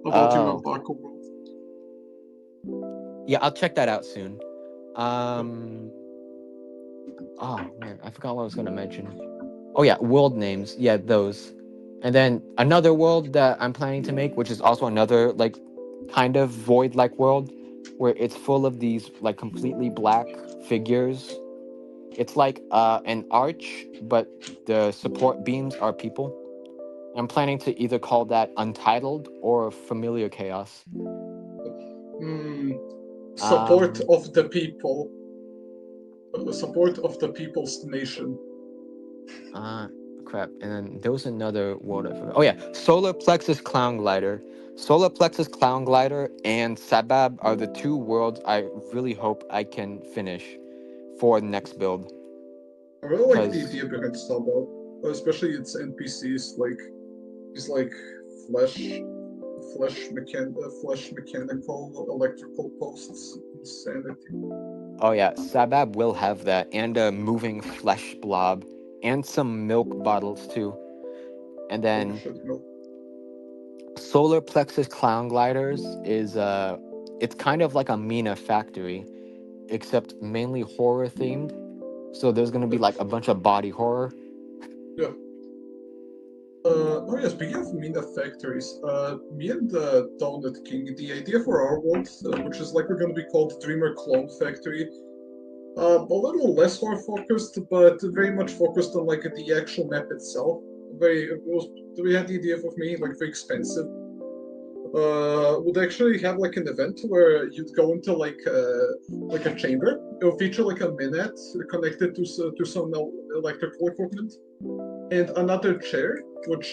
about Yumabako world. Yeah, I'll check that out soon. Oh man, I forgot what I was gonna mention. Oh yeah, world names. Yeah, those. And then another world that I'm planning to make, which is also another like kind of void-like world, where it's full of these like completely black figures. It's like an arch, but the support beams are people. I'm planning to either call that Untitled or Familiar Chaos. Support of the people. The support of the people's nation. Crap. And then there was another world I forgot. Oh yeah, Solar Plexus Clown Glider. Solar Plexus Clown Glider and Sabab are the 2 worlds I really hope I can finish for the next build. I really like the idea behind Sabab, especially its NPCs, like these like flesh mechanical electrical posts. Insanity. Oh yeah, Sabab will have that, and a moving flesh blob, and some milk bottles too. And then Solar Plexus Clown Gliders is it's kind of like a Mina factory, except mainly horror themed. So there's gonna be like a bunch of body horror. Yeah. Oh yeah, speaking of Mina factories, me and Donut King, the idea for our world, which is like we're going to be called Dreamer Clone Factory, a little less horror focused, but very much focused on like the actual map itself. We had the idea of me like very expensive. Would actually have like an event where you'd go into like a chamber. It will feature like a minute connected to some electrical equipment, and another chair which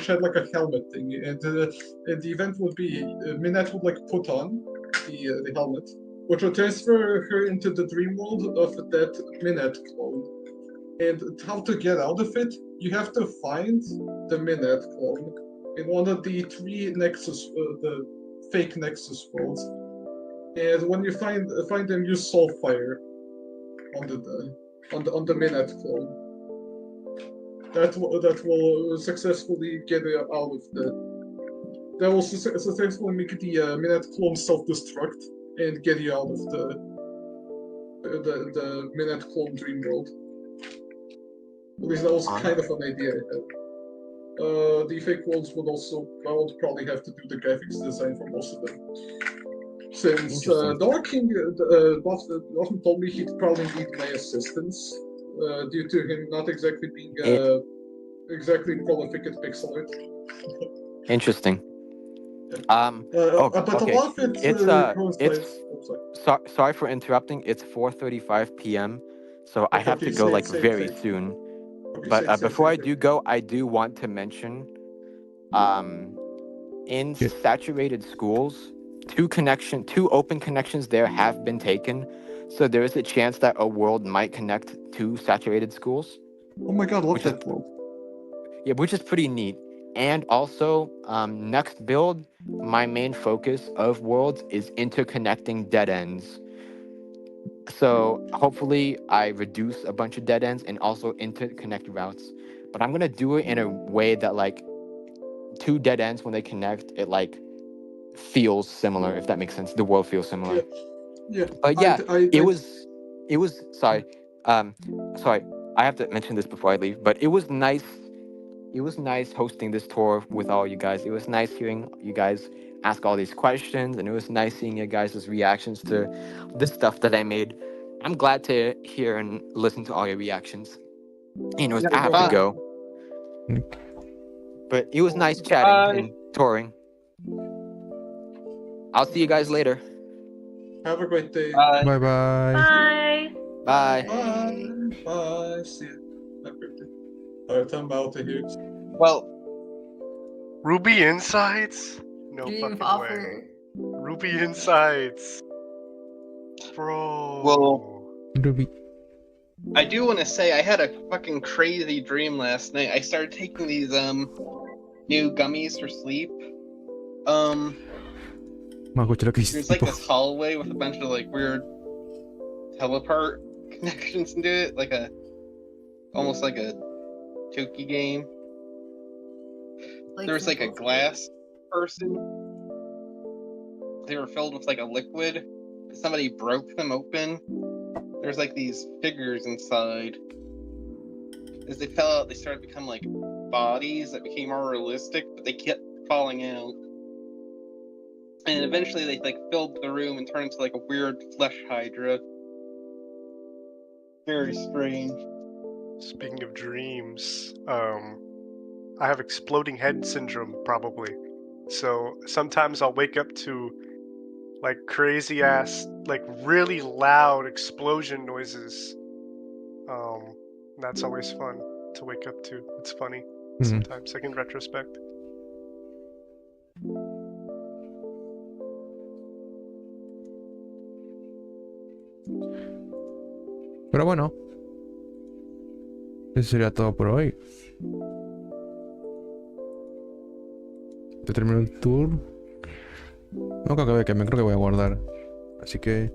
had like a helmet thing, and the event would be Minette would like put on the helmet, which would transfer her into the dream world of that Minette clone. And how to get out of it, you have to find the Minette clone in one of the three Nexus, the fake Nexus worlds. And when you find them, use Soulfire on the Minette clone. That will successfully get it out of the. That will successfully make the Minette clone self-destruct and get you out of the Minette clone dream world. At least that was kind of an idea I had. The fake worlds would also. I would probably have to do the graphics design for most of them. Since Dark King often told me he'd probably need my assistance due to him not exactly being exactly prolific at pixel art. Interesting. But a lot of it sorry for interrupting. It's 4:35 p.m. So I have to go very soon. But before I do go, I do want to mention, in saturated schools, two open connections there have been taken. So there is a chance that a world might connect to saturated schools. Oh my god, love that world. Yeah, which is pretty neat. And also, next build, my main focus of worlds is interconnecting dead ends. So hopefully I reduce a bunch of dead ends and also interconnect routes. But I'm gonna do it in a way that like two dead ends when they connect, it like feels similar, if that makes sense. The world feels similar. Yeah. But yeah, it was sorry. Sorry, I have to mention this before I leave, but it was nice. It was nice hosting this tour with all you guys. It was nice hearing you guys ask all these questions, and it was nice seeing your guys' reactions to the stuff that I made. I'm glad to hear and listen to all your reactions. Anyways, I have to go. But it was nice chatting and touring. I'll see you guys later. Have a great day. Bye bye. Bye. Bye. Bye. Bye. See you. Have a great day. Alright, I'm out of here. Well, Ruby Insights? No Dream fucking way. Ruby Insights. Bro. Well, Ruby. I do want to say I had a fucking crazy dream last night. I started taking these new gummies for sleep. There's like this hallway with a bunch of like weird teleport connections into it, like almost like a Toki game. There was like a glass person. They were filled with like a liquid. Somebody broke them open. There's like these figures inside. As they fell out, they started to become like bodies that became more realistic, but they kept falling out. And eventually they like filled the room and turned into like a weird flesh hydra. Very strange. Speaking of dreams, I have exploding head syndrome probably. So sometimes I'll wake up to like crazy ass, like really loud explosion noises. That's always fun to wake up to. It's funny sometimes, like in retrospect. Pero bueno, eso sería todo por hoy. Te termino el tour. No creo que me creo que voy a guardar. Así que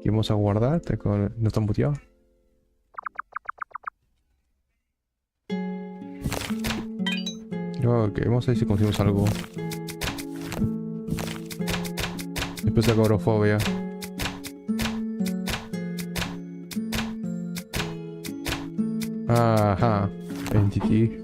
vamos a guardar, no están muteados. Ok, vamos a ver si conseguimos algo. Después de agorafobia. Ajá, entity.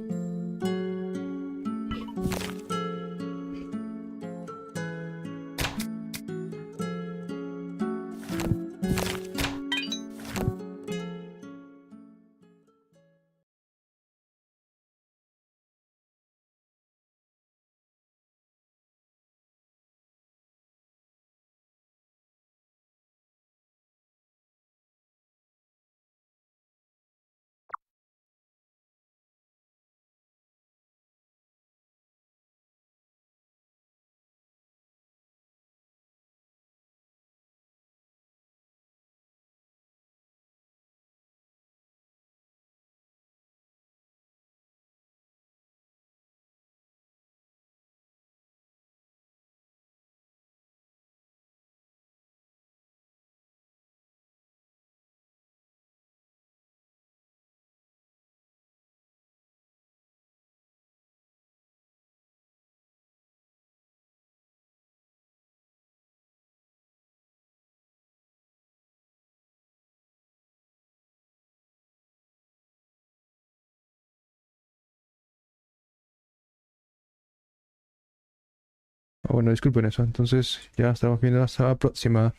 Bueno, disculpen eso. Entonces ya estamos viendo hasta la próxima.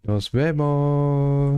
Nos vemos.